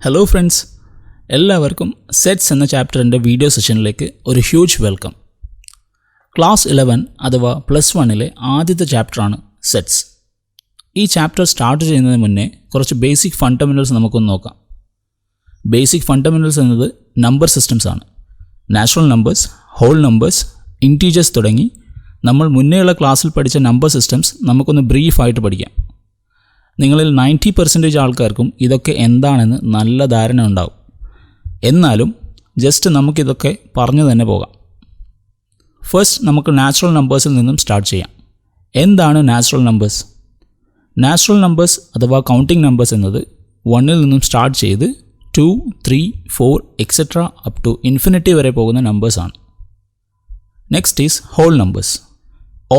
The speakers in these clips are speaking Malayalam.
ഹലോ ഫ്രണ്ട്സ്, എല്ലാവർക്കും സെറ്റ്സ് എന്ന ചാപ്റ്ററിൻ്റെ വീഡിയോ സെഷനിലേക്ക് ഒരു ഹ്യൂജ് വെൽക്കം. ക്ലാസ് 11 അഥവാ +1 ആദ്യത്തെ ചാപ്റ്ററാണ് സെറ്റ്സ്. ഈ ചാപ്റ്റർ സ്റ്റാർട്ട് ചെയ്യുന്നതിന് മുന്നേ കുറച്ച് ബേസിക് ഫണ്ടമെൻ്റൽസ് നമുക്കൊന്ന് നോക്കാം. ബേസിക് ഫണ്ടമെൻ്റൽസ് എന്നത് നമ്പർ സിസ്റ്റംസ് ആണ്. Natural numbers, whole numbers, integers തുടങ്ങി നമ്മൾ മുന്നേയുള്ള ക്ലാസ്സിൽ പഠിച്ച നമ്പർ സിസ്റ്റംസ് നമുക്കൊന്ന് ബ്രീഫായിട്ട് പഠിക്കാം. നിങ്ങളിൽ 90% ആൾക്കാർക്കും ഇതൊക്കെ എന്താണെന്ന് നല്ല ധാരണ ഉണ്ടാവും. എന്നാലും ജസ്റ്റ് നമുക്കിതൊക്കെ പറഞ്ഞു തന്നെ പോകാം. ഫസ്റ്റ് നമുക്ക് നാച്ചുറൽ നമ്പേഴ്സിൽ നിന്നും സ്റ്റാർട്ട് ചെയ്യാം. എന്താണ് നാച്ചുറൽ നമ്പേഴ്സ്? നാച്ചുറൽ നമ്പേഴ്സ് അഥവാ കൗണ്ടിങ് നമ്പേഴ്സ് എന്നത് 1 നിന്നും സ്റ്റാർട്ട് ചെയ്ത് 2, 3, 4 എക്സെട്ര അപ് ടു ഇൻഫിനിറ്റി വരെ പോകുന്ന നമ്പേഴ്സാണ്. Next is whole numbers.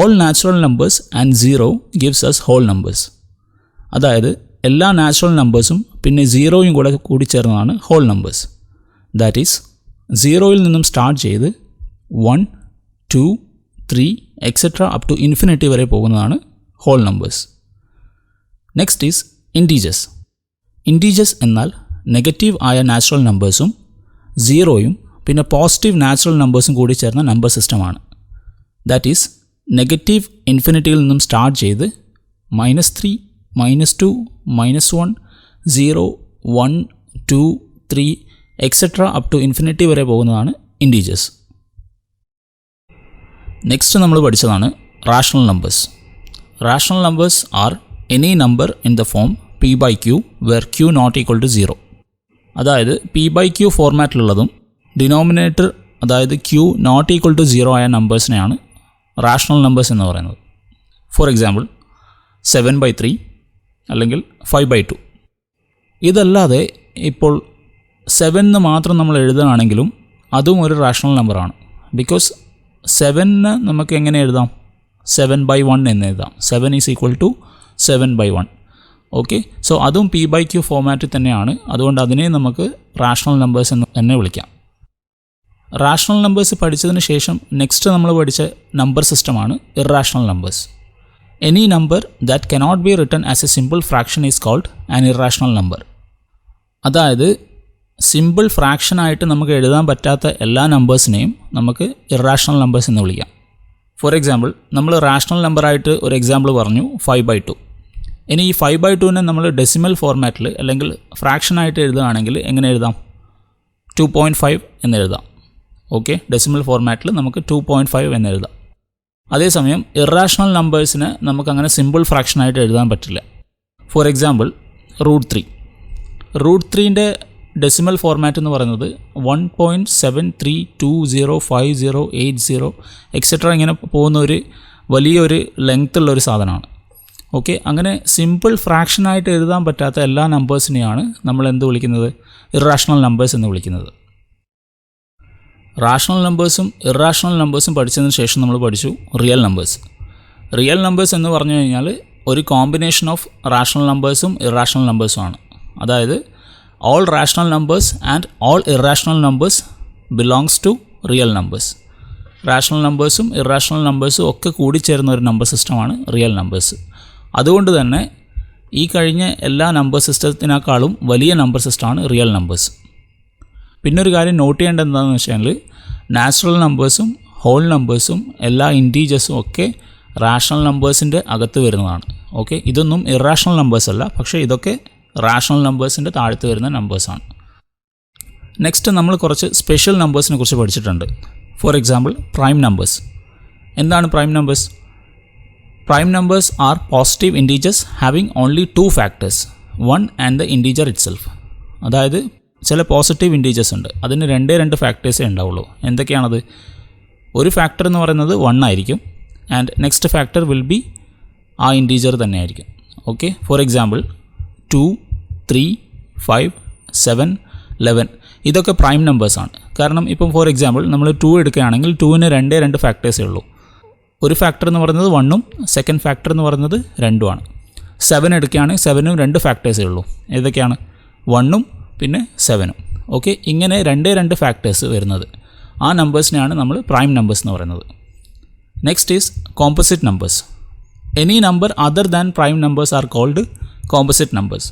All natural numbers and 0 gives us whole numbers. അതായത് എല്ലാ നാച്ചുറൽ നമ്പേഴ്സും പിന്നെ 0യും കൂടെ കൂടിച്ചേർന്നതാണ് ഹോൾ നമ്പേഴ്സ്. ദാറ്റ് ഈസ് 0യിൽ നിന്നും സ്റ്റാർട്ട് ചെയ്ത് 1, 2, 3 എക്സെട്ര അപ് ടു ഇൻഫിനിറ്റി വരെ പോകുന്നതാണ് whole numbers. Next is integers. Integers എന്നാൽ നെഗറ്റീവ് ആയ നാച്ചുറൽ നമ്പേഴ്സും 0യും പിന്നെ പോസിറ്റീവ് നാച്ചുറൽ നമ്പേഴ്സും കൂടി ചേർന്ന നമ്പർ സിസ്റ്റമാണ്. ദാറ്റ് ഈസ് നെഗറ്റീവ് ഇൻഫിനിറ്റിയിൽ നിന്നും സ്റ്റാർട്ട് ചെയ്ത് -3, -2, -1, 0, 1, 2, 3 എക്സെട്ര അപ് ടു ഇൻഫിനിറ്റി വരെ പോകുന്നതാണ് ഇൻറ്റീജേഴ്സ്. നെക്സ്റ്റ് നമ്മൾ പഠിച്ചതാണ് rational numbers. Rational numbers are any number in the form p/q where q not equal to 0. അതായത് p/q ഫോർമാറ്റിലുള്ളതും ഡിനോമിനേറ്റർ അതായത് q നോട്ട് ഈക്വൽ ടു 0 ആയ നമ്പേഴ്സിനെയാണ് റാഷണൽ നമ്പേഴ്സ് എന്ന് പറയുന്നത്. ഫോർ എക്സാമ്പിൾ 7/3 അല്ലെങ്കിൽ 5/2. ഇതല്ലാതെ ഇപ്പോൾ 7 മാത്രം നമ്മൾ എഴുതുകയാണെങ്കിലും അതും ഒരു റാഷണൽ നമ്പറാണ്. ബിക്കോസ് 7 നമുക്ക് എങ്ങനെ എഴുതാം? 7/1 എന്ന് എഴുതാം. 7 is equal to 7/1. Okay, so അതും p/q ഫോമാറ്റിൽ തന്നെയാണ്. അതുകൊണ്ട് അതിനെ നമുക്ക് റാഷണൽ നമ്പേഴ്സ് എന്ന് തന്നെ വിളിക്കാം. റാഷണൽ നമ്പേഴ്സ് പഠിച്ചതിന് ശേഷം നെക്സ്റ്റ് നമ്മൾ പഠിച്ച നമ്പർ സിസ്റ്റമാണ് ഇർറാഷണൽ numbers. Any number that cannot be written as a simple fraction is called an irrational number. അതായത് സിമ്പിൾ ഫ്രാക്ഷനായിട്ട് നമുക്ക് എഴുതാൻ പറ്റാത്ത എല്ലാ നമ്പേഴ്സിനെയും നമുക്ക് ഇർറാഷണൽ നമ്പേഴ്സ് എന്ന് വിളിക്കാം. ഫോർ എക്സാമ്പിൾ നമ്മൾ റാഷണൽ നമ്പറായിട്ട് ഒരു എക്സാമ്പിൾ പറഞ്ഞു 5/2. ഇനി ഈ 5/2നെ നമ്മൾ ഡെസിമൽ ഫോർമാറ്റിൽ അല്ലെങ്കിൽ ഫ്രാക്ഷനായിട്ട് എഴുതുകയാണെങ്കിൽ എങ്ങനെ എഴുതാം? 2.5 എന്ന് എഴുതാം. ഓക്കെ, ഡെസിമൽ ഫോർമാറ്റിൽ നമുക്ക് 2.5 എന്ന് എഴുതാം. അതേസമയം ഇർറാഷണൽ നമ്പേഴ്സിന് നമുക്കങ്ങനെ സിമ്പിൾ ഫ്രാക്ഷനായിട്ട് എഴുതാൻ പറ്റില്ല. For example √3. √3ൻ്റെ ഡെസിമൽ ഫോർമാറ്റ് എന്ന് പറയുന്നത് 1.73205080 എക്സെട്ര ഇങ്ങനെ പോകുന്ന ഒരു വലിയൊരു ലെങ്ത്തുള്ളൊരു സാധനമാണ്. ഓക്കെ, അങ്ങനെ സിമ്പിൾ ഫ്രാക്ഷനായിട്ട് എഴുതാൻ പറ്റാത്ത എല്ലാ നമ്പേഴ്സിനെയാണ് നമ്മൾ എന്ത് വിളിക്കുന്നത്? ഇർറാഷണൽ നമ്പേഴ്സ് എന്ന് വിളിക്കുന്നത്. റാഷണൽ നമ്പേഴ്സും ഇർറാഷണൽ നമ്പേഴ്സും പഠിച്ചതിന് ശേഷം നമ്മൾ പഠിച്ചു റിയൽ നമ്പേഴ്സ്. റിയൽ നമ്പേഴ്സ് എന്ന് പറഞ്ഞു കഴിഞ്ഞാൽ ഒരു കോമ്പിനേഷൻ ഓഫ് റാഷണൽ നമ്പേഴ്സും ഇർറാഷണൽ നമ്പേഴ്സും ആണ്. അതായത് all rational numbers and all irrational numbers belongs to real numbers. Rational നമ്പേഴ്സും ഇർറാഷണൽ നമ്പേഴ്സും ഒക്കെ കൂടിച്ചേരുന്ന ഒരു നമ്പർ സിസ്റ്റമാണ് റിയൽ നമ്പേഴ്സ്. അതുകൊണ്ട് തന്നെ ഈ കഴിഞ്ഞ എല്ലാ നമ്പർ സിസ്റ്റത്തിനേക്കാളും വലിയ നമ്പർ സിസ്റ്റമാണ് റിയൽ നമ്പേഴ്സ്. പിന്നെ ഒരു കാര്യം നോട്ട് ചെയ്യേണ്ടത് എന്താണെന്ന് വെച്ചാൽ നാച്ചുറൽ നമ്പേഴ്സും ഹോൾ നമ്പേഴ്സും എല്ലാ ഇൻറ്റീജേഴ്സും ഒക്കെ റാഷണൽ നമ്പേഴ്സിൻ്റെ അകത്ത് വരുന്നതാണ്. ഓക്കെ, ഇതൊന്നും ഇറാഷണൽ നമ്പേഴ്സ് അല്ല, പക്ഷേ ഇതൊക്കെ റാഷണൽ നമ്പേഴ്സിൻ്റെ താഴത്ത് വരുന്ന നമ്പേഴ്സാണ്. നെക്സ്റ്റ് നമ്മൾ കുറച്ച് സ്പെഷ്യൽ നമ്പേഴ്സിനെ കുറിച്ച് പഠിച്ചിട്ടുണ്ട്. For example prime numbers. എന്താണ് prime numbers? Prime numbers are positive integers having only 2 factors, 1 and the integer itself. അതായത് ചില പോസിറ്റീവ് ഇൻറ്റീജേഴ്സ് ഉണ്ട്, അതിന് 2 ഫാക്ടേഴ്സേ ഉണ്ടാവുള്ളൂ. എന്തൊക്കെയാണത്? ഒരു ഫാക്ടർ എന്ന് പറയുന്നത് 1 ആയിരിക്കും and next factor will be ആ ഇൻറ്റീജർ തന്നെ ആയിരിക്കും. ഓക്കെ, ഫോർ എക്സാമ്പിൾ 2, 3, 5, 7, 11 ഇതൊക്കെ പ്രൈം നമ്പേഴ്സാണ്. കാരണം ഇപ്പം ഫോർ എക്സാമ്പിൾ നമ്മൾ 2 എടുക്കുകയാണെങ്കിൽ 2ന് 2 ഫാക്ടേഴ്സേ ഉള്ളൂ. ഒരു ഫാക്ടർ എന്ന് പറയുന്നത് 1ഉം സെക്കൻഡ് ഫാക്ടർ എന്ന് പറയുന്നത് 2ഉമാണ്. 7 എടുക്കുകയാണെങ്കിൽ 7നും 2 ഫാക്ടേഴ്സേ ഉള്ളൂ. ഏതൊക്കെയാണ്? 1ഉം പിന്നെ 7ഉം. ഓക്കെ, ഇങ്ങനെ 2 ഫാക്ടേഴ്സ് വരുന്നത് ആ നമ്പേഴ്സിനെയാണ് നമ്മൾ പ്രൈം നമ്പേഴ്സ് എന്ന് പറയുന്നത്. Next is composite numbers. Any number other than prime numbers are called composite numbers.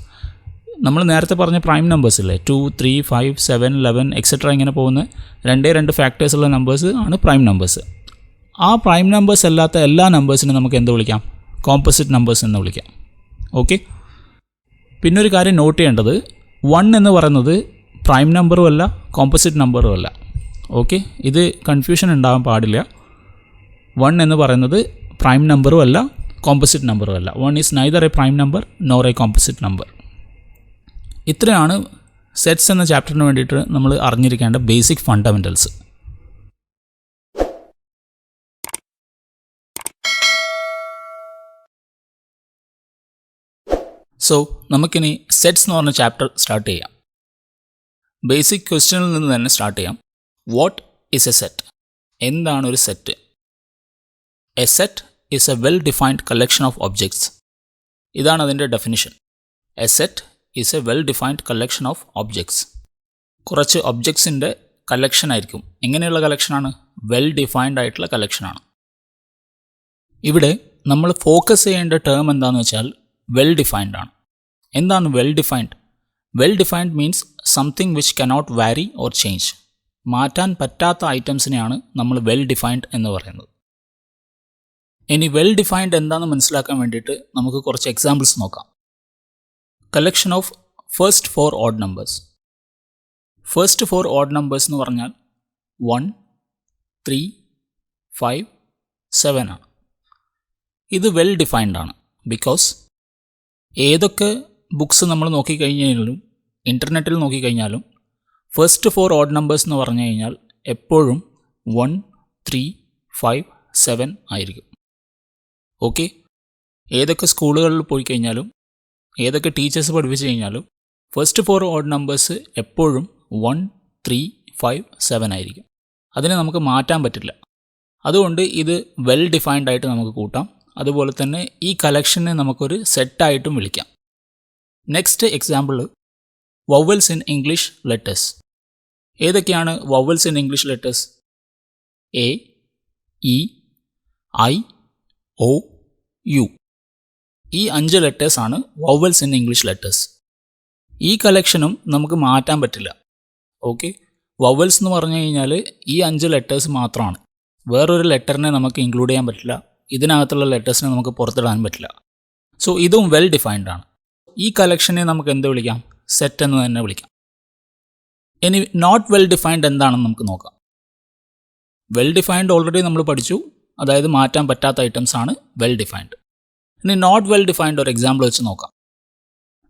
നമ്മൾ നേരത്തെ പറഞ്ഞ പ്രൈം നമ്പേഴ്സ് ഇല്ലേ 2, 3, 5, 7, 11 എക്സെട്ര ഇങ്ങനെ പോകുന്ന 2 ഫാക്ടേഴ്സുള്ള നമ്പേഴ്സ് ആണ് പ്രൈം നമ്പേഴ്സ്. ആ പ്രൈം നമ്പേഴ്സ് അല്ലാത്ത എല്ലാ നമ്പേഴ്സിനും നമുക്ക് എന്ത് വിളിക്കാം? കോമ്പോസിറ്റ് നമ്പേഴ്സ് എന്ന് വിളിക്കാം. ഓക്കെ. പിന്നെ ഒരു കാര്യം നോട്ട് ചെയ്യേണ്ടത്, 1 എന്ന് പറയുന്നത് പ്രൈം നമ്പറും അല്ല കോമ്പോസിറ്റ് നമ്പറും അല്ല. ഓക്കെ, ഇത് കൺഫ്യൂഷൻ ഉണ്ടാകാൻ പാടില്ല. 1 എന്ന് പറയുന്നത് പ്രൈം നമ്പറും അല്ല കോമ്പോസിറ്റ് നമ്പറും അല്ല. 1 is neither A prime number nor A composite number. ഇത്രയാണ് സെറ്റ്സ് എന്ന ചാപ്റ്ററിന് വേണ്ടിയിട്ട് നമ്മൾ അറിഞ്ഞിരിക്കേണ്ട ബേസിക് ഫണ്ടമെൻ്റൽസ്. സോ നമുക്കിനി സെറ്റ്സ് എന്ന് പറഞ്ഞ ചാപ്റ്റർ സ്റ്റാർട്ട് ചെയ്യാം. ബേസിക് ക്വസ്റ്റ്യനിൽ നിന്ന് തന്നെ സ്റ്റാർട്ട് ചെയ്യാം. What is A set? എന്താണ് ഒരു set? A set is a well defined collection of objects. ഇതാണ് അതിൻ്റെ definition. A set is a well defined collection of objects. കുറച്ച് ഒബ്ജക്ട്സിൻ്റെ കളക്ഷൻ ആയിരിക്കും. എങ്ങനെയുള്ള കളക്ഷനാണ്? വെൽ ഡിഫൈൻഡ് ആയിട്ടുള്ള കളക്ഷനാണ്. ഇവിടെ നമ്മൾ ഫോക്കസ് ചെയ്യേണ്ട ടേം എന്താണെന്ന് വെച്ചാൽ വെൽ ഡിഫൈൻഡ് ആണ്. എന്താണ് well defined? Well defined means something which cannot വാരി ഓർ ചേഞ്ച്. മാറ്റാൻ പറ്റാത്ത ഐറ്റംസിനെയാണ് നമ്മൾ വെൽ ഡിഫൈൻഡ് എന്ന് പറയുന്നത്. ഇനി വെൽ ഡിഫൈൻഡ് എന്താണെന്ന് മനസ്സിലാക്കാൻ വേണ്ടിയിട്ട് നമുക്ക് കുറച്ച് എക്സാമ്പിൾസ് നോക്കാം. Collection of first 4 odd numbers. First 4 odd numbers എന്ന് പറഞ്ഞാൽ 1, 3, 5, 7 ആണ്. ഇത് വെൽ ഡിഫൈൻഡ് ആണ്. ബിക്കോസ് ഏതൊക്കെ ബുക്സ് നമ്മൾ നോക്കിക്കഴിഞ്ഞാലും ഇൻ്റർനെറ്റിൽ നോക്കിക്കഴിഞ്ഞാലും ഫസ്റ്റ് 4 ഓഡ് നമ്പേഴ്സ് എന്ന് പറഞ്ഞു കഴിഞ്ഞാൽ എപ്പോഴും 1, 3, 5, 7 ആയിരിക്കും. ഓക്കെ, ഏതൊക്കെ സ്കൂളുകളിൽ പോയി കഴിഞ്ഞാലും ഏതൊക്കെ ടീച്ചേഴ്സ് പഠിപ്പിച്ചു കഴിഞ്ഞാലും ഫസ്റ്റ് 4 ഓഡ് നമ്പേഴ്സ് എപ്പോഴും 1, 3, 5, 7 ആയിരിക്കും. അതിനെ നമുക്ക് മാറ്റാൻ പറ്റില്ല. അതുകൊണ്ട് ഇത് വെൽ ഡിഫൈൻഡ് ആയിട്ട് നമുക്ക് കൂട്ടാം. അതുപോലെ തന്നെ ഈ കളക്ഷനെ നമുക്കൊരു സെറ്റായിട്ടും വിളിക്കാം. Next example, vowels in English letters. ഏതൊക്കെയാണ് vowels in English letters? A, E, I, O, U. ഈ 5 ലെറ്റേഴ്സാണ് വവൽസ് ഇൻ ഇംഗ്ലീഷ് ലെറ്റേഴ്സ്. ഈ കളക്ഷനും നമുക്ക് മാറ്റാൻ പറ്റില്ല. ഓക്കെ, വവൽസ് എന്ന് പറഞ്ഞു കഴിഞ്ഞാൽ ഈ 5 ലെറ്റേഴ്സ് മാത്രമാണ്. വേറൊരു ലെറ്ററിനെ നമുക്ക് ഇൻക്ലൂഡ് ചെയ്യാൻ പറ്റില്ല. ഇതിനകത്തുള്ള ലെറ്റേഴ്സിനെ നമുക്ക് പുറത്തിടാൻ പറ്റില്ല. സോ ഇതും വെൽ ഡിഫൈൻഡ് ആണ്. ഈ കളക്ഷനെ നമുക്ക് എന്ത് വിളിക്കാം? സെറ്റ് എന്ന് തന്നെ വിളിക്കാം. ഇനി നോട്ട് വെൽ ഡിഫൈൻഡ് എന്താണെന്ന് നമുക്ക് നോക്കാം. വെൽ ഡിഫൈൻഡ് ഓൾറെഡി നമ്മൾ പഠിച്ചു. അതായത് മാറ്റാൻ പറ്റാത്ത ഐറ്റംസ് ആണ് വെൽ ഡിഫൈൻഡ്. ഇനി നോട്ട് വെൽ ഡിഫൈൻഡ് ഒരു എക്സാമ്പിൾ വെച്ച് നോക്കാം.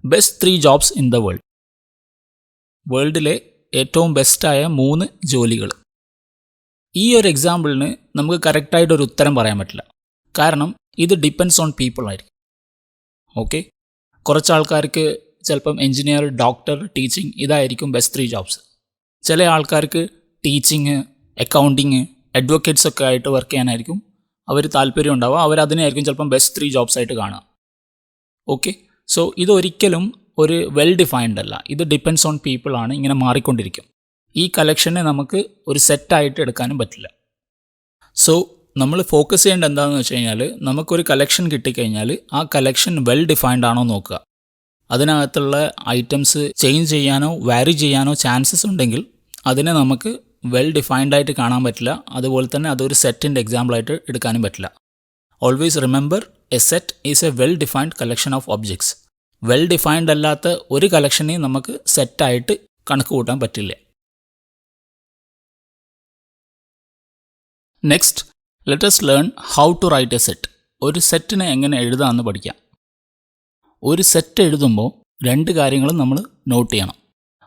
Best 3 jobs in the world. വേൾഡിലെ ഏറ്റവും ബെസ്റ്റായ 3 ജോലികൾ. ഈ ഒരു എക്സാമ്പിളിന് നമുക്ക് കറക്റ്റായിട്ടൊരു ഉത്തരം പറയാൻ പറ്റില്ല. കാരണം ഇത് ഡിപ്പെൻഡ്സ് ഓൺ പീപ്പിൾ ആയിരിക്കും. ഓക്കെ, കുറച്ച് ആൾക്കാർക്ക് ചിലപ്പം എൻജിനീയർ, ഡോക്ടർ, ടീച്ചിങ് ഇതായിരിക്കും ബെസ്റ്റ് 3 ജോബ്സ്. ചില ആൾക്കാർക്ക് ടീച്ചിങ്, അക്കൗണ്ടിങ്, അഡ്വക്കേറ്റ്സ് ഒക്കെ ആയിട്ട് വർക്ക് ചെയ്യാനായിരിക്കും അവർ താല്പര്യം ഉണ്ടാവുക. അവരതിനായിരിക്കും ചിലപ്പം ബെസ്റ്റ് 3 ജോബ്സ് ആയിട്ട് കാണുക. ഓക്കെ, സോ ഇതൊരിക്കലും ഒരു വെൽ ഡിഫൈൻഡ് അല്ല. ഇത് ഡിപ്പെൻഡ്സ് ഓൺ പീപ്പിൾ ആണ്. ഇങ്ങനെ മാറിക്കൊണ്ടിരിക്കും. ഈ കളക്ഷനെ നമുക്ക് ഒരു സെറ്റായിട്ട് എടുക്കാനും പറ്റില്ല. സോ നമ്മൾ ഫോക്കസ് ചെയ്യേണ്ട എന്താണെന്ന് വെച്ച് കഴിഞ്ഞാൽ നമുക്കൊരു കളക്ഷൻ കിട്ടിക്കഴിഞ്ഞാൽ ആ കളക്ഷൻ വെൽ ഡിഫൈൻഡ് ആണോ നോക്കുക. അതിനകത്തുള്ള ഐറ്റംസ് ചേഞ്ച് ചെയ്യാനോ വാരി ചെയ്യാനോ ചാൻസസ് ഉണ്ടെങ്കിൽ അതിനെ നമുക്ക് വെൽ ഡിഫൈൻഡ് ആയിട്ട് കാണാൻ പറ്റില്ല. അതുപോലെ തന്നെ അതൊരു സെറ്റിൻ്റെ എക്സാമ്പിളായിട്ട് എടുക്കാനും പറ്റില്ല. Always remember, a set is a well defined collection of objects. Well defined അല്ലാത്ത ഒരു കളക്ഷനെയും നമുക്ക് സെറ്റായിട്ട് കണക്ക് കൂട്ടാൻ പറ്റില്ല. Next, let us learn how to write a set. ഒരു സെറ്റിനെ എങ്ങനെ എഴുതാമെന്ന് പഠിക്കാം. ഒരു സെറ്റ് എഴുതുമ്പോൾ 2 കാര്യങ്ങളും നമ്മൾ നോട്ട് ചെയ്യണം.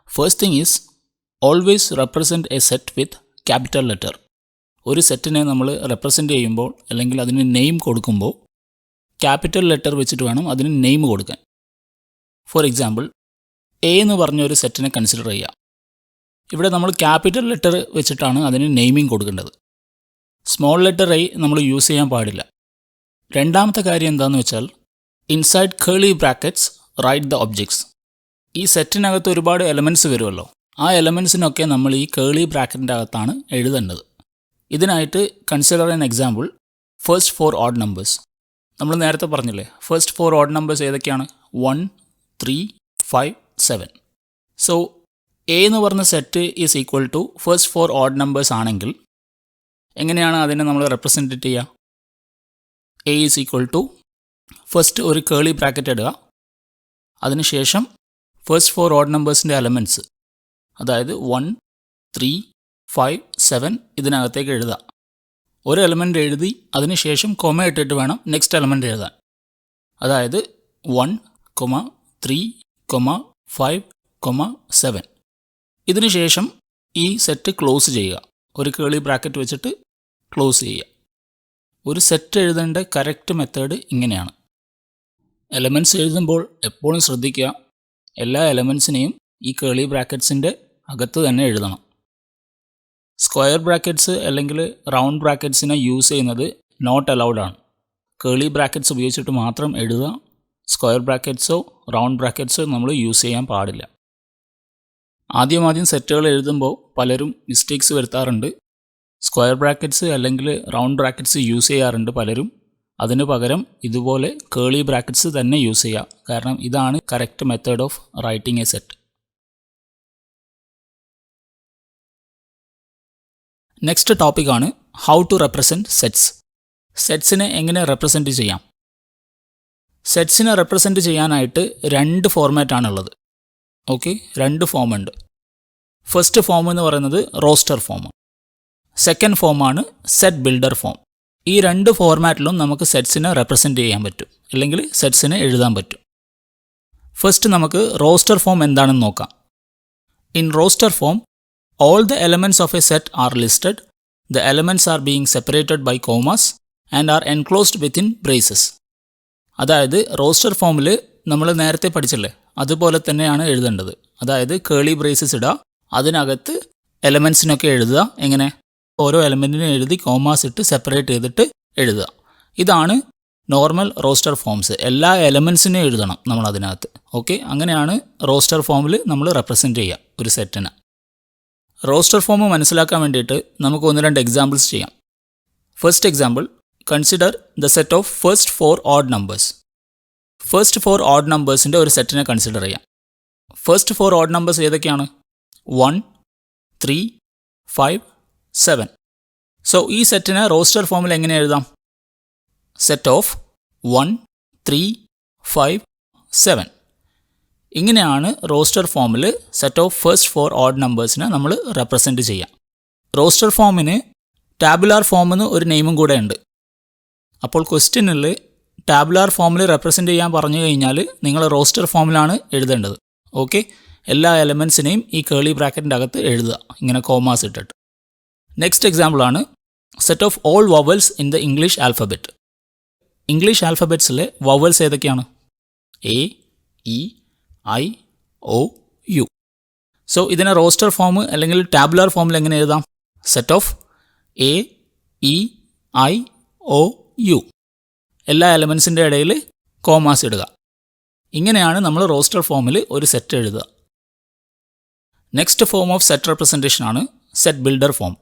First thing is always represent A set with capital letter. ഒരു സെറ്റിനെ നമ്മൾ റെപ്രസെൻറ്റ് ചെയ്യുമ്പോൾ അല്ലെങ്കിൽ അതിന് നെയിം കൊടുക്കുമ്പോൾ ക്യാപിറ്റൽ ലെറ്റർ വെച്ചിട്ട് വേണം അതിന് നെയിം കൊടുക്കാൻ. ഫോർ എക്സാമ്പിൾ, എ എന്ന് പറഞ്ഞ ഒരു സെറ്റിനെ കൺസിഡർ ചെയ്യുക. ഇവിടെ നമ്മൾ ക്യാപിറ്റൽ ലെറ്റർ വെച്ചിട്ടാണ് അതിന് നെയിമിംഗ് കൊടുക്കേണ്ടത്. സ്മോൾ ലെറ്റർ ഐ നമ്മൾ യൂസ് ചെയ്യാൻ പാടില്ല. രണ്ടാമത്തെ കാര്യം എന്താണെന്ന് വെച്ചാൽ inside Keli brackets write the objects. ഈ സെറ്റിനകത്ത് ഒരുപാട് എലമെൻറ്റ്സ് വരുമല്ലോ. ആ എലമെൻറ്റ്സിനൊക്കെ നമ്മൾ ഈ കേളി ബ്രാക്കറ്റിൻ്റെ അകത്താണ് എഴുതേണ്ടത്. ഇതിനായിട്ട് consider an example, first 4 odd numbers. നമ്മൾ നേരത്തെ പറഞ്ഞില്ലേ ഫസ്റ്റ് 4 ഓഡ് നമ്പേഴ്സ് ഏതൊക്കെയാണ്? 1, 3, 5, 7. സോ എ എന്ന് പറഞ്ഞ set is equal to first 4 odd numbers ആണെങ്കിൽ എങ്ങനെയാണ് അതിനെ നമ്മൾ റെപ്രസെൻറ്റ് ചെയ്യുക? A is equal to first ഒരു കേളി ബ്രാക്കറ്റ് ഇടുക, അതിനുശേഷം ഫസ്റ്റ് 4 ഓഡ് നമ്പേഴ്സിൻ്റെ എലമെൻറ്റ്സ്, അതായത് 1, 3, 5, 7 ഇതിനകത്തേക്ക് എഴുതുക. ഒരു എലമെൻ്റ് എഴുതി അതിനുശേഷം കൊമ ഇട്ടിട്ട് വേണം നെക്സ്റ്റ് എലമെൻ്റ് എഴുതാൻ. അതായത് 1, 3, 5, 7. ഇതിനുശേഷം ഈ സെറ്റ് ക്ലോസ് ചെയ്യുക, ഒരു കേളി ബ്രാക്കറ്റ് വെച്ചിട്ട് ക്ലോസ് ചെയ്യുക. ഒരു സെറ്റ് എഴുതേണ്ട കറക്റ്റ് മെത്തേഡ് ഇങ്ങനെയാണ്. എലമെൻറ്റ്സ് എഴുതുമ്പോൾ എപ്പോഴും ശ്രദ്ധിക്കുക, എല്ലാ എലമെൻറ്റ്സിനെയും ഈ കേളി ബ്രാക്കറ്റ്സിൻ്റെ അകത്ത് തന്നെ എഴുതണം. സ്ക്വയർ ബ്രാക്കറ്റ്സ് അല്ലെങ്കിൽ റൗണ്ട് ബ്രാക്കറ്റ്സിനെ യൂസ് ചെയ്യുന്നത് നോട്ട് അലൗഡ് ആണ്. കേളി ബ്രാക്കറ്റ്സ് ഉപയോഗിച്ചിട്ട് മാത്രം എഴുതുക. സ്ക്വയർ ബ്രാക്കറ്റ്സോ റൗണ്ട് ബ്രാക്കറ്റ്സോ നമ്മൾ യൂസ് ചെയ്യാൻ പാടില്ല. ആദ്യം സെറ്റുകൾ എഴുതുമ്പോൾ പലരും മിസ്റ്റേക്സ് വരുത്താറുണ്ട്. സ്ക്വയർ ബ്രാക്കറ്റ്സ് അല്ലെങ്കിൽ റൗണ്ട് ബ്രാക്കറ്റ്സ് യൂസ് ചെയ്യാറുണ്ട് പലരും. അതിന് പകരം ഇതുപോലെ കേളി ബ്രാക്കറ്റ്സ് തന്നെ യൂസ് ചെയ്യുക. കാരണം ഇതാണ് correct method of writing a set. Next ടോപ്പിക്കാണ് ഹൗ ടു റെപ്രസെൻറ്റ് സെറ്റ്സ്. സെറ്റ്സിനെ എങ്ങനെ റെപ്രസെൻറ്റ് ചെയ്യാം? സെറ്റ്സിനെ റെപ്രസെൻറ്റ് ചെയ്യാനായിട്ട് 2 ഫോർമാറ്റാണുള്ളത്. ഓക്കെ, 2 ഫോമുണ്ട്. ഫസ്റ്റ് ഫോം എന്ന് പറയുന്നത് റോസ്റ്റർ ഫോം, സെക്കൻഡ് ഫോമാണ് സെറ്റ് ബിൽഡർ ഫോം. ഈ 2 ഫോർമാറ്റിലും നമുക്ക് സെറ്റ്സിനെ റെപ്രസെൻറ്റ് ചെയ്യാൻ പറ്റും, അല്ലെങ്കിൽ സെറ്റ്സിനെ എഴുതാൻ പറ്റും. ഫസ്റ്റ് നമുക്ക് റോസ്റ്റർ ഫോം എന്താണെന്ന് നോക്കാം. In roster form all the elements of a set are listed, the elements are being separated by commas and are enclosed within braces. അതായത് റോസ്റ്റർ ഫോമിൽ നമ്മൾ നേരത്തെ പഠിച്ചില്ലേ, അതുപോലെ തന്നെയാണ് എഴുതേണ്ടത്. അതായത് കേളി ബ്രേസസ് ഇടുക, അതിനകത്ത് എലമെൻറ്റ്സിനൊക്കെ എഴുതുക. എങ്ങനെ? ഓരോ എലമെൻറ്റിനും എഴുതി കോമാസ് ഇട്ട് സെപ്പറേറ്റ് ചെയ്തിട്ട് എഴുതുക. ഇതാണ് നോർമൽ റോസ്റ്റർ ഫോംസ്. എല്ലാ എലമെൻറ്റ്സിനും എഴുതണം നമ്മൾ അതിനകത്ത്. ഓക്കെ, അങ്ങനെയാണ് റോസ്റ്റർ ഫോമിൽ നമ്മൾ റെപ്രസെൻറ്റ് ചെയ്യുക ഒരു സെറ്റിനെ. റോസ്റ്റർ ഫോം മനസ്സിലാക്കാൻ വേണ്ടിയിട്ട് നമുക്ക് 1-2 എക്സാമ്പിൾസ് ചെയ്യാം. First example, consider the set of first 4 odd numbers. First 4 odd നമ്പേഴ്സിൻ്റെ ഒരു സെറ്റിനെ കൺസിഡർ ചെയ്യാം. ഫസ്റ്റ് 4 ഓഡ് നമ്പേഴ്സ് ഏതൊക്കെയാണ്? 1, 3, 5, 7. സോ ഈ സെറ്റിനെ റോസ്റ്റർ ഫോമിൽ എങ്ങനെ എഴുതാം? Set of 1, 3, 5, 7. ഇങ്ങനെയാണ് റോസ്റ്റർ ഫോമിൽ സെറ്റ് ഓഫ് ഫസ്റ്റ് 4 ഓഡ് നമ്പേഴ്സിനെ നമ്മൾ റെപ്രസെൻറ്റ് ചെയ്യാം. റോസ്റ്റർ ഫോമിന് ടാബുലാർ ഫോം എന്ന് ഒരു നെയിമും കൂടെ ഉണ്ട്. അപ്പോൾ ക്വസ്റ്റ്യനിൽ ടാബുലാർ ഫോമിൽ റെപ്രസെൻറ്റ് ചെയ്യാൻ പറഞ്ഞു കഴിഞ്ഞാൽ നിങ്ങൾ റോസ്റ്റർ ഫോമിലാണ് എഴുതേണ്ടത്. ഓക്കെ, എല്ലാ എലമെൻറ്റ്സിനെയും ഈ കേളി ബ്രാക്കറ്റിൻ്റെ അകത്ത് എഴുതുക, ഇങ്ങനെ കോമാസ് ഇട്ടിട്ട്. നെക്സ്റ്റ് എക്സാമ്പിളാണ് set of all vowels in the English alphabet. English ആൽഫബറ്റ്സിലെ വവൽസ് ഏതൊക്കെയാണ്? A, E, I, O, U. So ഇതിനെ റോസ്റ്റർ ഫോം അല്ലെങ്കിൽ ടാബുലാർ ഫോമിൽ എങ്ങനെ എഴുതാം? Set of A, E, I, O, U. എല്ലാ എലമെൻറ്റ്സിൻ്റെ ഇടയിൽ കോമാസ് ഇടുക. ഇങ്ങനെയാണ് നമ്മൾ റോസ്റ്റർ ഫോമിൽ ഒരു സെറ്റ് എഴുതുക. Next form of set representation ആണ് set builder form.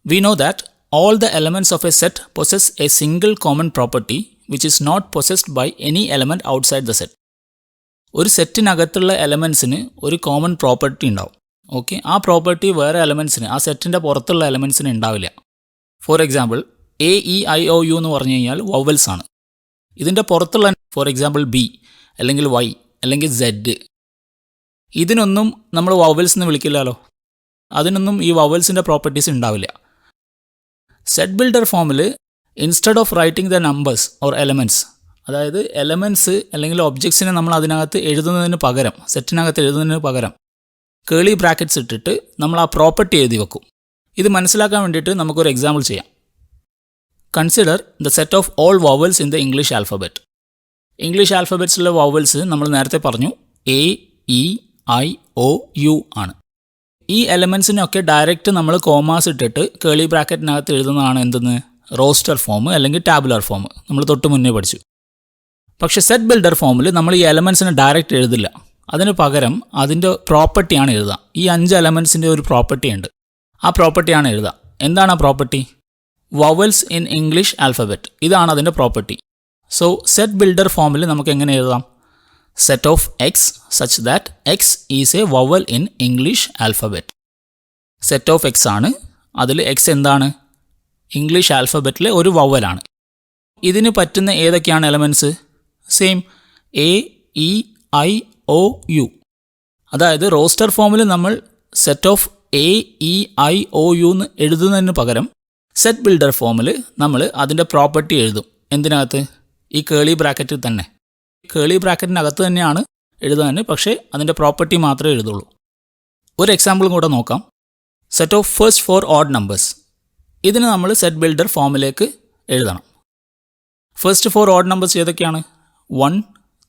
We know that all the elements of a set possess a single common property which is not possessed by any element outside the set. ഒരു സെറ്റിനകത്തുള്ള എലമെൻറ്റ്സിന് ഒരു കോമൺ പ്രോപ്പർട്ടി ഉണ്ടാവും. ഓക്കെ, ആ പ്രോപ്പർട്ടി വേറെ എലമെൻറ്റ്സിന്, ആ സെറ്റിൻ്റെ പുറത്തുള്ള എലമെൻറ്റ്സിന് ഉണ്ടാവില്ല. For example, A, E, I, O, U എന്ന് പറഞ്ഞു കഴിഞ്ഞാൽ വവൽസ് ആണ്. ഇതിൻ്റെ പുറത്തുള്ള ഫോർ എക്സാമ്പിൾ ബി അല്ലെങ്കിൽ വൈ അല്ലെങ്കിൽ സെഡ്, ഇതിനൊന്നും നമ്മൾ വവൽസ് എന്ന് വിളിക്കില്ലല്ലോ. അതിനൊന്നും ഈ വവൽസിൻ്റെ പ്രോപ്പർട്ടീസ് ഉണ്ടാവില്ല. സെറ്റ് ബിൽഡർ ഫോമിൽ instead of writing the numbers or elements, അതായത് എലമെൻറ്റ്സ് അല്ലെങ്കിൽ ഒബ്ജക്ട്സിനെ നമ്മൾ അതിനകത്ത് എഴുതുന്നതിന് പകരം, സെറ്റിനകത്ത് എഴുതുന്നതിന് പകരം കേളി ബ്രാക്കറ്റ്സ് ഇട്ടിട്ട് നമ്മൾ ആ പ്രോപ്പർട്ടി എഴുതി വെക്കും. ഇത് മനസ്സിലാക്കാൻ വേണ്ടിയിട്ട് നമുക്കൊരു എക്സാമ്പിൾ ചെയ്യാം. Consider the set of all vowels in the English alphabet. English ആൽഫബറ്റ്സിലെ വവൽസ് നമ്മൾ നേരത്തെ പറഞ്ഞു A, E, I, O, U ആണ്. ഈ എലമെൻറ്റ്സിനൊക്കെ ഡയറക്റ്റ് നമ്മൾ കോമാസ് ഇട്ടിട്ട് കേളി ബ്രാക്കറ്റിനകത്ത് എഴുതുന്നതാണ് എന്തെന്ന്? റോസ്റ്റർ ഫോം അല്ലെങ്കിൽ ടാബുലാർ ഫോം. നമ്മൾ തൊട്ട് മുന്നേ പഠിച്ചു. പക്ഷേ സെറ്റ് ബിൽഡർ ഫോമിൽ നമ്മൾ ഈ എലമെൻറ്റ്സിനെ ഡയറക്റ്റ് എഴുതില്ല. അതിന് പകരം അതിൻ്റെ പ്രോപ്പർട്ടിയാണ് എഴുതുക. ഈ 5 എലമെൻറ്റ്സിൻ്റെ ഒരു പ്രോപ്പർട്ടി ഉണ്ട്, ആ പ്രോപ്പർട്ടിയാണ് എഴുതുക. എന്താണ് ആ property? Vowels in English alphabet. ഇതാണ് അതിൻ്റെ പ്രോപ്പർട്ടി. സോ സെറ്റ് ബിൽഡർ ഫോമിൽ നമുക്ക് എങ്ങനെ എഴുതാം? set of x such that x is a vowel in English alphabet. set of x ആണ്. അതിൽ x എന്താണ്? ഇംഗ്ലീഷ് ആൽഫബറ്റിലെ ഒരു വവലാണ്. ഇതിന് പറ്റുന്ന ഏതൊക്കെയാണ് elements? Same A E I O U. അതായത് റോസ്റ്റർ ഫോമിൽ നമ്മൾ set of A E I O U എന്ന് എഴുതുന്നതിന് പകരം സെറ്റ് ബിൽഡർ ഫോമിൽ നമ്മൾ അതിൻ്റെ പ്രോപ്പർട്ടി എഴുതും. എന്തിനകത്ത്? ഈ കേളി ബ്രാക്കറ്റിൽ തന്നെ. കേളി ബ്രാക്കറ്റിനകത്ത് തന്നെയാണ് എഴുതാൻ, പക്ഷേ അതിൻ്റെ പ്രോപ്പർട്ടി മാത്രമേ എഴുതുള്ളൂ. ഒരു എക്സാമ്പിളും കൂടെ നോക്കാം. Set of first 4 odd numbers. ഇതിന് നമ്മൾ സെറ്റ് ബിൽഡർ ഫോമിലേക്ക് എഴുതണം. ഫസ്റ്റ് 4 ഓഡ് നമ്പേഴ്സ് ഏതൊക്കെയാണ്? 1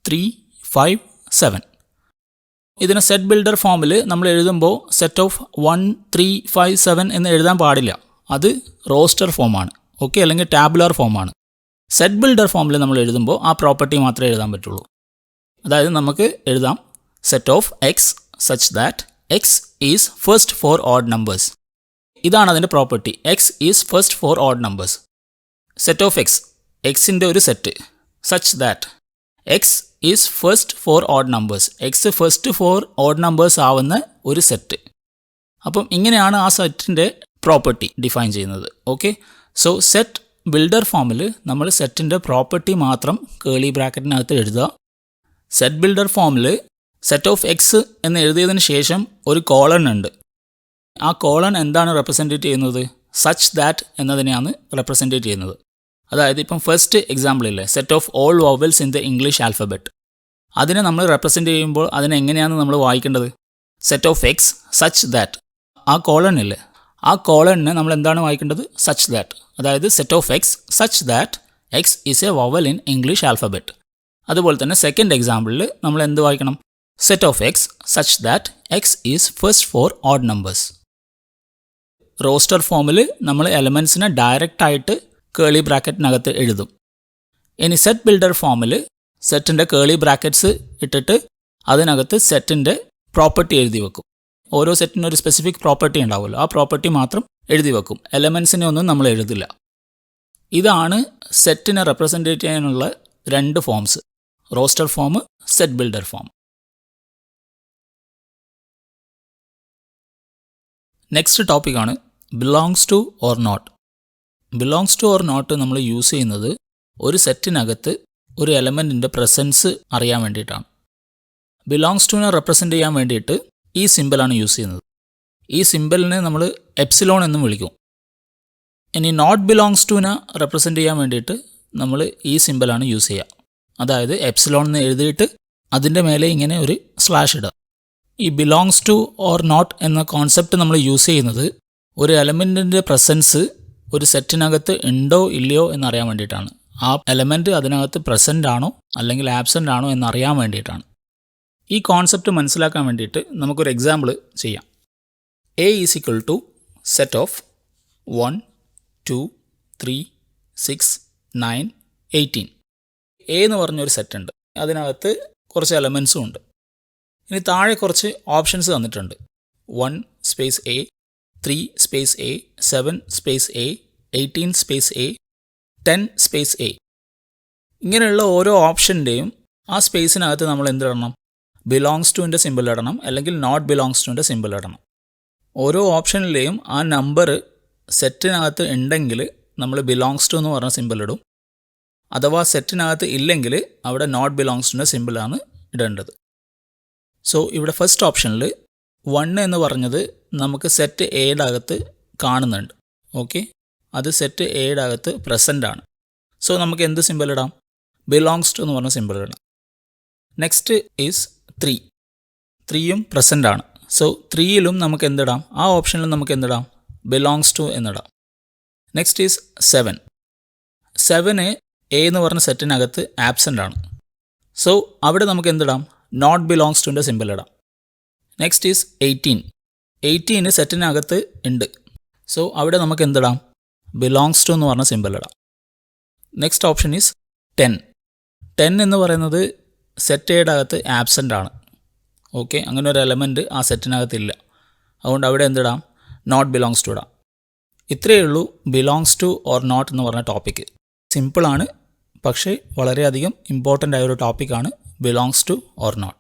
3 5 7. ഇതിന് സെറ്റ് ബിൽഡർ ഫോമിൽ നമ്മൾ എഴുതുമ്പോൾ സെറ്റ് ഓഫ് 1 3 5 7 എന്ന് എഴുതാൻ പാടില്ല. അത് റോസ്റ്റർ ഫോമാണ്, ഓക്കെ, അല്ലെങ്കിൽ ടാബുലാർ ഫോമാണ്. സെറ്റ് ബിൽഡർ ഫോമിൽ നമ്മൾ എഴുതുമ്പോൾ ആ പ്രോപ്പർട്ടി മാത്രമേ എഴുതാൻ പറ്റുള്ളൂ. അതായത് നമുക്ക് എഴുതാം set of X such that X is first 4 odd numbers. ഇതാണ് അതിൻ്റെ property. X is first 4 odd numbers. Set of X, എക്സിൻ്റെ ഒരു set, such that X is first 4 odd numbers. X first 4 odd numbers ആവുന്ന ഒരു സെറ്റ്. അപ്പം ഇങ്ങനെയാണ് ആ സെറ്റിൻ്റെ പ്രോപ്പർട്ടി ഡിഫൈൻ ചെയ്യുന്നത്. ഓക്കെ, സോ സെറ്റ് ബിൽഡർ ഫോമിൽ നമ്മൾ സെറ്റിൻ്റെ പ്രോപ്പർട്ടി മാത്രം കേളി ബ്രാക്കറ്റിനകത്ത് എഴുതുക. സെറ്റ് ബിൽഡർ ഫോമിൽ സെറ്റ് ഓഫ് എക്സ് എന്ന് എഴുതിയതിന് ശേഷം ഒരു കോളൺ ഉണ്ട്. ആ കോളൺ എന്താണ് റെപ്രസെൻറ്റേറ്റ് ചെയ്യുന്നത്? സച്ച് ദാറ്റ് എന്നതിനെയാണ് റെപ്രസെൻറ്റേറ്റ് ചെയ്യുന്നത്. അതായത് ഇപ്പം ഫസ്റ്റ് എക്സാമ്പിളില്ലേ, set of all vowels in the English alphabet. അതിനെ നമ്മൾ റെപ്രസെൻറ്റ് ചെയ്യുമ്പോൾ അതിനെങ്ങനെയാണ് നമ്മൾ വായിക്കേണ്ടത്? Set of X such that. ആ കോളൺ ഇല്ലേ, ആ കോളണിനെ നമ്മൾ എന്താണ് വായിക്കേണ്ടത്? Such that. അതായത് set of X such that X is a vowel in English alphabet. അതുപോലെ തന്നെ സെക്കൻഡ് എക്സാമ്പിളിൽ നമ്മൾ എന്ത് വായിക്കണം? Set of X such that X is first 4 odd numbers. Roster ഫോമിൽ നമ്മൾ എലമെൻസിനെ ഡയറക്റ്റായിട്ട് കേളി ബ്രാക്കറ്റിനകത്ത് എഴുതും. ഇനി സെറ്റ് ബിൽഡർ ഫോമിൽ സെറ്റിൻ്റെ കേളി ബ്രാക്കറ്റ്സ് ഇട്ടിട്ട് അതിനകത്ത് സെറ്റിൻ്റെ പ്രോപ്പർട്ടി എഴുതി വെക്കും. ഓരോ സെറ്റിനും ഒരു സ്പെസിഫിക് പ്രോപ്പർട്ടി ഉണ്ടാവുമല്ലോ, ആ പ്രോപ്പർട്ടി മാത്രം എഴുതി വെക്കും. എലമെൻസിനെ ഒന്നും നമ്മൾ എഴുതില്ല. ഇതാണ് സെറ്റിനെ റെപ്രസെൻറ്റേറ്റ് ചെയ്യാനുള്ള 2 forms, roster form, set builder form. Next ടോപ്പിക്കാണ് belongs to or not. Belongs to or not നമ്മൾ യൂസ് ചെയ്യുന്നത് ഒരു സെറ്റിനകത്ത് ഒരു എലമെൻറ്റിൻ്റെ പ്രസൻസ് അറിയാൻ വേണ്ടിയിട്ടാണ്. ബിലോങ്സ് ടുവിനെ റെപ്രസെൻ്റ് ചെയ്യാൻ വേണ്ടിയിട്ട് ഈ സിമ്പിളാണ് യൂസ് ചെയ്യുന്നത്. ഈ സിമ്പിളിനെ നമ്മൾ എപ്സിലോൺ എന്നും വിളിക്കും. ഇനി നോട്ട് ബിലോങ്സ് ടുവിനെ റെപ്രസെൻ്റ് ചെയ്യാൻ വേണ്ടിയിട്ട് നമ്മൾ ഈ സിമ്പിളാണ് യൂസ് ചെയ്യുക. അതായത് എപ്സിലോൺ എന്ന് എഴുതിയിട്ട് അതിൻ്റെ മേലെ ഇങ്ങനെ ഒരു സ്ലാഷ് ഇടുക. ഈ ബിലോങ്സ് ടു ഓർ നോട്ട് എന്ന കോൺസെപ്റ്റ് നമ്മൾ യൂസ് ചെയ്യുന്നത് ഒരു എലമെൻറ്റിൻ്റെ പ്രസൻസ് ഒരു സെറ്റിനകത്ത് ഉണ്ടോ ഇല്ലയോ എന്നറിയാൻ വേണ്ടിയിട്ടാണ്. ആ എലമെൻറ്റ് അതിനകത്ത് പ്രസൻ്റ് ആണോ അല്ലെങ്കിൽ ആബ്സെൻ്റ് ആണോ എന്നറിയാൻ വേണ്ടിയിട്ടാണ്. ഈ കോൺസെപ്റ്റ് മനസ്സിലാക്കാൻ വേണ്ടിയിട്ട് നമുക്കൊരു എക്സാമ്പിൾ ചെയ്യാം. A is equal to set of 1 2 3 6 9 18. A എന്ന് പറഞ്ഞൊരു സെറ്റ് ഉണ്ട്. അതിനകത്ത് കുറച്ച് എലമെൻസും ഉണ്ട്. ഇനി താഴെ കുറച്ച് ഓപ്ഷൻസ് തന്നിട്ടുണ്ട്. 1 space A, 3 space A, 7 space A, 18 space A, 10 space A. ഇങ്ങനെയുള്ള ഓരോ ഓപ്ഷൻ്റെയും ആ സ്പേസിനകത്ത് നമ്മൾ എന്തിടണം? ബിലോങ്സ് ടുവിൻ്റെ സിമ്പിൾ ഇടണം, അല്ലെങ്കിൽ നോട്ട് ബിലോങ്സ് ടുവിൻ്റെ സിമ്പിൾ ഇടണം. ഓരോ ഓപ്ഷനിലെയും ആ നമ്പർ സെറ്റിനകത്ത് ഉണ്ടെങ്കിൽ നമ്മൾ ബിലോങ്സ് ടു എന്ന് പറഞ്ഞ സിമ്പിൾ ഇടും. അഥവാ സെറ്റിനകത്ത് ഇല്ലെങ്കിൽ അവിടെ നോട്ട് ബിലോങ്സ് ടുവിൻ്റെ സിമ്പിളാണ് ഇടേണ്ടത്. സോ ഇവിടെ ഫസ്റ്റ് ഓപ്ഷനിൽ 1 എന്ന് പറഞ്ഞത് നമുക്ക് സെറ്റ് എയുടെ അകത്ത് കാണുന്നുണ്ട്. ഓക്കെ, അത് സെറ്റ് എയുടെ അകത്ത് പ്രസൻ്റ് ആണ്. സോ നമുക്ക് എന്ത് സിമ്പിൾ ഇടാം? ബിലോങ്സ് ടു എന്ന് പറഞ്ഞ സിമ്പിൾ ഇടാം. Next is 3. 3യും പ്രസൻ്റ് ആണ്. സോ 3യിലും നമുക്ക് എന്തിടാം? ആ ഓപ്ഷനിലും നമുക്ക് എന്തിടാം? ബിലോങ്സ് ടു എന്നിടാം. Next is 7. 7 എ എന്ന് പറഞ്ഞ സെറ്റിനകത്ത് ആബ്സെൻ്റ് ആണ്. സോ അവിടെ നമുക്ക് എന്തിടാം? നോട്ട് ബിലോങ്സ് ടുവിൻ്റെ സിമ്പിൾ ഇടാം. Next is 18. 18 സെറ്റിനകത്ത് ഉണ്ട്. സോ അവിടെ നമുക്ക് എന്തിടാം? ബിലോങ്സ് ടു എന്ന് പറഞ്ഞ സിമ്പിൾ ഇടാം. Next option is 10. 10 എന്ന് പറയുന്നത് സെറ്റ് എയുടെ അകത്ത് ആബ്സെൻ്റ് ആണ്. ഓക്കെ, അങ്ങനെ ഒരു എലമെൻറ്റ് ആ സെറ്റിനകത്തില്ല. അതുകൊണ്ട് അവിടെ എന്തിടാം? നോട്ട് ബിലോങ്സ് ടു ഇടാം. ഇത്രയേ ഉള്ളൂ ബിലോങ്സ് ടു ഓർ നോട്ട് എന്ന് പറഞ്ഞ ടോപ്പിക്ക്. സിമ്പിളാണ്, പക്ഷേ വളരെയധികം ഇമ്പോർട്ടൻ്റ് ആയൊരു ടോപ്പിക്കാണ് belongs to or not.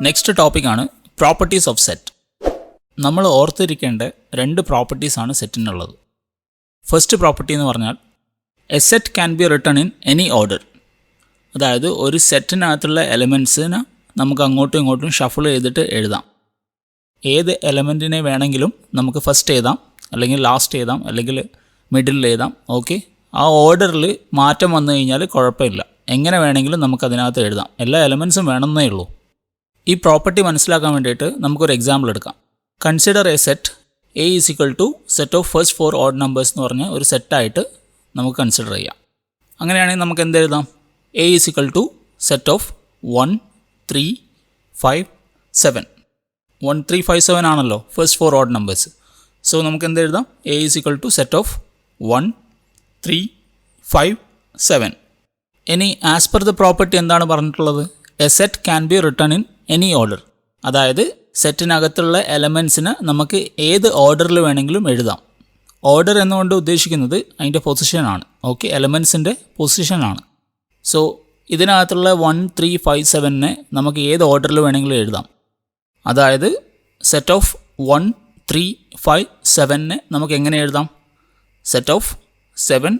Next ടോപ്പിക്കാണ് പ്രോപ്പർട്ടീസ് ഓഫ് സെറ്റ്. നമ്മൾ ഓർത്തിരിക്കേണ്ട രണ്ട് പ്രോപ്പർട്ടീസാണ് സെറ്റിനുള്ളത്. ഫസ്റ്റ് പ്രോപ്പർട്ടി എന്ന് പറഞ്ഞാൽ A set can be written in any order. അതായത് ഒരു സെറ്റിനകത്തുള്ള എലമെൻറ്റ്സിന് നമുക്ക് അങ്ങോട്ടും ഇങ്ങോട്ടും ഷഫിൾ ചെയ്തിട്ട് എഴുതാം. ഏത് എലമെൻറ്റിനെ വേണമെങ്കിലും നമുക്ക് ഫസ്റ്റ് എഴുതാം, അല്ലെങ്കിൽ ലാസ്റ്റ് എഴുതാം, അല്ലെങ്കിൽ മിഡിൽ എഴുതാം. ഓക്കെ, ആ ഓർഡറിൽ മാറ്റം വന്നു കഴിഞ്ഞാൽ കുഴപ്പമില്ല, എങ്ങനെ വേണമെങ്കിലും നമുക്കതിനകത്ത് എഴുതാം. എല്ലാ എലമെൻറ്റ്സും വേണമെന്നേ ഉള്ളൂ. ഈ പ്രോപ്പർട്ടി മനസ്സിലാക്കാൻ വേണ്ടിയിട്ട് നമുക്കൊരു എക്സാമ്പിൾ എടുക്കാം. Consider a set A is equal to set of first 4 odd numbers എന്ന് പറഞ്ഞ ഒരു സെറ്റായിട്ട് നമുക്ക് കൺസിഡർ ചെയ്യാം. അങ്ങനെയാണെങ്കിൽ നമുക്ക് എന്ത് എഴുതാം? A is equal to set of 1, 3, 5, 7. 1, 3, 5, 7 ആണല്ലോ ഫസ്റ്റ് 4 ഓഡ് നമ്പേഴ്സ്. സോ നമുക്ക് എന്ത് എഴുതാം? A is equal to set of 1, 3, 5, 7. ഇനി ആസ് പെർ ദ പ്രോപ്പർട്ടി എന്താണ് പറഞ്ഞിട്ടുള്ളത്? A set can be written in any order. അതായത് സെറ്റിനകത്തുള്ള എലമെൻറ്റ്സിന് നമുക്ക് ഏത് ഓർഡറിൽ വേണമെങ്കിലും എഴുതാം. ഓർഡർ എന്നുകൊണ്ട് ഉദ്ദേശിക്കുന്നത് അതിൻ്റെ പൊസിഷനാണ്. ഓക്കെ, എലമെൻറ്റ്സിൻ്റെ പൊസിഷനാണ്. സോ ഇതിനകത്തുള്ള 1, 3, 5, 7നെ നമുക്ക് ഏത് ഓർഡറിൽ വേണമെങ്കിലും എഴുതാം. അതായത് സെറ്റ് ഓഫ് 1, 3, 5, 7നെ നമുക്ക് എങ്ങനെ എഴുതാം? Set of 7,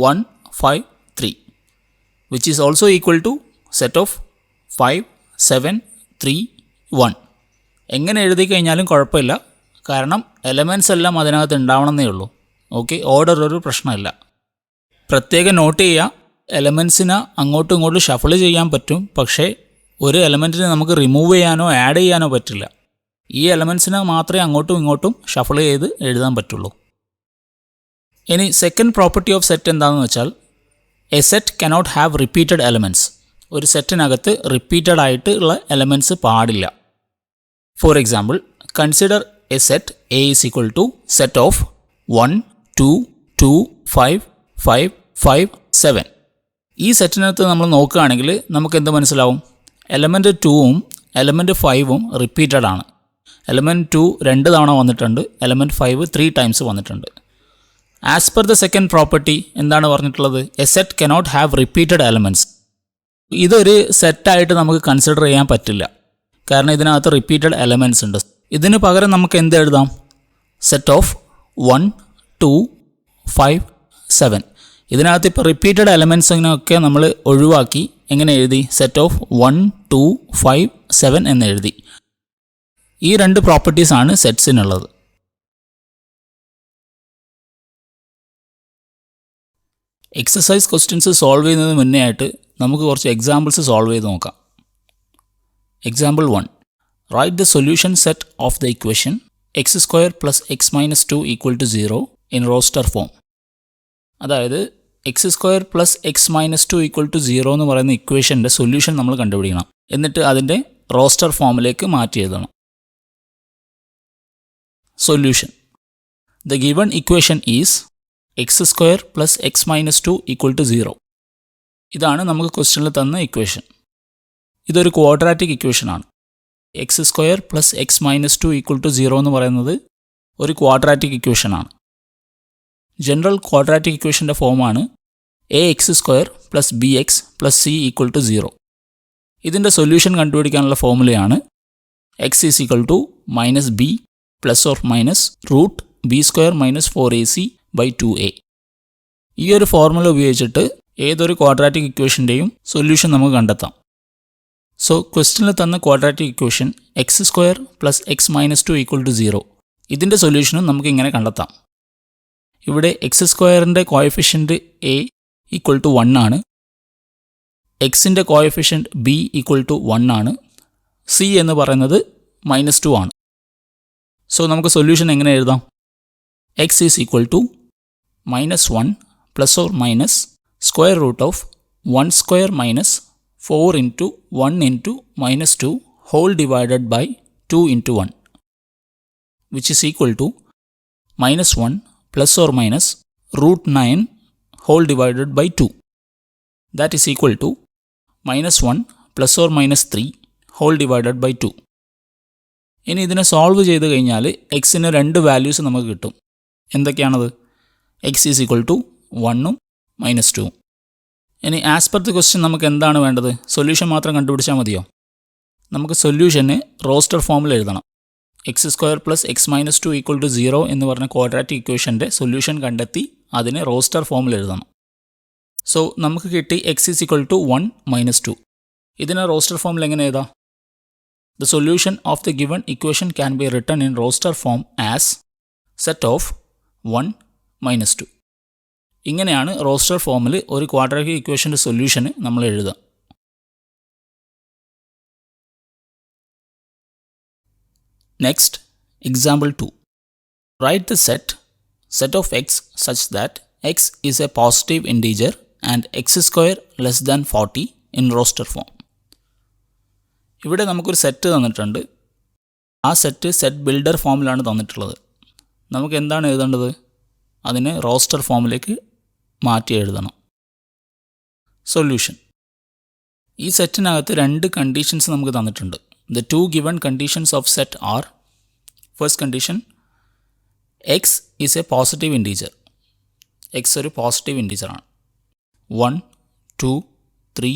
1, 5, 3 which is also equal to set of 5, 7, 3, 1. എങ്ങനെ എഴുതി കഴിഞ്ഞാലും കുഴപ്പമില്ല, കാരണം എലമെൻറ്റ്സ് എല്ലാം അതിനകത്ത് ഉണ്ടാവണമെന്നേ ഉള്ളൂ. ഓക്കെ, ഓർഡർ ഒരു പ്രശ്നമില്ല. പ്രത്യേകം നോട്ട് ചെയ്യുക, എലമെൻറ്റ്സിനെ അങ്ങോട്ടും ഇങ്ങോട്ടും ഷഫിൾ ചെയ്യാൻ പറ്റും, പക്ഷേ ഒരു എലമെൻറ്റിനെ നമുക്ക് റിമൂവ് ചെയ്യാനോ ആഡ് ചെയ്യാനോ പറ്റില്ല. ഈ എലമെൻറ്റ്സിനെ മാത്രമേ അങ്ങോട്ടും ഇങ്ങോട്ടും ഷഫിൾ ചെയ്ത് എഴുതാൻ പറ്റുള്ളൂ. ഇനി സെക്കൻഡ് പ്രോപ്പർട്ടി ഓഫ് സെറ്റ് എന്താണെന്ന് വെച്ചാൽ a set cannot have repeated elements. ഒരു സെറ്റിനകത്ത് റിപ്പീറ്റഡ് ആയിട്ട് ഉള്ള എലമെൻറ്റ്സ് പാടില്ല. For example, consider a set A is equal to set of 1, 2, 2, 5, 5, 5, 7. ഈ സെറ്റിനകത്ത് നമ്മൾ നോക്കുകയാണെങ്കിൽ നമുക്ക് എന്ത് മനസ്സിലാവും? എലമെൻറ്റ് 2ഉം എലമെൻറ്റ് 5ഉം റിപ്പീറ്റഡ് ആണ്. എലമെൻറ്റ് 2 2 തവണ വന്നിട്ടുണ്ട്, എലമെൻറ്റ് 5 3 ടൈംസ് വന്നിട്ടുണ്ട്. As per the second property എന്താണ് പറഞ്ഞിട്ടുള്ളത്? A set cannot have repeated elements. ഇതൊരു സെറ്റായിട്ട് നമുക്ക് കൺസിഡർ ചെയ്യാൻ പറ്റില്ല, കാരണം ഇതിനകത്ത് റിപ്പീറ്റഡ് എലമെൻറ്റ്സ് ഉണ്ട്. ഇതിന് പകരം നമുക്ക് എന്ത് എഴുതാം? Set of 1, 2, 5, 7. ഇതിനകത്ത് ഇപ്പോൾ റിപ്പീറ്റഡ് എലമെൻറ്റ്സിനൊക്കെ നമ്മൾ ഒഴിവാക്കി എങ്ങനെ എഴുതി? സെറ്റ് ഓഫ് 1, 2, 5, 7 എന്ന് എഴുതി. ഈ രണ്ട് പ്രോപ്പർട്ടീസാണ് സെറ്റ്സിനുള്ളത്. എക്സസൈസ് ക്വസ്റ്റ്യൻസ് സോൾവ് ചെയ്യുന്നതിന് മുന്നേ ആയിട്ട് നമുക്ക് കുറച്ച് എക്സാമ്പിൾസ് സോൾവ് ചെയ്ത് നോക്കാം. Example 1. Write the solution set of the equation x² + x - 2 = 0 in roster form. അതായത് x² + x - 2 = 0 എന്ന് പറയുന്ന ഇക്വേഷൻ്റെ സൊല്യൂഷൻ നമ്മൾ കണ്ടുപിടിക്കണം. എന്നിട്ട് അതിൻ്റെ റോസ്റ്റർ ഫോമിലേക്ക് മാറ്റി എഴുതണം. Solution: the given equation is x² + x - 2 = 0. ഇതാണ് നമുക്ക് ക്വസ്റ്റ്യനിൽ തന്ന ഇക്വേഷൻ. ഇതൊരു ക്വാഡ്രാറ്റിക് ഇക്വേഷനാണ്. x² + x - 2 = 0 എന്ന് പറയുന്നത് ഒരു ക്വാഡ്രാറ്റിക് ഇക്വേഷനാണ്. ജനറൽ ക്വാഡ്രാറ്റിക് ഇക്വേഷൻ്റെ ഫോമാണ് ax² + bx + c = 0. ഇതിൻ്റെ സൊല്യൂഷൻ കണ്ടുപിടിക്കാനുള്ള ഫോമുലയാണ് x = -b ± √b² - 4ac/2a. ഈ ഒരു ഫോർമുല ഉപയോഗിച്ചിട്ട് ഏതൊരു ക്വാഡ്രാറ്റിക് ഇക്വേഷൻ്റെയും സൊല്യൂഷൻ നമുക്ക് കണ്ടെത്താം. സോ ക്വസ്റ്റ്യനിൽ തന്ന ക്വാഡ്രാറ്റിക് ഇക്വേഷൻ x² + x - 2 = 0. ഇതിൻ്റെ സൊല്യൂഷനും നമുക്ക് ഇങ്ങനെ കണ്ടെത്താം. ഇവിടെ x²ൻ്റെ കോഎഫിഷ്യൻറ്റ് a = 1 ആണ്, എക്സിൻ്റെ കോഎഫിഷ്യൻറ്റ് b = 1 ആണ്, c എന്ന് പറയുന്നത് -2 ആണ്. സോ നമുക്ക് സൊല്യൂഷൻ എങ്ങനെ എഴുതാം? x = -1 ± √1² - 4 × 1 × -2 whole divided by 2 × 1, which is equal to -1 ± √9 whole divided by 2. That is equal to -1 ± 3 whole divided by 2. ഇനി ഇതിനെ സോൾവ് ചെയ്ത് കഴിഞ്ഞാൽ എക്സിന് രണ്ട് വാല്യൂസ് നമുക്ക് കിട്ടും. എന്തൊക്കെയാണത്? x = 1ഉം -2. ഇനി ആസ് പെർ ദി ക്വസ്റ്റ്യൻ നമുക്ക് എന്താണ് വേണ്ടത്? സൊല്യൂഷൻ മാത്രം കണ്ടുപിടിച്ചാൽ മതിയോ? നമുക്ക് സൊല്യൂഷന് റോസ്റ്റർ ഫോമിൽ എഴുതണം. x² + x - 2 = 0 എന്ന് പറഞ്ഞ ക്വാഡ്രാറ്റിക് ഇക്വേഷൻ്റെ സൊല്യൂഷൻ കണ്ടെത്തി അതിനെ റോസ്റ്റർ ഫോമിൽ എഴുതണം. സോ നമുക്ക് കിട്ടി x = 1 - 2. ഇതിനെ റോസ്റ്റർ ഫോമിൽ എങ്ങനെ എഴുതാം? The solution of the given equation can be written in roster form as set of 1 - 2. ഇങ്ങനെയാണ് റോസ്റ്റർ ഫോമിൽ ഒരു ക്വാഡ്രാറ്റിക് ഇക്വേഷൻ്റെ സൊല്യൂഷന് നമ്മൾ എഴുതുക. Next, example 2. Write the set of x such that x is a positive integer and x² less than 40 in roster form. ഇവിടെ നമുക്കൊരു സെറ്റ് തന്നിട്ടുണ്ട്. ആ സെറ്റ് ബിൽഡർ ഫോമിലാണ് തന്നിട്ടുള്ളത്. നമുക്ക് എന്താണ് എഴുതേണ്ടത്? അതിനെ റോസ്റ്റർ ഫോമിലേക്ക് മാറ്റി എഴുതണം. സൊല്യൂഷൻ. ഈ സെറ്റിനകത്ത് 2 കണ്ടീഷൻസ് നമുക്ക് തന്നിട്ടുണ്ട്. The 2 given conditions of set are: first condition, x is a positive integer. x ഒരു പോസിറ്റീവ് ഇൻറ്റീജർ ആണ്. 1, 2, 3,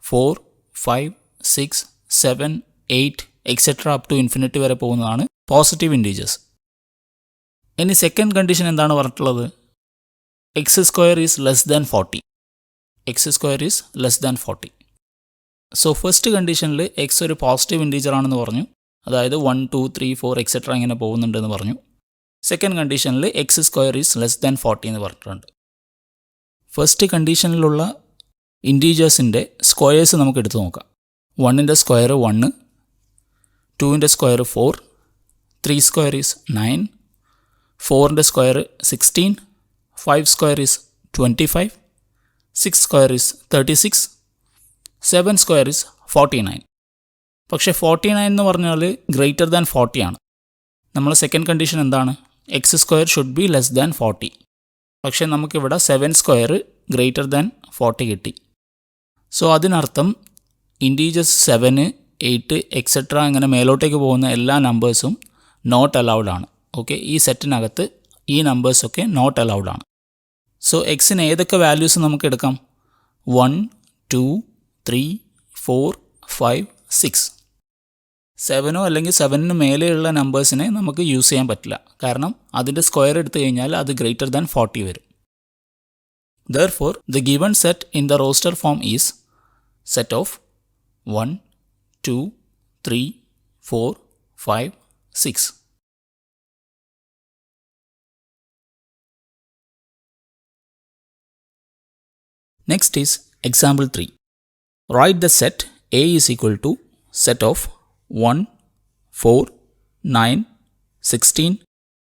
4, 5, 6, 7, 8 എക്സെട്ര അപ് ടു ഇൻഫിനിറ്റി വരെ പോകുന്നതാണ് പോസിറ്റീവ് ഇൻറ്റീജേഴ്സ്. ഇനി സെക്കൻഡ് കണ്ടീഷൻ എന്താണ് പറഞ്ഞിട്ടുള്ളത്? x² is less than 40. x² is less than 40. So first കണ്ടീഷനിൽ എക്സ് ഒരു പോസിറ്റീവ് ഇൻറ്റീജർ ആണെന്ന് പറഞ്ഞു. അതായത് 1, 2, 3, 4 എക്സെട്ര ഇങ്ങനെ പോകുന്നുണ്ടെന്ന് പറഞ്ഞു. സെക്കൻഡ് കണ്ടീഷനിൽ x² ഈസ് ലെസ് ദാൻ 40 എന്ന് പറഞ്ഞിട്ടുണ്ട്. ഫസ്റ്റ് കണ്ടീഷനിലുള്ള ഇൻറ്റീജേഴ്സിൻ്റെ സ്ക്വയേഴ്സ് നമുക്ക് എടുത്തു നോക്കാം. 1ൻ്റെ സ്ക്വയർ 1, 2ൻ്റെ സ്ക്വയർ 4, 3² ഈസ് 9, 4ൻ്റെ സ്ക്വയർ 16, 5² ഈസ് 25, 6² ഈസ് 36, 7² ഈസ് 49. പക്ഷേ 49 എന്ന് പറഞ്ഞാൽ ഗ്രേറ്റർ ദാൻ 40 ആണ്. നമ്മൾ സെക്കൻഡ് കണ്ടീഷൻ എന്താണ്? x² should be less than 40. പക്ഷേ നമുക്കിവിടെ 7² ഗ്രേറ്റർ ദാൻ 40 കിട്ടി. സോ അതിനർത്ഥം ഇൻറ്റീജേഴ്സ് 7, 8 എക്സെട്ര അങ്ങനെ മേലോട്ടേക്ക് പോകുന്ന എല്ലാ നമ്പേഴ്സും നോട്ട് അലൗഡ് ആണ്. ഓക്കെ, ഈ സെറ്റിനകത്ത് ഈ നമ്പേഴ്സൊക്കെ നോട്ട് അലൗഡ് ആണ്. സോ എക്സിന് ഏതൊക്കെ വാല്യൂസ് നമുക്ക് എടുക്കാം? 1, 2, 3, 4, 5, 6. 7 അല്ലെങ്കിൽ 7 മേലെയുള്ള നമ്പേഴ്സിനെ നമുക്ക് യൂസ് ചെയ്യാൻ പറ്റില്ല. കാരണം അതിൻ്റെ സ്ക്വയർ എടുത്തു കഴിഞ്ഞാൽ അത് ഗ്രേറ്റർ ദാൻ 40 വരും. Therefore, the given set in the roster form is set of 1, 2, 3, 4, 5, 6. Next is example 3. Write the set A is equal to set of 1, 4, 9, 16,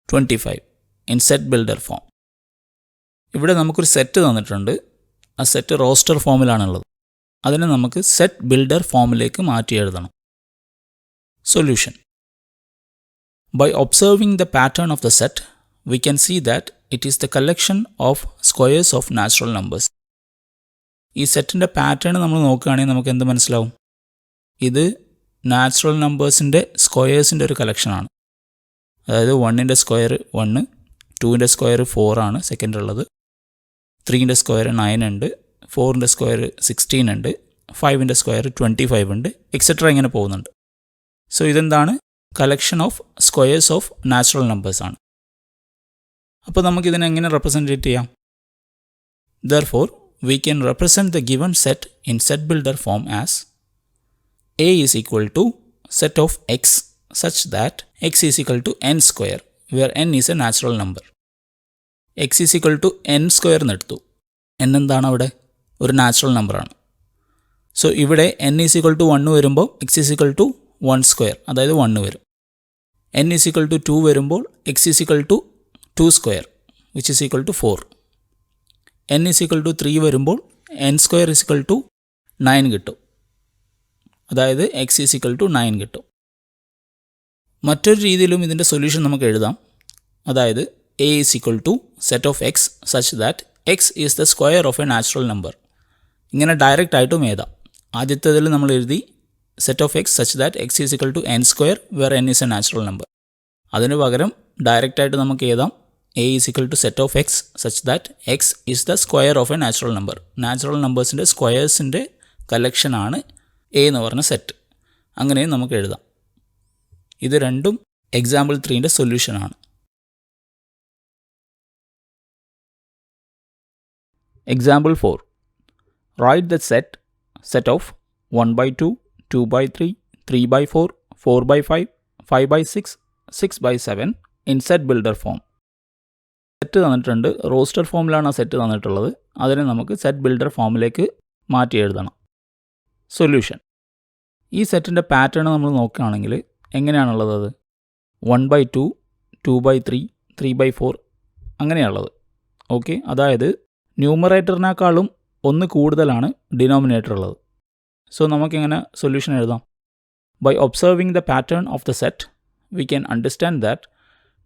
25 in set builder form. ഇവിടെ നമുക്കൊരു സെറ്റ് തന്നിട്ടുണ്ട്. ആ സെറ്റ് റോസ്റ്റർ ഫോമിലാണുള്ളത്. അതിനെ നമുക്ക് സെറ്റ് ബിൽഡർ ഫോമിലേക്ക് മാറ്റി എഴുതണം. Solution. By observing the pattern of the set, we can see that it is the collection of squares of natural numbers. ഈ സെറ്റിൻ്റെ പാറ്റേൺ നമ്മൾ നോക്കുകയാണെങ്കിൽ നമുക്ക് എന്ത് മനസ്സിലാവും? ഇത് നാച്ചുറൽ നമ്പേഴ്സിൻ്റെ സ്ക്വയേഴ്സിൻ്റെ ഒരു കളക്ഷനാണ്. അതായത് 1ൻ്റെ സ്ക്വയർ 1, 2ൻ്റെ സ്ക്വയർ 4 ആണ് സെക്കൻഡുള്ളത്, 3ൻ്റെ സ്ക്വയർ 9 ഉണ്ട്, 4ൻ്റെ സ്ക്വയർ 16 ഉണ്ട്, 5ൻ്റെ സ്ക്വയർ 25 ഉണ്ട്, എക്സെട്ര ഇങ്ങനെ പോകുന്നുണ്ട്. സോ ഇതെന്താണ്? Collection of squares of natural numbers ആണ്. അപ്പോൾ നമുക്കിതിനെ എങ്ങനെ റെപ്രസെൻറ്റേറ്റ് ചെയ്യാം? Therefore, we can represent the given set in set builder form as A is equal to set of x such that x is equal to n square, where n is a natural number. x is equal to n square എന്നെടുത്തു. n എന്താണ് അവിടെ? ഒരു നാച്ചുറൽ നമ്പറാണ്. സോ ഇവിടെ n is equal to 1 വരുമ്പോൾ x is equal to 1 square, അതായത് 1 വരും. n is equal to 2 വരുമ്പോൾ x is equal to 2 square, which is equal to 4. n is equal to 3 വരുമ്പോൾ n square is equal to 9 കിട്ടും. അതായത് x is equal to 9 കിട്ടും. മറ്റൊരു രീതിയിലും ഇതിൻ്റെ സൊല്യൂഷൻ നമുക്ക് എഴുതാം. അതായത് A is equal to set of x such that x is the square of a natural number. ഇങ്ങനെ ഡയറക്റ്റ് ആയിട്ടും എഴുതാം. ആദ്യത്തേതിൽ നമ്മൾ എഴുതി set of x such that x is equal to n square where n is a natural number. അതിന് പകരം ഡയറക്റ്റ് ആയിട്ട് നമുക്ക് എഴുതാം A is equal to set of x such that x is the square of a natural number. Natural നമ്പേഴ്സിൻ്റെ സ്ക്വയേഴ്സിൻ്റെ കളക്ഷനാണ് എ എന്ന് പറഞ്ഞ സെറ്റ്. അങ്ങനെയും നമുക്ക് എഴുതാം. ഇത് രണ്ടും example 3ൻ്റെ സൊല്യൂഷനാണ്. Example 4. Write the set of 1 by 2, 2 by 3, 3 by 4, 4 by 5, 5 by 6, 6 by 7 in set builder form. Set തന്നിട്ടുണ്ട്. റോസ്റ്റർ ഫോമിലാണ് ആ സെറ്റ് തന്നിട്ടുള്ളത്. അതിനെ നമുക്ക് സെറ്റ് ബിൽഡർ ഫോമിലേക്ക് മാറ്റി എഴുതണം. സൊല്യൂഷൻ. ഈ സെറ്റിൻ്റെ പാറ്റേൺ നമ്മൾ നോക്കുകയാണെങ്കിൽ എങ്ങനെയാണുള്ളത്? അത് 1 by 2, 2 by 3, 3 by 4 അങ്ങനെയാണുള്ളത്. ഓക്കെ, അതായത് ന്യൂമറേറ്ററിനേക്കാളും ഒന്ന് കൂടുതലാണ് ഡിനോമിനേറ്റർ ഉള്ളത്. സോ നമുക്കെങ്ങനെ സൊല്യൂഷൻ എഴുതാം? By observing the pattern of the set we can understand that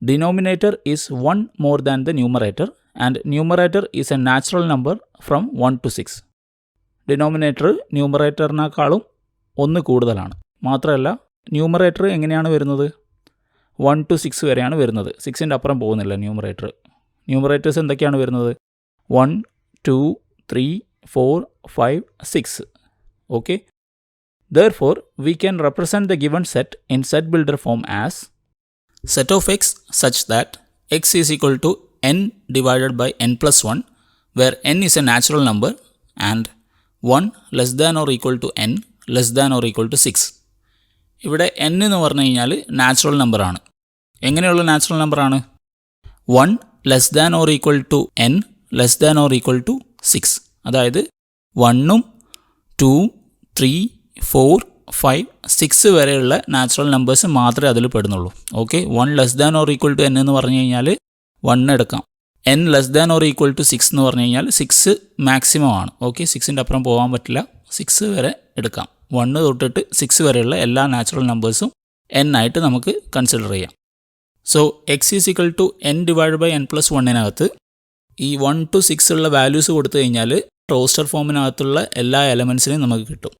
denominator is 1 more than the numerator and numerator is a natural number from 1 to 6. Denominator ന്യൂമറേറ്ററിനേക്കാളും ഒന്ന് കൂടുതലാണ്. മാത്രമല്ല ന്യൂമറേറ്റർ എങ്ങനെയാണ് വരുന്നത്? 1 to 6 വരെയാണ് വരുന്നത്. 6ൻ്റെ അപ്പുറം പോകുന്നില്ല ന്യൂമറേറ്റർ. ന്യൂമറേറ്റേഴ്സ് എന്തൊക്കെയാണ് വരുന്നത്? 1, 2, 3, 4, 5, 6. Okay, therefore we can represent the given set in set builder form as set of x such that x is equal to n divided by n plus 1, where n is a natural number and 1 less than or equal to n less than or equal to 6. ഇവിടെ n എന്ന് പറഞ്ഞു കഴിഞ്ഞാൽ നാച്ചുറൽ നമ്പറാണ്. എങ്ങനെയുള്ള നാച്ചുറൽ നമ്പറാണ്? 1 less than or equal to n less than or equal to 6. അതായത് 1ഉം 2, 3, 4, 5, 6 വരെയുള്ള നാച്ചുറൽ നമ്പേഴ്സ് മാത്രമേ അതിൽ പെടുന്നുള്ളൂ. Okay, 1 less than or equal to n എന്ന് പറഞ്ഞു കഴിഞ്ഞാൽ 1 എടുക്കാം. n less than or equal to 6 എന്ന് പറഞ്ഞു കഴിഞ്ഞാൽ 6 മാക്സിമം ആണ്. ഓക്കെ, 6ൻ്റെ അപ്പുറം പോകാൻ പറ്റില്ല. 6 വരെ എടുക്കാം. 1 തൊട്ടിട്ട് 6 വരെയുള്ള എല്ലാ നാച്ചുറൽ നമ്പേഴ്സും n ആയിട്ട് നമുക്ക് കൺസിഡർ ചെയ്യാം. So X is equal to n divide by n plus 1-നകത്ത് ഈ 1 to 6 ഉള്ള വാല്യൂസ് കൊടുത്തു കഴിഞ്ഞാൽ റോസ്റ്റർ ഫോമിനകത്തുള്ള എല്ലാ എലമെൻസിനെയും നമുക്ക് കിട്ടും.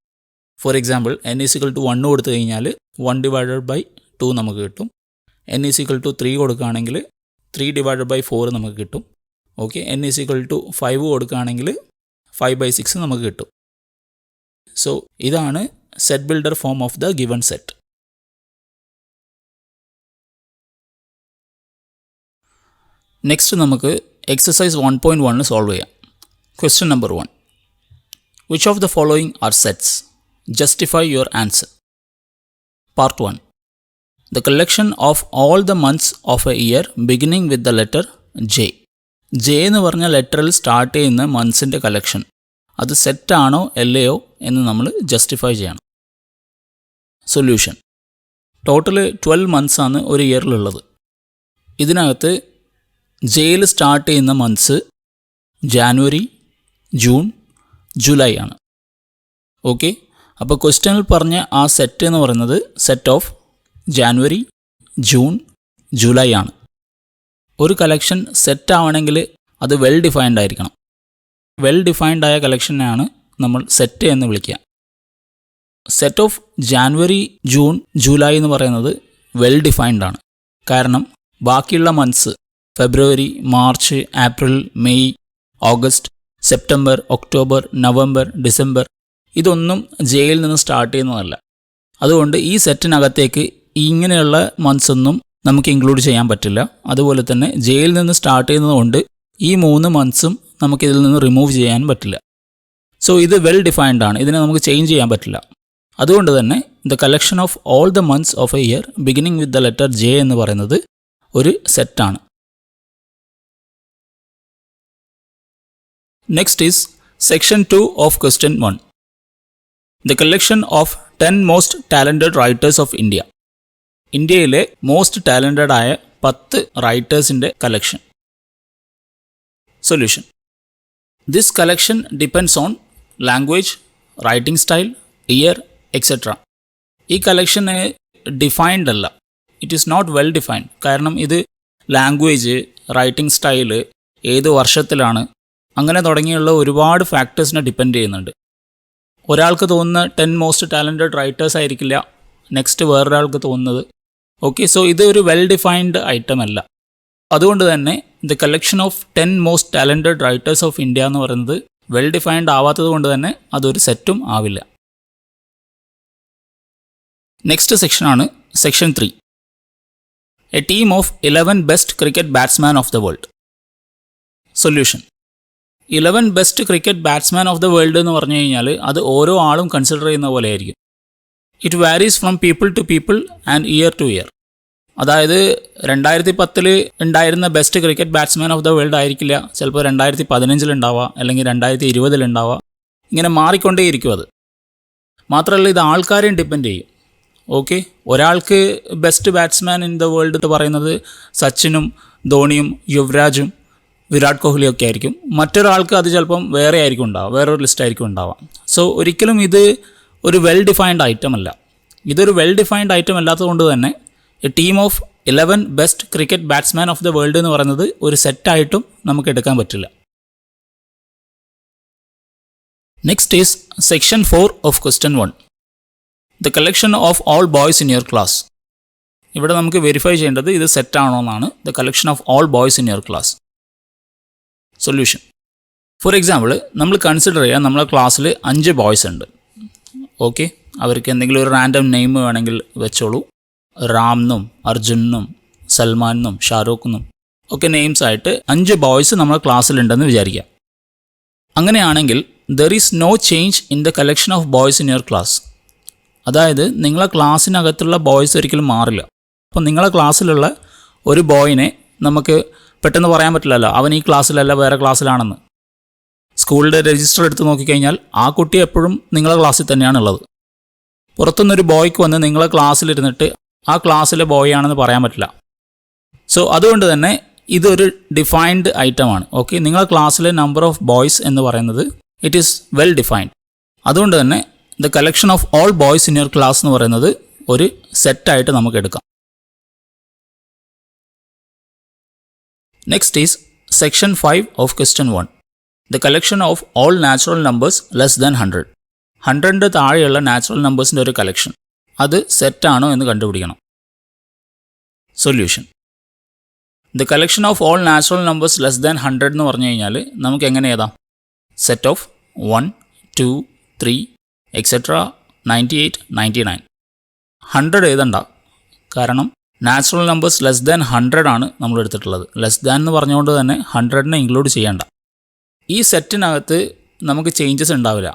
For example n is equal to 1 കൊടുത്തു കഴിഞ്ഞാൽ 1 ഡിവൈഡഡ് ബൈ 2 നമുക്ക് കിട്ടും. n ഈസ് ഈക്വൽ ടു 3 കൊടുക്കുകയാണെങ്കിൽ 3 ഡിവൈഡഡ് ബൈ 4 നമുക്ക് കിട്ടും. Okay, n is equal to 5 കൊടുക്കുകയാണെങ്കിൽ 5 by 6 നമുക്ക് കിട്ടും. സോ ഇതാണ് set builder form of the given set. Next നമുക്ക് എക്സസൈസ് 1.1 സോൾവ് ചെയ്യാം. Question number 1. Which of the following are sets? Justify your answer. Part 1. The collection of all the months of a year beginning with the letter J. J എന്ന് പറഞ്ഞ ലെറ്ററിൽ സ്റ്റാർട്ട് ചെയ്യുന്ന മന്ത്സിൻ്റെ കളക്ഷൻ അത് സെറ്റാണോ അല്ലയോ എന്ന് നമ്മൾ ജസ്റ്റിഫൈ ചെയ്യണം. സൊല്യൂഷൻ. ടോട്ടൽ 12 months ആണ് ഒരു ഇയറിലുള്ളത്. ഇതിനകത്ത് ജെയിൽ സ്റ്റാർട്ട് ചെയ്യുന്ന മന്ത്സ് ജാനുവരി, ജൂൺ, ജൂലൈ ആണ്. ഓക്കെ, അപ്പോൾ ക്വസ്റ്റ്യനിൽ പറഞ്ഞ ആ സെറ്റ് എന്ന് പറയുന്നത് set of January, June, July ആണ്. ഒരു കളക്ഷൻ സെറ്റ് ആവണമെങ്കിൽ അത് വെൽ ഡിഫൈൻഡ് ആയിരിക്കണം. വെൽ ഡിഫൈൻഡ് ആയ കളക്ഷനെയാണ് നമ്മൾ സെറ്റ് എന്ന് വിളിക്കുക. Set of January, June, July എന്ന് പറയുന്നത് വെൽ ഡിഫൈൻഡ് ആണ്. കാരണം ബാക്കിയുള്ള months February, March, April, May, August, September, October, November, December ഇതൊന്നും ജെയിൽ നിന്ന് സ്റ്റാർട്ട് ചെയ്യുന്നതല്ല. അതുകൊണ്ട് ഈ സെറ്റിനകത്തേക്ക് ഇങ്ങനെയുള്ള മന്ത്സ് ഒന്നും നമുക്ക് ഇൻക്ലൂഡ് ചെയ്യാൻ പറ്റില്ല. അതുപോലെ തന്നെ ജെയിൽ നിന്ന് സ്റ്റാർട്ട് ചെയ്യുന്നതുകൊണ്ട് ഈ 3 months-ഉം നമുക്കിതിൽ നിന്ന് റിമൂവ് ചെയ്യാൻ പറ്റില്ല. സോ ഇത് വെൽ ഡിഫൈൻഡ് ആണ്. ഇതിനെ നമുക്ക് ചേഞ്ച് ചെയ്യാൻ പറ്റില്ല. അതുകൊണ്ട് തന്നെ the collection of all the months of A year beginning with the letter J എന്ന് പറയുന്നത് ഒരു സെറ്റാണ്. Next is section 2 of question 1. The collection of 10 most talented writers of India. ഇന്ത്യയിലെ മോസ്റ്റ് ടാലൻറ്റഡ് ആയ 10 റൈറ്റേഴ്സിൻ്റെ collection. Solution. This collection depends on language, writing style, year, etcetera. ഈ കളക്ഷന് ഡിഫൈൻഡ് അല്ല. It is not well defined. കാരണം ഇത് ലാംഗ്വേജ്, റൈറ്റിംഗ് സ്റ്റൈല്, ഏത് വർഷത്തിലാണ്, അങ്ങനെ തുടങ്ങിയുള്ള ഒരുപാട് ഫാക്ടേഴ്സിനെ ഡിപ്പെൻഡ് ചെയ്യുന്നുണ്ട്. ഒരാൾക്ക് തോന്നുന്ന 10 മോസ്റ്റ് ടാലൻറ്റഡ് റൈറ്റേഴ്സ് ആയിരിക്കില്ല നെക്സ്റ്റ് വേറൊരാൾക്ക് തോന്നുന്നത്. ഓക്കെ, സോ ഇത് ഒരു വെൽ ഡിഫൈൻഡ് ഐറ്റം അല്ല. അതുകൊണ്ട് തന്നെ the collection of 10 most talented writers of India എന്ന് പറയുന്നത് വെൽ ഡിഫൈൻഡ് ആവാത്തത് കൊണ്ട് തന്നെ അതൊരു സെറ്റും ആവില്ല. നെക്സ്റ്റ് സെക്ഷനാണ് section 3. A team of 11 best cricket batsman of the world. Solution. 11 best cricket batsman of the world എന്ന് പറഞ്ഞു കഴിഞ്ഞാൽ അത് ഓരോ ആളും കൺസിഡർ ചെയ്യുന്ന പോലെ ആയിരിക്കും. It varies from people to people and year to year. അതായത് 2010 ഉണ്ടായിരുന്ന best cricket batsman of the world ആയിരിക്കില്ല, ചിലപ്പോൾ 2015 ഉണ്ടാവുക, അല്ലെങ്കിൽ 2020 ഉണ്ടാവുക. ഇങ്ങനെ മാറിക്കൊണ്ടേയിരിക്കും അത്. മാത്രമല്ല ഇത് ആൾക്കാരെയും ഡിപ്പെൻഡ് ചെയ്യും. ഓക്കെ, ഒരാൾക്ക് best batsman in the world എന്ന് പറയുന്നത് സച്ചിനും ധോണിയും യുവരാജും വിരാട് കോഹ്ലിയൊക്കെ ആയിരിക്കും. മറ്റൊരാൾക്ക് അത് ചിലപ്പം വേറെ ആയിരിക്കും ഉണ്ടാവുക, വേറൊരു ലിസ്റ്റ് ആയിരിക്കും ഉണ്ടാവുക. സോ ഒരിക്കലും ഇത് ഒരു വെൽ ഡിഫൈൻഡ് ഐറ്റം അല്ല. ഇതൊരു വെൽ ഡിഫൈൻഡ് ഐറ്റം അല്ലാത്തതുകൊണ്ട് തന്നെ A team of 11 best cricket batsman of the world എന്ന് പറയുന്നത് ഒരു സെറ്റായിട്ടും നമുക്ക് എടുക്കാൻ പറ്റില്ല. Next is section 4 of question 1. The collection of all boys in your class. ഇവിടെ നമുക്ക് വെരിഫൈ ചെയ്യേണ്ടത് ഇത് സെറ്റാണോ എന്നാണ്. The collection of all boys in your class. Solution. For example, നമ്മൾ കൺസിഡർ ചെയ്യാം നമ്മളെ ക്ലാസ്സിൽ 5 ബോയ്സ് ഉണ്ട്. ഓക്കെ, അവർക്ക് എന്തെങ്കിലും ഒരു റാൻഡം നെയിം വേണമെങ്കിൽ വെച്ചോളൂ. റാംന്നും അർജുനും സൽമാനും ഷാരൂഖെന്നും ഒക്കെ നെയിംസ് ആയിട്ട് 5 ബോയ്സ് നമ്മുടെ ക്ലാസ്സിലുണ്ടെന്ന് വിചാരിക്കാം. അങ്ങനെയാണെങ്കിൽ there is no change in the collection of boys in your class. അതായത് നിങ്ങളെ ക്ലാസ്സിനകത്തുള്ള ബോയ്സ് ഒരിക്കലും മാറില്ല. അപ്പം നിങ്ങളെ ക്ലാസ്സിലുള്ള ഒരു ബോയിനെ നമുക്ക് പെട്ടെന്ന് പറയാൻ പറ്റില്ലല്ലോ അവൻ ഈ ക്ലാസ്സിലല്ല വേറെ ക്ലാസ്സിലാണെന്ന്. സ്കൂളിൻ്റെ രജിസ്റ്റർ എടുത്ത് നോക്കിക്കഴിഞ്ഞാൽ ആ കുട്ടി എപ്പോഴും നിങ്ങളെ ക്ലാസ്സിൽ തന്നെയാണുള്ളത്. പുറത്തുനിന്നൊരു ബോയ്ക്ക് വന്ന് നിങ്ങളെ ക്ലാസ്സിലിരുന്നിട്ട് ആ ക്ലാസ്സിലെ ബോയ് ആണെന്ന് പറയാൻ പറ്റില്ല. സോ അതുകൊണ്ട് തന്നെ ഇതൊരു ഡിഫൈൻഡ് ഐറ്റമാണ്. ഓക്കെ, നിങ്ങളെ ക്ലാസ്സിലെ നമ്പർ ഓഫ് ബോയ്സ് എന്ന് പറയുന്നത് ഇറ്റ് ഈസ് വെൽ ഡിഫൈൻഡ്. അതുകൊണ്ട് തന്നെ the collection of all boys in your class എന്ന് പറയുന്നത് ഒരു സെറ്റായിട്ട് നമുക്ക് എടുക്കാം. Next is section 5 of question 1. The collection of all natural numbers less than 100. 100ൻ്റെ താഴെയുള്ള നാച്ചുറൽ നമ്പേഴ്സിൻ്റെ ഒരു കളക്ഷൻ, അത് സെറ്റാണോ എന്ന് കണ്ടുപിടിക്കണം. Solution. The collection of all natural numbers less than 100 എന്ന് പറഞ്ഞു കഴിഞ്ഞാൽ നമുക്ക് എങ്ങനെ എഴുതാം? Set of 1, 2, 3 etcetera 98, 99. 100 എഴുതണ്ട, കാരണം നാച്ചുറൽ നമ്പേഴ്സ് ലെസ് ദാൻ 100 ആണ് നമ്മൾ എടുത്തിട്ടുള്ളത്. ലെസ് ദാൻ എന്ന് പറഞ്ഞുകൊണ്ട് തന്നെ 100നെ ഇൻക്ലൂഡ് ചെയ്യേണ്ട. ഈ സെറ്റിനകത്ത് നമുക്ക് ചേഞ്ചസ് ഉണ്ടാവില്ല.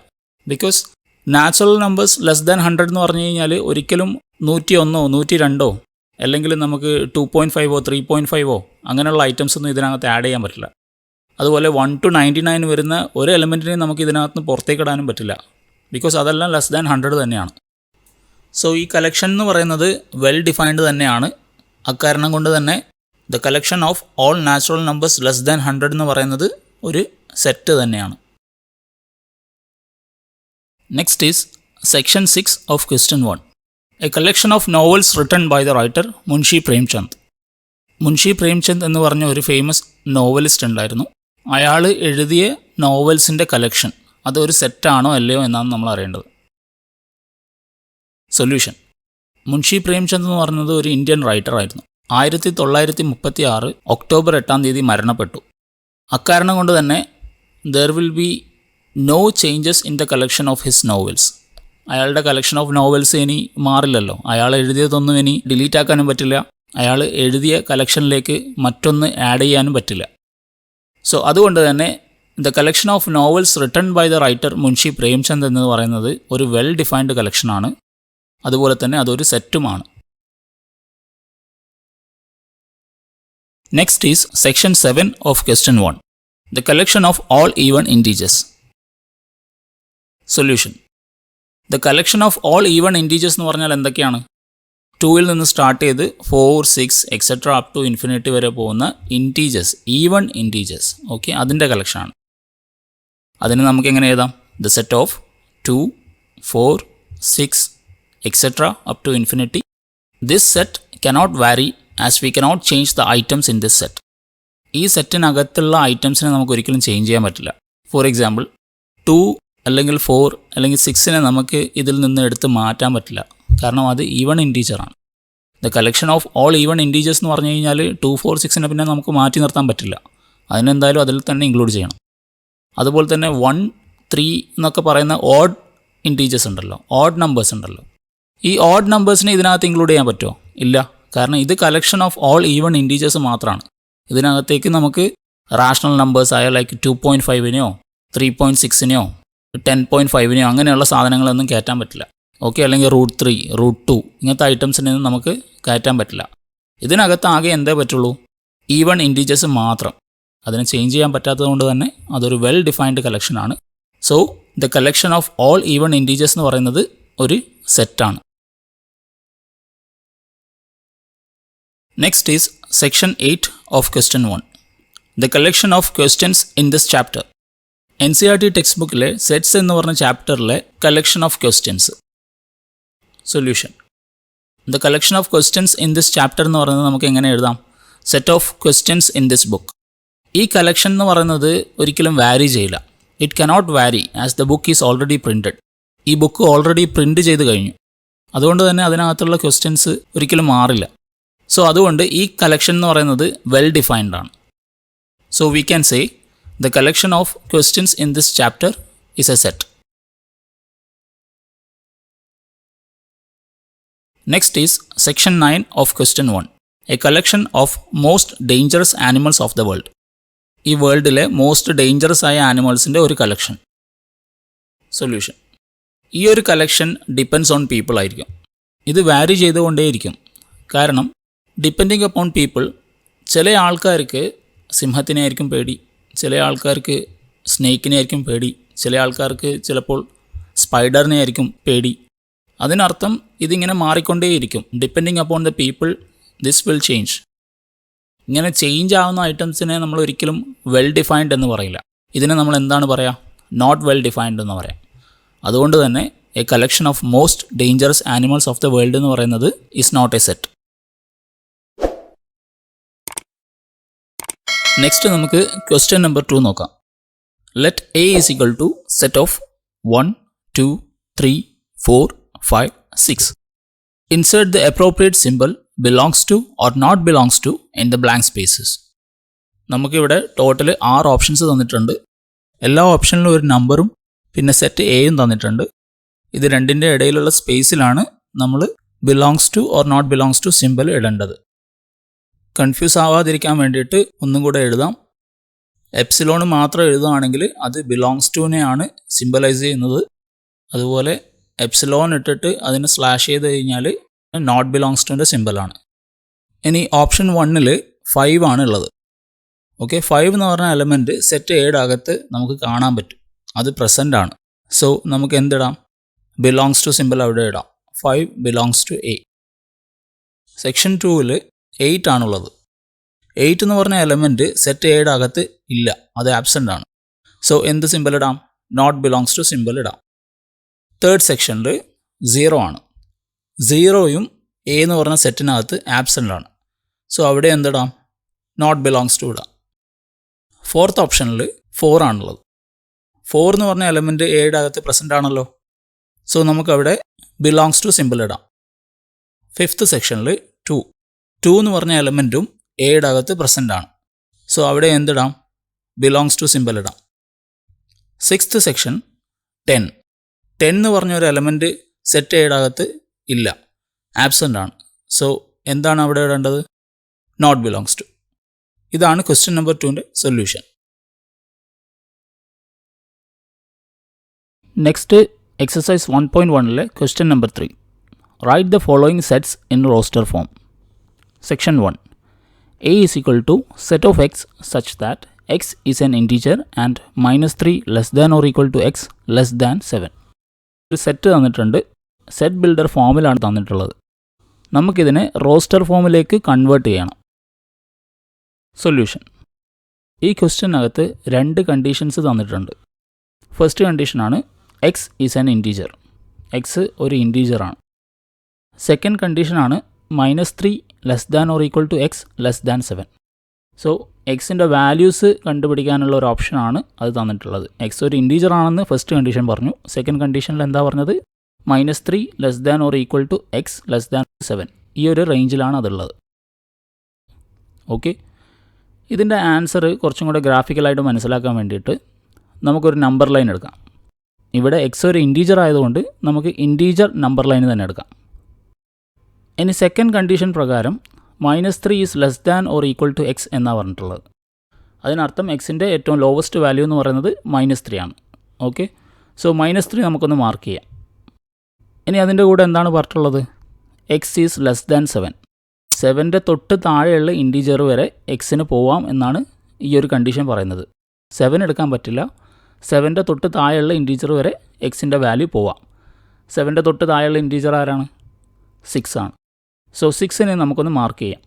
Because natural numbers less than 100 എന്ന് പറഞ്ഞു കഴിഞ്ഞാൽ ഒരിക്കലും 101, 102 അല്ലെങ്കിൽ നമുക്ക് 2.5 3.5 അങ്ങനെയുള്ള ഐറ്റംസ് ഒന്നും ഇതിനകത്ത് ആഡ് ചെയ്യാൻ പറ്റില്ല. അതുപോലെ 1 to 99 വരുന്ന ഒരു എലമെൻറ്റിനെയും നമുക്ക് ഇതിനകത്ത് നിന്ന് പുറത്തേക്ക് ഇടാനും പറ്റില്ല. ബിക്കോസ് അതെല്ലാം ലെസ് ദാൻ 100 തന്നെയാണ്. സോ ഈ കളക്ഷൻ എന്ന് പറയുന്നത് വെൽ ഡിഫൈൻഡ് തന്നെയാണ്. അക്കാരണം കൊണ്ട് തന്നെ the collection of all natural numbers less than 100 എന്ന് പറയുന്നത് ഒരു സെറ്റ് തന്നെയാണ്. Next is section 6 of question 1. A collection of novels written by the writer Munshi Premchand. Munshi Premchand എന്ന് പറഞ്ഞ ഒരു ഫേമസ് നോവലിസ്റ്റ് ഉണ്ടായിരുന്നു. അയാൾ എഴുതിയ നോവൽസിൻ്റെ കളക്ഷൻ അതൊരു സെറ്റാണോ അല്ലയോ എന്നാണ് നമ്മൾ അറിയേണ്ടത്. സൊല്യൂഷൻ. മുൻഷി പ്രേംചന്ദ് എന്ന് പറയുന്നത് ഒരു ഇന്ത്യൻ റൈറ്ററായിരുന്നു. 1936 ഒക്ടോബർ 8 മരണപ്പെട്ടു. അക്കാരണം കൊണ്ട് തന്നെ there will be no changes in the collection of his novels. അയാളുടെ കളക്ഷൻ ഓഫ് നോവൽസ് ഇനി മാറില്ലല്ലോ. അയാൾ എഴുതിയതൊന്നും ഇനി ഡിലീറ്റ് ആക്കാനും പറ്റില്ല. അയാൾ എഴുതിയ കളക്ഷനിലേക്ക് മറ്റൊന്ന് ആഡ് ചെയ്യാനും പറ്റില്ല. സോ അതുകൊണ്ട് തന്നെ the collection of novels written by the writer Munshi Premchand എന്ന് പറയുന്നത് ഒരു വെൽ ഡിഫൈൻഡ് കളക്ഷനാണ്. അതുപോലെ തന്നെ അതൊരു സെറ്റുമാണ്. Next is section 7 of question 1. The collection of all even integers. Solution. The collection of all even integers എന്ന് പറഞ്ഞാൽ എന്തൊക്കെയാണ്? 2ൽ നിന്ന് സ്റ്റാർട്ട് ചെയ്ത് 4, 6 എക്സെട്ര അപ് ടു ഇൻഫിനിറ്റി വരെ പോകുന്ന ഇൻറ്റീജേഴ്സ്, ഈവൺ ഇൻറ്റീജേഴ്സ്. ഓക്കെ, അതിൻ്റെ കളക്ഷനാണ്. അതിന് നമുക്ക് എങ്ങനെ എഴുതാം? The set of 2, 4, 6 etcetera up to infinity. This set cannot vary as we cannot change the items in this set. ഈ സെറ്റിനകത്തുള്ള ഐറ്റംസിനെ നമുക്ക് ഒരിക്കലും ചേഞ്ച് ചെയ്യാൻ പറ്റില്ല. ഫോർ എക്സാമ്പിൾ 2 അല്ലെങ്കിൽ 4 അല്ലെങ്കിൽ 6നെ നമുക്ക് ഇതിൽ നിന്ന് എടുത്ത് മാറ്റാൻ പറ്റില്ല, കാരണം അത് ഈവൺ ഇൻറ്റീജറാണ്. The collection of all even integers എന്ന് പറഞ്ഞു കഴിഞ്ഞാൽ 2, 4, 6 പിന്നെ നമുക്ക് മാറ്റി നിർത്താൻ പറ്റില്ല. അതിനെന്തായാലും അതിൽ തന്നെ ഇൻക്ലൂഡ് ചെയ്യണം. അതുപോലെ തന്നെ 1, 3 എന്നൊക്കെ പറയുന്ന ഓഡ് ഇൻറ്റീജേഴ്സ് ഉണ്ടല്ലോ, ഓഡ് നമ്പേഴ്സ് ഉണ്ടല്ലോ. ഈ ഓഡ് നമ്പേഴ്സിനെ ഇതിനകത്ത് ഇൻക്ലൂഡ് ചെയ്യാൻ പറ്റുമോ? ഇല്ല. കാരണം ഇത് collection of all even integers മാത്രമാണ്. ഇതിനകത്തേക്ക് നമുക്ക് റാഷണൽ നമ്പേഴ്സ് ആയ ലൈക്ക് 2.5-നെയോ 3.6-നെയോ 10.5-നെയോ അങ്ങനെയുള്ള സാധനങ്ങളൊന്നും കയറ്റാൻ പറ്റില്ല. ഓക്കെ, അല്ലെങ്കിൽ √3, √2 ഇങ്ങനത്തെ ഐറ്റംസിനൊന്നും നമുക്ക് കയറ്റാൻ പറ്റില്ല. ഇതിനകത്ത് ആകെ എന്തേ പറ്റുള്ളൂ? ഈവൺ ഇൻറ്റീജേഴ്സ് മാത്രം. അതിനെ ചേഞ്ച് ചെയ്യാൻ പറ്റാത്തത് കൊണ്ട് തന്നെ അതൊരു വെൽ ഡിഫൈൻഡ് കളക്ഷനാണ്. So the collection of all even integers എന്ന് പറയുന്നത് ഒരു സെറ്റാണ്. Next is section 8 of question 1. The collection of questions in this chapter. NCERT text ബുക്കിലെ സെറ്റ്സ് എന്ന് പറഞ്ഞ ചാപ്റ്ററിലെ collection of questions. Solution. The collection of questions in this chapter എന്ന് പറയുന്നത് നമുക്ക് എങ്ങനെ എഴുതാം? Set of questions in this book. ഈ കളക്ഷൻ എന്ന് പറയുന്നത് ഒരിക്കലും വാരി ചെയ്യില്ല. It cannot vary as the book is already printed. ഈ ബുക്ക് ഓൾറെഡി പ്രിൻറ്റ് ചെയ്ത് കഴിഞ്ഞു. അതുകൊണ്ട് തന്നെ അതിനകത്തുള്ള ക്വസ്റ്റ്യൻസ് ഒരിക്കലും മാറില്ല. സോ അതുകൊണ്ട് ഈ കളക്ഷൻ എന്ന് പറയുന്നത് വെൽ ഡിഫൈൻഡ് ആണ്. So we can say the collection of questions in this chapter is A set. Next is section 9 of question 1. A collection of most dangerous animals of the world. ഈ വേൾഡിലെ മോസ്റ്റ് ഡേഞ്ചറസ് ആയ ആനിമൽസിൻ്റെ ഒരു കളക്ഷൻ. സൊല്യൂഷൻ. ഈ ഒരു കളക്ഷൻ ഡിപ്പെൻഡ്സ് ഓൺ പീപ്പിൾ ആയിരിക്കും. ഇത് വാരി ചെയ്തുകൊണ്ടേയിരിക്കും. കാരണം ഡിപ്പെൻഡിങ് അപ്പോൺ പീപ്പിൾ, ചില ആൾക്കാർക്ക് സിംഹത്തിനെ ആയിരിക്കും പേടി, ചില ആൾക്കാർക്ക് സ്നേക്കിനെ ആയിരിക്കും പേടി, ചില ആൾക്കാർക്ക് ചിലപ്പോൾ സ്പൈഡറിനെ ആയിരിക്കും പേടി. അതിനർത്ഥം ഇതിങ്ങനെ മാറിക്കൊണ്ടേയിരിക്കും. Depending upon the people this will change. ഇങ്ങനെ ചേഞ്ച് ആവുന്ന ഐറ്റംസിനെ നമ്മൾ ഒരിക്കലും വെൽ ഡിഫൈൻഡ് എന്ന് പറയില്ല. ഇതിനെ നമ്മൾ എന്താണ് പറയുക? നോട്ട് വെൽ ഡിഫൈൻഡ് എന്ന് പറയാം. അതുകൊണ്ട് തന്നെ a collection of most dangerous animals of the world എന്ന് പറയുന്നത് is not a set. Next നമുക്ക് ക്വസ്റ്റ്യൻ നമ്പർ 2 നോക്കാം. Let A is equal to set of 1, 2, 3, 4, 5, 6. Insert the appropriate symbol belongs to or not belongs to in the blank spaces. നമുക്കിവിടെ ടോട്ടൽ 6 ഓപ്ഷൻസ് തന്നിട്ടുണ്ട്. എല്ലാ ഓപ്ഷനിലും ഒരു നമ്പറും പിന്നെ സെറ്റ് എയും തന്നിട്ടുണ്ട്. ഇത് രണ്ടിൻ്റെ ഇടയിലുള്ള സ്പേസിലാണ് നമ്മൾ belongs to or not belongs to simple ഇടേണ്ടത്. കൺഫ്യൂസ് ആവാതിരിക്കാൻ വേണ്ടിയിട്ട് ഒന്നും കൂടെ എഴുതാം. എപ്സിലോൺ മാത്രം എഴുതുകയാണെങ്കിൽ അത് ബിലോങ്സ് ടുവിനെയാണ് സിംബലൈസ് ചെയ്യുന്നത്. അതുപോലെ എപ്സിലോൺ ഇട്ടിട്ട് അതിന് സ്ലാഷ് ചെയ്ത് കഴിഞ്ഞാൽ നോട്ട് ബിലോങ്സ് ടുവിൻ്റെ സിമ്പിളാണ്. ഇനി ഓപ്ഷൻ 1-ൽ 5 ആണ് ഉള്ളത്. ഓക്കെ, 5 എന്ന് പറഞ്ഞ എലമെൻറ്റ് സെറ്റ് എയുടെ അകത്ത് നമുക്ക് കാണാൻ പറ്റും. അത് പ്രസൻ്റ് ആണ്. സോ നമുക്ക് എന്തിടാം? ബിലോങ്സ് ടു സിമ്പിൾ അവിടെ ഇടാം. 5 ബിലോങ്സ് ടു എ. സെക്ഷൻ 2-ൽ 8 ആണുള്ളത്. 8 എന്ന് പറഞ്ഞ എലമെൻറ്റ് സെറ്റ് എയുടെ അകത്ത് ഇല്ല, അത് ആബ്സെൻ്റ് ആണ്. സോ എന്ത് സിമ്പിൾ ഇടാം? നോട്ട് ബിലോങ്സ് ടു സിമ്പിൾ ഇടാം. തേർഡ് സെക്ഷനിൽ 0 ആണ്. 0യും എ എന്ന് പറഞ്ഞ സെറ്റിനകത്ത് ആബ്സെൻ്റ് ആണ്. സോ അവിടെ എന്തിടാം? നോട്ട് ബിലോങ്സ് ടു ഇടാം. ഫോർത്ത് ഓപ്ഷനിൽ 4 ആണുള്ളത്. 4 എന്ന് പറഞ്ഞ എലമെൻറ്റ് എയുടെ അകത്ത് പ്രസൻ്റ് ആണല്ലോ. സോ നമുക്കവിടെ ബിലോങ്സ് ടു സിമ്പിൾ ഇടാം. ഫിഫ്ത്ത് സെക്ഷനിൽ 2 എന്ന് പറഞ്ഞ എലമെൻറ്റും എയുടെ അകത്ത് പ്രസൻ്റ് ആണ്. സോ അവിടെ എന്തിടാം? ബിലോങ്സ് ടു സിമ്പിൾ ഇടാം. സിക്സ്ത് സെക്ഷൻ 10 എന്ന് പറഞ്ഞൊരു എലമെൻറ്റ് സെറ്റ് എയുടെ അകത്ത് ഇല്ല, ആബ്സെൻ്റ് ആണ്. സോ എന്താണ് അവിടെ ഇടേണ്ടത്? Not belongs to. ഇതാണ് ക്വസ്റ്റ്യൻ നമ്പർ 2ൻ്റെ സൊല്യൂഷൻ. നെക്സ്റ്റ് എക്സസൈസ് 1.1-ലെ question number 3. Write the following sets in roster form. Section 1. A is equal to set of x such that x is an integer and -3 less than or equal to x less than 7. ഒരു സെറ്റ് തന്നിട്ടുണ്ട്. സെറ്റ് ബിൽഡർ ഫോമിലാണ് തന്നിട്ടുള്ളത്. നമുക്കിതിനെ റോസ്റ്റർ ഫോമിലേക്ക് കൺവേർട്ട് ചെയ്യണം. സൊല്യൂഷൻ. ഈ ക്വസ്റ്റ്യനകത്ത് 2 കണ്ടീഷൻസ് തന്നിട്ടുണ്ട്. ഫസ്റ്റ് കണ്ടീഷനാണ് X is an integer. X ഒരു ഇൻറ്റീജറാണ്. സെക്കൻഡ് കണ്ടീഷനാണ് -3 less than or equal to X less than 7. So എക്സിൻ്റെ വാല്യൂസ് കണ്ടുപിടിക്കാനുള്ള ഒരു ഓപ്ഷനാണ് അത് തന്നിട്ടുള്ളത്. എക്സ് ഒരു ഇൻറ്റീജർ ആണെന്ന് ഫസ്റ്റ് കണ്ടീഷൻ പറഞ്ഞു. സെക്കൻഡ് കണ്ടീഷനിൽ എന്താ പറഞ്ഞത്? -3 less than or equal to X less than 7. ഈ ഒരു റേഞ്ചിലാണ് അതുള്ളത്. ഓക്കെ, ഇതിൻ്റെ ആൻസർ കുറച്ചും കൂടെ ഗ്രാഫിക്കലായിട്ട് മനസ്സിലാക്കാൻ വേണ്ടിയിട്ട് നമുക്കൊരു നമ്പർ ലൈൻ എടുക്കാം. ഇവിടെ എക്സ് ഒരു ഇൻറ്റീജർ ആയതുകൊണ്ട് നമുക്ക് ഇൻറ്റീജർ നമ്പർ ലൈൻ തന്നെ എടുക്കാം. ഇനി സെക്കൻഡ് കണ്ടീഷൻ പ്രകാരം -3 is less than or equal to X എന്നാണ് പറഞ്ഞിട്ടുള്ളത്. അതിനർത്ഥം എക്സിൻ്റെ ഏറ്റവും ലോവസ്റ്റ് വാല്യൂ എന്ന് പറയുന്നത് -3 ആണ്. ഓക്കെ, സോ -3 നമുക്കൊന്ന് മാർക്ക് ചെയ്യാം. ഇനി അതിൻ്റെ കൂടെ എന്താണ് പറഞ്ഞിട്ടുള്ളത്? X is less than 7. 7ൻ്റെ തൊട്ട് താഴെയുള്ള ഇൻറ്റീജർ വരെ എക്സിന് പോവാം എന്നാണ് ഈ ഒരു കണ്ടീഷൻ പറയുന്നത്. 7 എടുക്കാൻ പറ്റില്ല. 7ൻ്റെ തൊട്ട് താഴെയുള്ള ഇൻറ്റീജർ വരെ എക്സിൻ്റെ വാല്യൂ പോവാം. 7ൻ്റെ തൊട്ട് താഴെയുള്ള ഇൻറ്റീജർ ആരാണ്? 6 ആണ്. സോ 6നെ നമുക്കൊന്ന് മാർക്ക് ചെയ്യാം.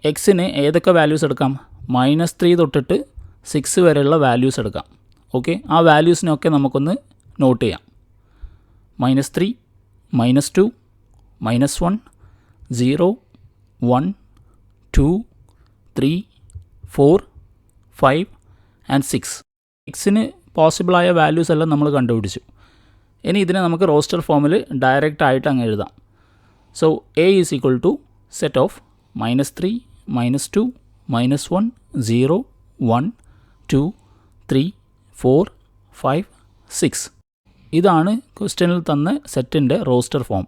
എക്സിന് ഏതൊക്കെ വാല്യൂസ് എടുക്കാം? -3 തൊട്ടിട്ട് 6 വരെയുള്ള വാല്യൂസ് എടുക്കാം. ഓക്കെ, ആ വാല്യൂസിനൊക്കെ നമുക്കൊന്ന് നോട്ട് ചെയ്യാം. -3, -2, -1, 0, 1, 2, 3, 4, 5 and 6. എക്സിന് പോസിബിളായ വാല്യൂസ് എല്ലാം നമ്മൾ കണ്ടുപിടിച്ചു. ഇനി ഇതിനെ നമുക്ക് റോസ്റ്റർ ഫോമിൽ ഡയറക്റ്റ് ആയിട്ട് അങ്ങ് എഴുതാം. So A is equal to set of -3, -2, -1, 0, 1, 2, 3, 4, 5, 6. ഇതാണ് ക്വസ്റ്റ്യനിൽ തന്ന സെറ്റിൻ്റെ roster form.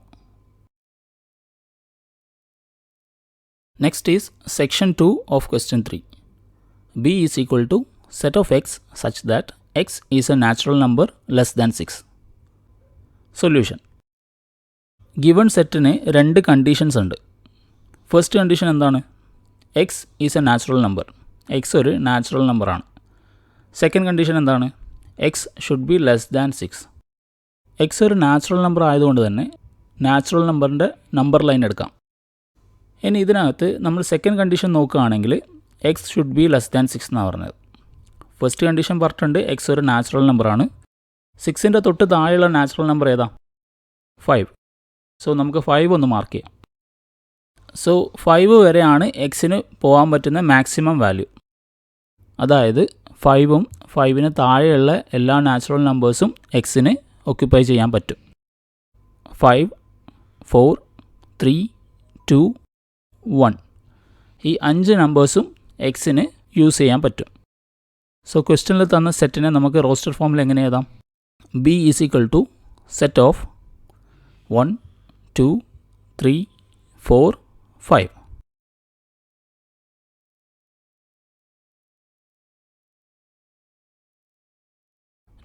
Next is section 2 of question 3. B is equal to set of X such that X is a natural number less than 6. Solution. Given സെറ്റിന് 2 കണ്ടീഷൻസ് ഉണ്ട്. ഫസ്റ്റ് കണ്ടീഷൻ എന്താണ്? X is a natural number. X ഒരു നാച്ചുറൽ നമ്പറാണ്. സെക്കൻഡ് കണ്ടീഷൻ എന്താണ്? X should be less than 6. X ഒരു നാച്ചുറൽ നമ്പർ ആയതുകൊണ്ട് തന്നെ നാച്ചുറൽ നമ്പറിൻ്റെ നമ്പർ ലൈൻ എടുക്കാം. ഇനി ഇതിനകത്ത് നമ്മൾ സെക്കൻഡ് കണ്ടീഷൻ നോക്കുകയാണെങ്കിൽ X should be less than 6 എന്നാണ് പറഞ്ഞത്. ഫസ്റ്റ് കണ്ടീഷൻ പറഞ്ഞിട്ടുണ്ട് എക്സ് ഒരു നാച്ചുറൽ നമ്പറാണ്. 6ൻ്റെ തൊട്ട് താഴെയുള്ള നാച്ചുറൽ നമ്പർ ഏതാ? 5. സോ നമുക്ക് 5 ഒന്ന് മാർക്ക് ചെയ്യാം. സോ 5 വരെയാണ് എക്സിന് പോകാൻ പറ്റുന്ന മാക്സിമം വാല്യൂ. അതായത് 5ഉം 5ന് താഴെയുള്ള എല്ലാ നാച്ചുറൽ നമ്പേഴ്സും എക്സിന് ഒക്യുപ്പൈ ചെയ്യാൻ പറ്റും. 5, 4, 3, 2, 1 ഈ 5 നമ്പേഴ്സും എക്സിന് യൂസ് ചെയ്യാൻ പറ്റും. സോ ക്വസ്റ്റ്യനിൽ തന്ന സെറ്റിനെ നമുക്ക് റോസ്റ്റർ ഫോമിൽ എങ്ങനെ എഴുതാം? B is equal to set of 1, 2, 3, 4, 5.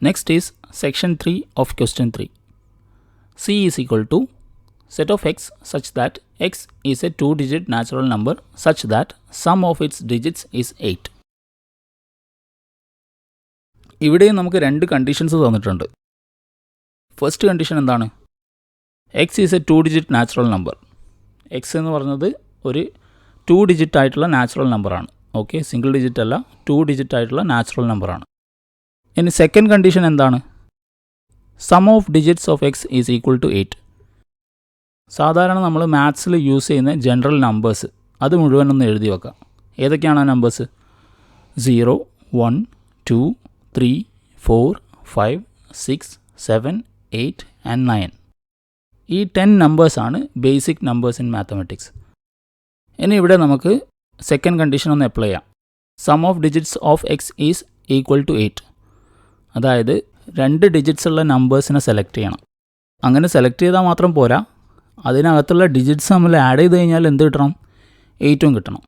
Next is section 3 of question 3. C is equal to set of x such that x is a 2-digit natural number such that sum of its digits is 8. ഇവിടെയും നമുക്ക് 2 കണ്ടീഷൻസ് തന്നിട്ടുണ്ട്. ഫസ്റ്റ് കണ്ടീഷൻ എന്താണ്? X is A 2-digit natural number. X എന്ന് പറയുന്നത് ഒരു 2 ഡിജിറ്റ് ആയിട്ടുള്ള നാച്ചുറൽ നമ്പറാണ്. ഓക്കെ, സിംഗിൾ ഡിജിറ്റ് അല്ല, 2 ഡിജിറ്റ് ആയിട്ടുള്ള നാച്ചുറൽ നമ്പറാണ്. ഇനി സെക്കൻഡ് കണ്ടീഷൻ എന്താണ്? Sum of digits of X is equal to 8. സാധാരണ നമ്മൾ മാത്സിൽ യൂസ് ചെയ്യുന്ന ജനറൽ നമ്പേഴ്സ് അത് മുഴുവനൊന്ന് എഴുതി വെക്കാം. ഏതൊക്കെയാണ് ആ നമ്പേഴ്സ്? 0, 1, 2, 3, 4, 5, 6, 7, 8 and 9. ഈ 10 നമ്പേഴ്സാണ് ബേസിക് നമ്പേഴ്സ് ഇൻ മാത്തമാറ്റിക്സ്. ഇനി ഇവിടെ നമുക്ക് സെക്കൻഡ് കണ്ടീഷൻ ഒന്ന് അപ്ലൈ ചെയ്യാം. Sum of digits of X is equal to 8. അതായത് 2 ഡിജിറ്റ്സ് ഉള്ള നമ്പേഴ്സിനെ സെലക്ട് ചെയ്യണം. അങ്ങനെ സെലക്ട് ചെയ്താൽ മാത്രം പോരാ, അതിനകത്തുള്ള ഡിജിറ്റ്സ് നമ്മൾ ആഡ് ചെയ്ത് കഴിഞ്ഞാൽ എന്ത് കിട്ടണം? 8ഉം കിട്ടണം.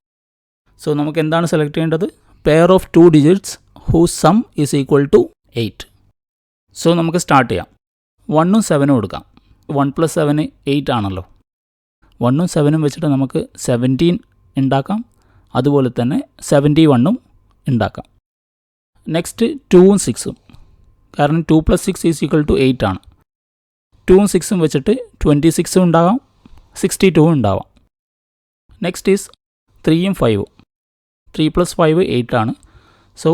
സോ നമുക്ക് എന്താണ് സെലക്ട് ചെയ്യേണ്ടത്? Pair of 2 digits whose sum is equal to 8. So നമുക്ക് സ്റ്റാർട്ട് ചെയ്യാം. 1ഉം 7ഉം എടുക്കാം. 1 + 7 8 ആണല്ലോ. 1ഉം 7ഉം വെച്ചിട്ട് നമുക്ക് 17 ഉണ്ടാക്കാം. അതുപോലെ തന്നെ 71ഉം ഉണ്ടാക്കാം. നെക്സ്റ്റ് 2ഉം 6ഉം, കാരണം 2 + 6 ഈസ് ഈക്വൽ ടു 8 ആണ്. 2ഉം 6ഉം വെച്ചിട്ട് 26ഉം ഉണ്ടാകാം, 62ഉം ഉണ്ടാവാം. Next is 3ഉം 5ഉം. 3 + 5 8 ആണ്. സോ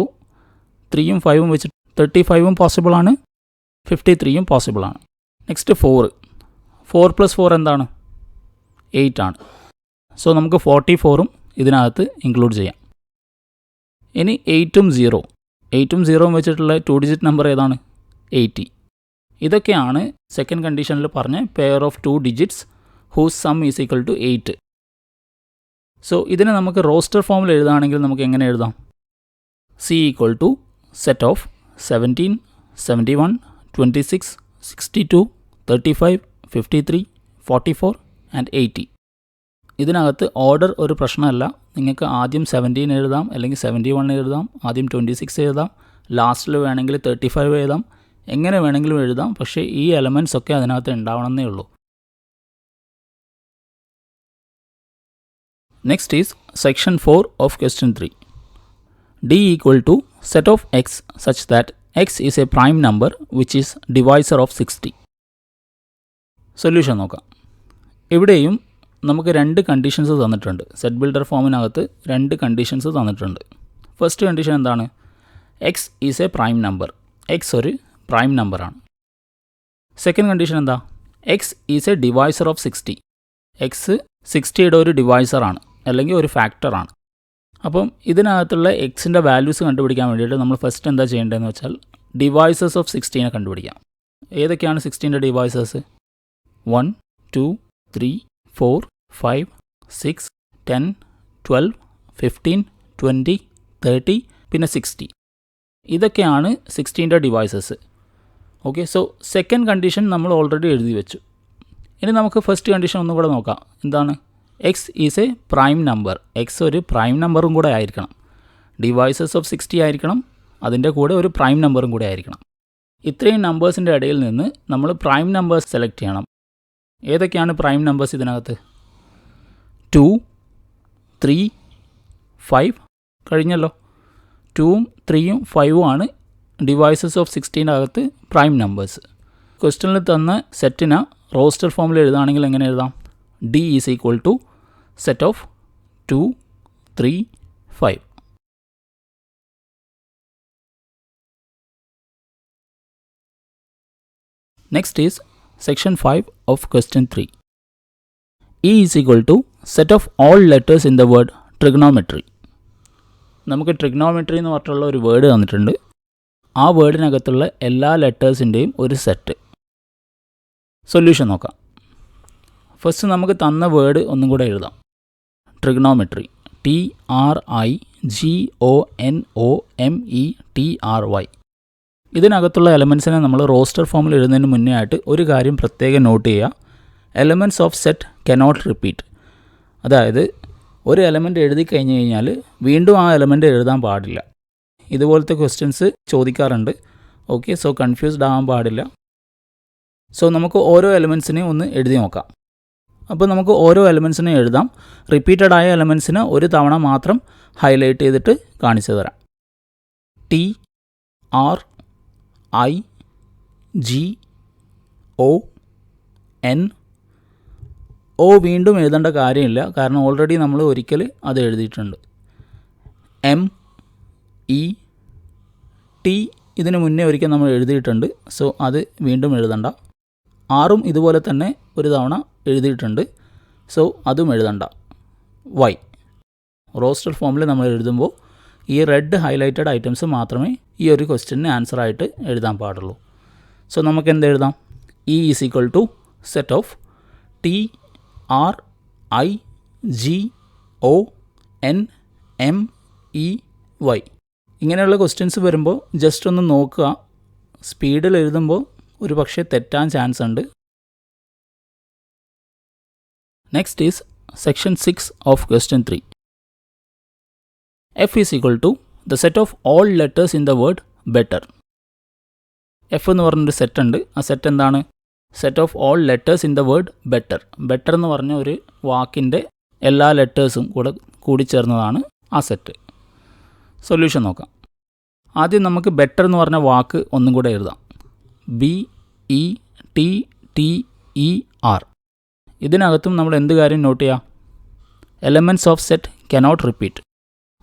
3ഉം 5ഉം വെച്ചിട്ട് 35ഉം പോസിബിളാണ്, 53ഉം പോസിബിളാണ്. നെക്സ്റ്റ് 4. 4 + 4 എന്താണ്? 8 ആണ്. സോ നമുക്ക് 44ഉം ഇതിനകത്ത് ഇൻക്ലൂഡ് ചെയ്യാം. ഇനി 8ഉം 0. 8ഉം 0ഉം വെച്ചിട്ടുള്ള 2 ഡിജിറ്റ് നമ്പർ ഏതാണ്? 80. ഇതൊക്കെയാണ് സെക്കൻഡ് കണ്ടീഷനിൽ പറഞ്ഞ pair of 2 digits whose sum is equal to 8. So ഇതിനെ നമുക്ക് റോസ്റ്റർ ഫോമിൽ എഴുതുകയാണെങ്കിൽ നമുക്ക് എങ്ങനെ എഴുതാം? C equal to set of 17, 71, 26, 62, 35, 53, 44 and 80. ഇതിനകത്ത് ഓർഡർ ഒരു പ്രശ്നമല്ല. നിങ്ങൾക്ക് ആദ്യം 17 എഴുതാം, അല്ലെങ്കിൽ 71 എഴുതാം, ആദ്യം 26 എഴുതാം, ലാസ്റ്റിൽ വേണമെങ്കിൽ 35 എഴുതാം, എങ്ങനെ വേണമെങ്കിലും എഴുതാം. പക്ഷേ ഈ എലമെൻറ്റ്സ് ഒക്കെ അതിനകത്ത് ഉണ്ടാവണമെന്നേ ഉള്ളൂ. Next is section 4 of question 3. D equal to set of x such that x is a prime number which is divisor of 60. Solution നോക്കാം. ഇവിടെയും നമുക്ക് രണ്ട് കണ്ടീഷൻസ് തന്നിട്ടുണ്ട്. സെറ്റ് ബിൽഡർ ഫോമിനകത്ത് രണ്ട് കണ്ടീഷൻസ് തന്നിട്ടുണ്ട്. ഫസ്റ്റ് കണ്ടീഷൻ എന്താണ്? X is a prime number. X ഒരു പ്രൈം നമ്പറാണ്. സെക്കൻഡ് കണ്ടീഷൻ എന്താ? X is a divisor of 60. X 60യുടെ ഒരു ഡിവൈസറാണ്, അല്ലെങ്കിൽ ഒരു ഫാക്ടറാണ്. അപ്പം ഇതിനകത്തുള്ള എക്സിൻ്റെ വാല്യൂസ് കണ്ടുപിടിക്കാൻ വേണ്ടിയിട്ട് നമ്മൾ ഫസ്റ്റ് എന്താ ചെയ്യേണ്ടതെന്ന് വെച്ചാൽ ഡിവൈസേഴ്സ് ഓഫ് 16 കണ്ടുപിടിക്കാം. ഏതൊക്കെയാണ് 16ൻ്റെ ഡിവൈസേഴ്സ്? 1, 2, 3, 4, 5, 6, 10, 12, 15, 20, 30, പിന്നെ 60. ഇതൊക്കെയാണ് 16ൻ്റെ divisors. Okay, so second condition നമ്മൾ ഓൾറെഡി എഴുതി വെച്ചു. ഇനി നമുക്ക് ഫസ്റ്റ് കണ്ടീഷൻ ഒന്നും കൂടെ നോക്കാം. എന്താണ്? X is a prime number. X ഒരു പ്രൈം നമ്പറും കൂടെ ആയിരിക്കണം. ഡിവൈസേഴ്സ് ഓഫ് 60 ആയിരിക്കണം, അതിൻ്റെ കൂടെ ഒരു പ്രൈം നമ്പറും കൂടെ ആയിരിക്കണം. ഇത്രയും നമ്പേഴ്സിൻ്റെ ഇടയിൽ നിന്ന് നമ്മൾ പ്രൈം നമ്പേഴ്സ് സെലക്ട് ചെയ്യണം. ഏതൊക്കെയാണ് പ്രൈം നമ്പേഴ്സ് ഇതിനകത്ത്? 2, 3, 5 കഴിഞ്ഞല്ലോ. 2ഉം 3ഉം 5ഉം ആണ് ഡിവൈസേഴ്സ് ഓഫ് 16 അകത്ത് പ്രൈം നമ്പേഴ്സ്. ക്വസ്റ്റ്യനിൽ തന്ന സെറ്റിന് റോസ്റ്റർ ഫോമിൽ എഴുതുകയാണെങ്കിൽ എങ്ങനെ എഴുതാം? D is equal to set of 2, 3, 5. Next is section 5 of question 3. E is equal to set of all letters in the word trigonometry. നമുക്ക് ട്രിഗ്നോമെട്രി എന്ന് പറഞ്ഞിട്ടുള്ള ഒരു വേർഡ് തന്നിട്ടുണ്ട്. ആ വേർഡിനകത്തുള്ള എല്ലാ ലെറ്റേഴ്സിൻ്റെയും ഒരു സെറ്റ്. സൊല്യൂഷൻ നോക്കാം. ഫസ്റ്റ് നമുക്ക് തന്ന വേർഡ് ഒന്നും കൂടെ എഴുതാം. Trigonometry, TRIGONOMETRY. ഇതിനകത്തുള്ള എലമെൻസിനെ നമ്മൾ റോസ്റ്റർ ഫോമിൽ എഴുതുന്നതിന് മുന്നേ ആയിട്ട് ഒരു കാര്യം പ്രത്യേകം നോട്ട് ചെയ്യുക. Elements of set cannot repeat. അതായത് ഒരു എലമെൻറ്റ് എഴുതി കഴിഞ്ഞ് കഴിഞ്ഞാൽ വീണ്ടും ആ എലമെൻറ്റ് എഴുതാൻ പാടില്ല. ഇതുപോലത്തെ ക്വസ്റ്റ്യൻസ് ചോദിക്കാറുണ്ട്. ഓക്കെ, സോ കൺഫ്യൂസ്ഡ് ആകാൻ പാടില്ല. സോ നമുക്ക് ഓരോ എലമെൻസിനെയും ഒന്ന് എഴുതി നോക്കാം. അപ്പോൾ നമുക്ക് ഓരോ എലമെൻസിനെയും എഴുതാം. റിപ്പീറ്റഡ് ആയ എലമെൻസിന് ഒരു തവണ മാത്രം ഹൈലൈറ്റ് ചെയ്തിട്ട് കാണിച്ചു തരാം. TRIGON. O വീണ്ടും എഴുതേണ്ട കാര്യമില്ല, കാരണം ഓൾറെഡി നമ്മൾ ഒരിക്കൽ അത് എഴുതിയിട്ടുണ്ട്. MET ഇതിന് മുന്നേ ഒരിക്കൽ നമ്മൾ എഴുതിയിട്ടുണ്ട്, സോ അത് വീണ്ടും എഴുതണ്ട. ആറും ഇതുപോലെ തന്നെ ഒരു തവണ എഴുതിയിട്ടുണ്ട്, സോ അതും എഴുതണ്ട. Y റോസ്റ്റർ ഫോമിൽ നമ്മൾ എഴുതുമ്പോൾ ഈ റെഡ് ഹൈലൈറ്റഡ് ഐറ്റംസ് മാത്രമേ ഈ ഒരു ക്വസ്റ്റ്യന് ആൻസറായിട്ട് എഴുതാൻ പാടുള്ളൂ. സോ നമുക്ക് എന്ത് എഴുതാം? E is equal to set of TRIGONMEY. ഇങ്ങനെയുള്ള ക്വസ്റ്റ്യൻസ് വരുമ്പോൾ ജസ്റ്റ് ഒന്ന് നോക്കുക. സ്പീഡിൽ എഴുതുമ്പോൾ ഒരു പക്ഷേ തെറ്റാൻ ചാൻസ് ഉണ്ട്. Next is section 6 of question 3. F is equal to the set of all letters in the word better. F എന്ന് പറഞ്ഞൊരു സെറ്റ് ഉണ്ട്. ആ സെറ്റ് എന്താണ്? Set of all letters in the word better. Better എന്ന് പറഞ്ഞ ഒരു വാക്കിൻ്റെ എല്ലാ ലെറ്റേഴ്സും കൂടിച്ചേർന്നതാണ് ആ സെറ്റ്. സൊല്യൂഷൻ നോക്കാം. ആദ്യം നമുക്ക് ബെറ്റർ എന്ന് പറഞ്ഞ വാക്ക് ഒന്നും കൂടെ എഴുതാം. BETTER. ഇതിനകത്തും നമ്മൾ എന്ത് കാര്യം നോട്ട് ചെയ്യാം? Elements of set cannot repeat.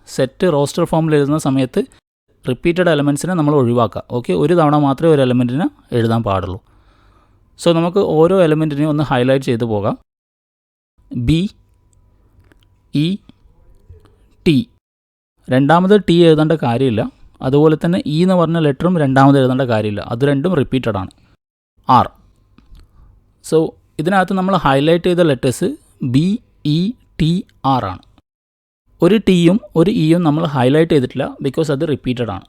Set roster ഫോമിൽ എഴുതുന്ന സമയത്ത് റിപ്പീറ്റഡ് എലമെൻറ്റ്സിനെ നമ്മൾ ഒഴിവാക്കുക. ഓക്കെ, ഒരു തവണ മാത്രമേ ഒരു എലമെൻറ്റിന് എഴുതാൻ പാടുള്ളൂ. സോ നമുക്ക് ഓരോ എലമെൻറ്റിനെയും ഒന്ന് ഹൈലൈറ്റ് ചെയ്ത് പോകാം. BET. രണ്ടാമത് ടി എഴുതേണ്ട കാര്യമില്ല. അതുപോലെ തന്നെ ഇ എന്ന് പറഞ്ഞ ലെറ്ററും രണ്ടാമത് എഴുതേണ്ട കാര്യമില്ല. അത് രണ്ടും റിപ്പീറ്റഡ് ആണ്. R. സോ ഇതിനകത്ത് നമ്മൾ ഹൈലൈറ്റ് ചെയ്ത letters B E T R ആണ്. ഒരു ടിയും ഒരു ഇയും നമ്മൾ ഹൈലൈറ്റ് ചെയ്തിട്ടില്ല ബിക്കോസ് അത് റിപ്പീറ്റഡ് ആണ്.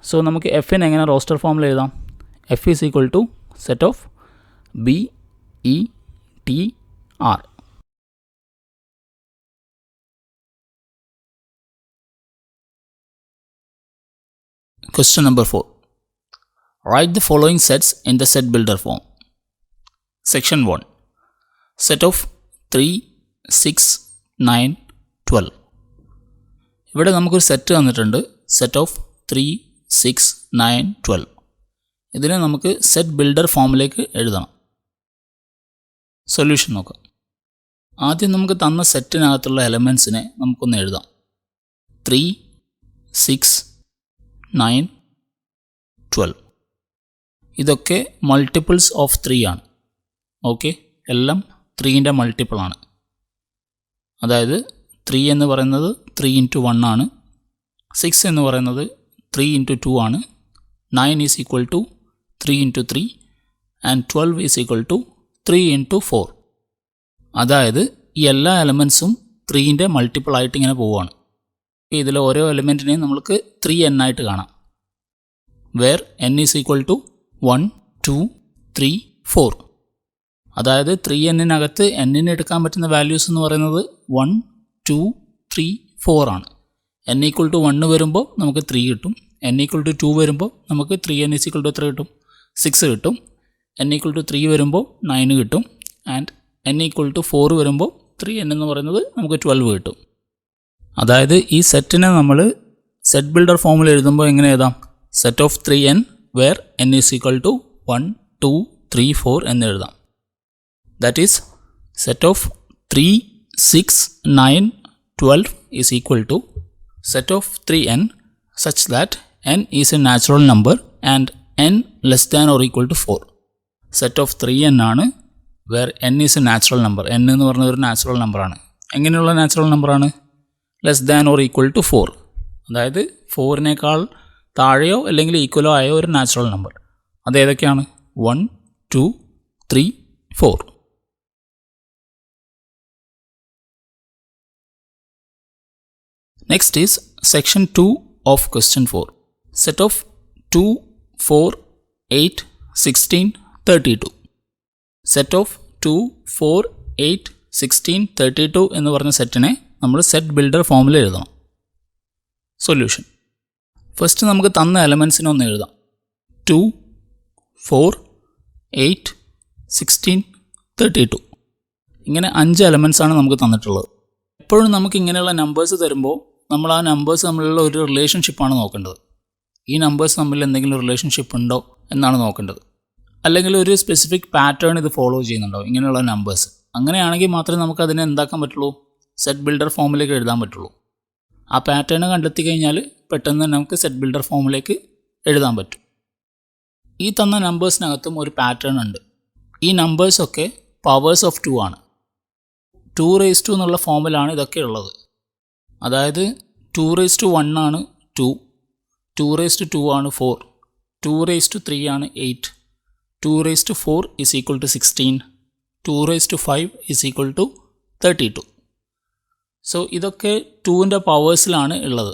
സോ നമുക്ക് എഫിന് എങ്ങനെ റോസ്റ്റർ ഫോമിൽ എഴുതാം? F is equal to set of B E T R. Question number 4. Write the following sets in the set builder form. Section 1. Set of 3, 6, 9, 12. ഇവിടെ നമുക്കൊരു സെറ്റ് തന്നിട്ടുണ്ട്, സെറ്റ് ഓഫ് 3, 6, 9, 12. ഇതിനെ നമുക്ക് സെറ്റ് ബിൽഡർ ഫോമിലേക്ക് എഴുതണം. സൊല്യൂഷൻ നോക്കാം. ആദ്യം നമുക്ക് തന്ന സെറ്റിനകത്തുള്ള എലമെൻസിനെ നമുക്കൊന്ന് എഴുതാം. 3, 6, 9, 12. ഇതൊക്കെ മൾട്ടിപ്പിൾസ് ഓഫ് 3 ആണ്. ഓക്കെ, എല്ലാം 3ൻ്റെ മൾട്ടിപ്പിളാണ്. അതായത് 3 എന്ന് പറയുന്നത് 3 into 1 ആണ്, 6 എന്ന് പറയുന്നത് 3 into 2 ആണ്, 9 is equal to 3 into 3 and 12 is equal to 3 into 4. അതായത് ഈ എല്ലാ എലമെൻസും 3ൻ്റെ മൾട്ടിപ്പിൾ ആയിട്ട് ഇങ്ങനെ പോവുകയാണ്. ഇതിൽ ഓരോ എലിമെൻറ്റിനെയും നമുക്ക് 3n ആയിട്ട് കാണാം. Where n is equal to 1, 2, 3, 4. അതായത് 3nനകത്ത് n-ന് എടുക്കാൻ പറ്റുന്ന വാല്യൂസ് എന്ന് പറയുന്നത് 1, 2, 3, 4 ആണ്. n ഈക്വൽ ടു 1 വരുമ്പോൾ നമുക്ക് 3 കിട്ടും. n ഈക്വൽ ടു 2 വരുമ്പോൾ നമുക്ക് 3n ഈസ് ഈക്വൽ ടു 3 കിട്ടും, 6 കിട്ടും. n ഈക്വൽ ടു 3 വരുമ്പോൾ 9 കിട്ടും. ആൻഡ് n ഈക്വൽ ടു 4 വരുമ്പോൾ 3n എന്ന് പറയുന്നത് നമുക്ക് 12 കിട്ടും. അതായത് ഈ സെറ്റിനെ നമ്മൾ സെറ്റ് ബിൽഡർ ഫോമിൽ എഴുതുമ്പോൾ എങ്ങനെ എഴുതാം? Set of 3n where n is equal to 1, 2, 3, 4 എന്ന് എഴുതാം. That is set of 3, 6, 9, 12 is equal to set of 3n such that n is a natural number and n less than or equal to 4. Set of 3n ആണ് where n is a natural number. n എന്ന് പറയുന്നത് ഒരു നാച്ചുറൽ നമ്പറാണ്. എങ്ങനെയുള്ള നാച്ചുറൽ നമ്പറാണ്? Less than or equal to 4. അതായത് 4-നേക്കാൾ താഴെയോ അല്ലെങ്കിൽ ഈക്വലോ ആയ ഒരു natural number. അതേതൊക്കെയാണ്? 1, 2, 3, 4. Next is section 2 of question 4. Set of 2, 4, 8, 16, 32. Set of 2, 4, 8, 16, 32 എന്ന് പറഞ്ഞ സെറ്റിനെ നമ്മൾ സെറ്റ് ബിൽഡർ ഫോമിൽ എഴുതണം. സൊല്യൂഷൻ. ഫസ്റ്റ് നമുക്ക് തന്ന എലമെൻസിനെ ഒന്ന് എഴുതാം. 2, 4, 8, 16, 32. ഇങ്ങനെ 5 എലമെൻസാണ് നമുക്ക് തന്നിട്ടുള്ളത്. എപ്പോഴും നമുക്ക് ഇങ്ങനെയുള്ള നമ്പേഴ്സ് തരുമ്പോൾ നമ്മൾ ആ നമ്പേഴ്സ് തമ്മിലുള്ള ഒരു റിലേഷൻഷിപ്പാണ് നോക്കേണ്ടത്. ഈ നമ്പേഴ്സ് തമ്മിൽ എന്തെങ്കിലും റിലേഷൻഷിപ്പ് ഉണ്ടോ എന്നാണ് നോക്കേണ്ടത്. അല്ലെങ്കിൽ ഒരു സ്പെസിഫിക് പാറ്റേൺ ഇത് ഫോളോ ചെയ്യുന്നുണ്ടോ ഇങ്ങനെയുള്ള നമ്പേഴ്സ്. അങ്ങനെയാണെങ്കിൽ മാത്രമേ നമുക്ക് അതിനെ എന്താക്കാൻ പറ്റുള്ളൂ? സെറ്റ് ബിൽഡർ ഫോമിലേക്ക് എഴുതാൻ പറ്റുള്ളൂ. ആ പാറ്റേൺ കണ്ടെത്തി കഴിഞ്ഞാൽ പെട്ടെന്ന് നമുക്ക് സെറ്റ് ബിൽഡർ ഫോമിലേക്ക് എഴുതാൻ പറ്റും. ഈ തന്ന നമ്പേഴ്സിനകത്തും ഒരു പാറ്റേൺ ഉണ്ട്. ഈ നമ്പേഴ്സൊക്കെ പവേഴ്സ് ഓഫ് 2 ആണ്. 2 എന്നുള്ള ഫോമിലാണ് ഇതൊക്കെ ഉള്ളത്. അതായത് 2 ആണ് 2, 2 ആണ് 4, 2 ആണ് 8, 2 is equal to 16, 2 is equal to 32. സോ ഇതൊക്കെ 2ൻ്റെ പവേഴ്സിലാണ് ഉള്ളത്.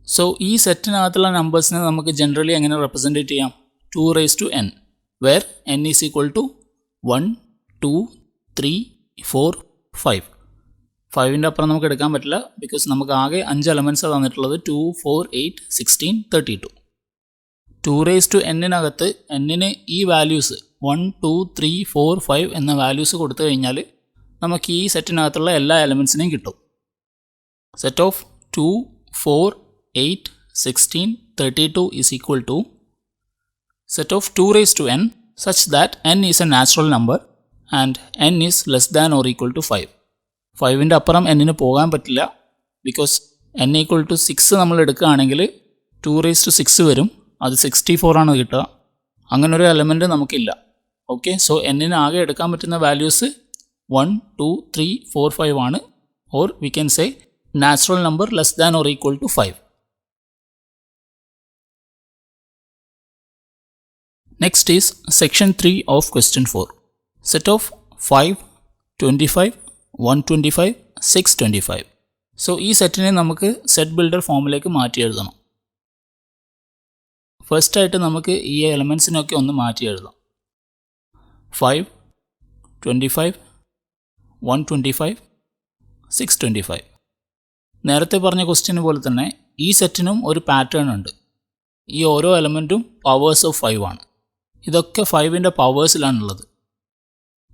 സോ ഈ സെറ്റിനകത്തുള്ള നമ്പേഴ്സിനെ നമുക്ക് ജനറലി എങ്ങനെ റെപ്രസെൻറ്റേറ്റ് ചെയ്യാം? 2n where n is equal to 1, 2, 3, 4, 5. 5ൻ്റെ അപ്പുറം നമുക്ക് എടുക്കാൻ പറ്റില്ല ബിക്കോസ് നമുക്ക് ആകെ 5 എലമെൻസാണ് തന്നിട്ടുള്ളത്. 2, 4, 8, 16, 32. 2n-നകത്ത് n-ന് ഈ വാല്യൂസ് 1, 2, 3, 4, 5 എന്ന വാല്യൂസ് കൊടുത്തു കഴിഞ്ഞാൽ നമുക്ക് ഈ സെറ്റിനകത്തുള്ള എല്ലാ എലമെൻസിനെയും കിട്ടും. Set of 2, 4, 8, 16, 32 is equal to set of 2n such that n is a natural number and n is less than or equal to 5. 5ൻ്റെ അപ്പുറം n-ന് പോകാൻ പറ്റില്ല ബിക്കോസ് n ഈക്വൽ ടു 6 നമ്മൾ എടുക്കുകയാണെങ്കിൽ 2 വരും. അത് 64 ആണ് കിട്ടുക. അങ്ങനൊരു എലമെൻറ്റ് നമുക്കില്ല. ഓക്കെ, സോ n-ന് ആകെ എടുക്കാൻ പറ്റുന്ന വാല്യൂസ് 1, 2, 3, 4, 5 ആണ്. Or we can say natural number less than or equal to 5. Next is section 3 of question 4. Set of 5, 25, 125, 625. So ഈ സെറ്റിനെ നമുക്ക് സെറ്റ് ബിൽഡർ ഫോമിലേക്ക് മാറ്റി എഴുതണം. ഫസ്റ്റായിട്ട് നമുക്ക് ഈ എലമെൻസിനൊക്കെ ഒന്ന് മാറ്റി എഴുതാം. 5, 25, 125, 625. നേരത്തെ പറഞ്ഞ ക്വസ്റ്റ്യന് പോലെ തന്നെ ഈ സെറ്റിനും ഒരു പാറ്റേൺ ഉണ്ട്. ഈ ഓരോ എലമെൻറ്റും പവേഴ്സ് ഓഫ് 5 ആണ്. ഇതൊക്കെ 5ൻ്റെ പവേഴ്സിലാണുള്ളത്.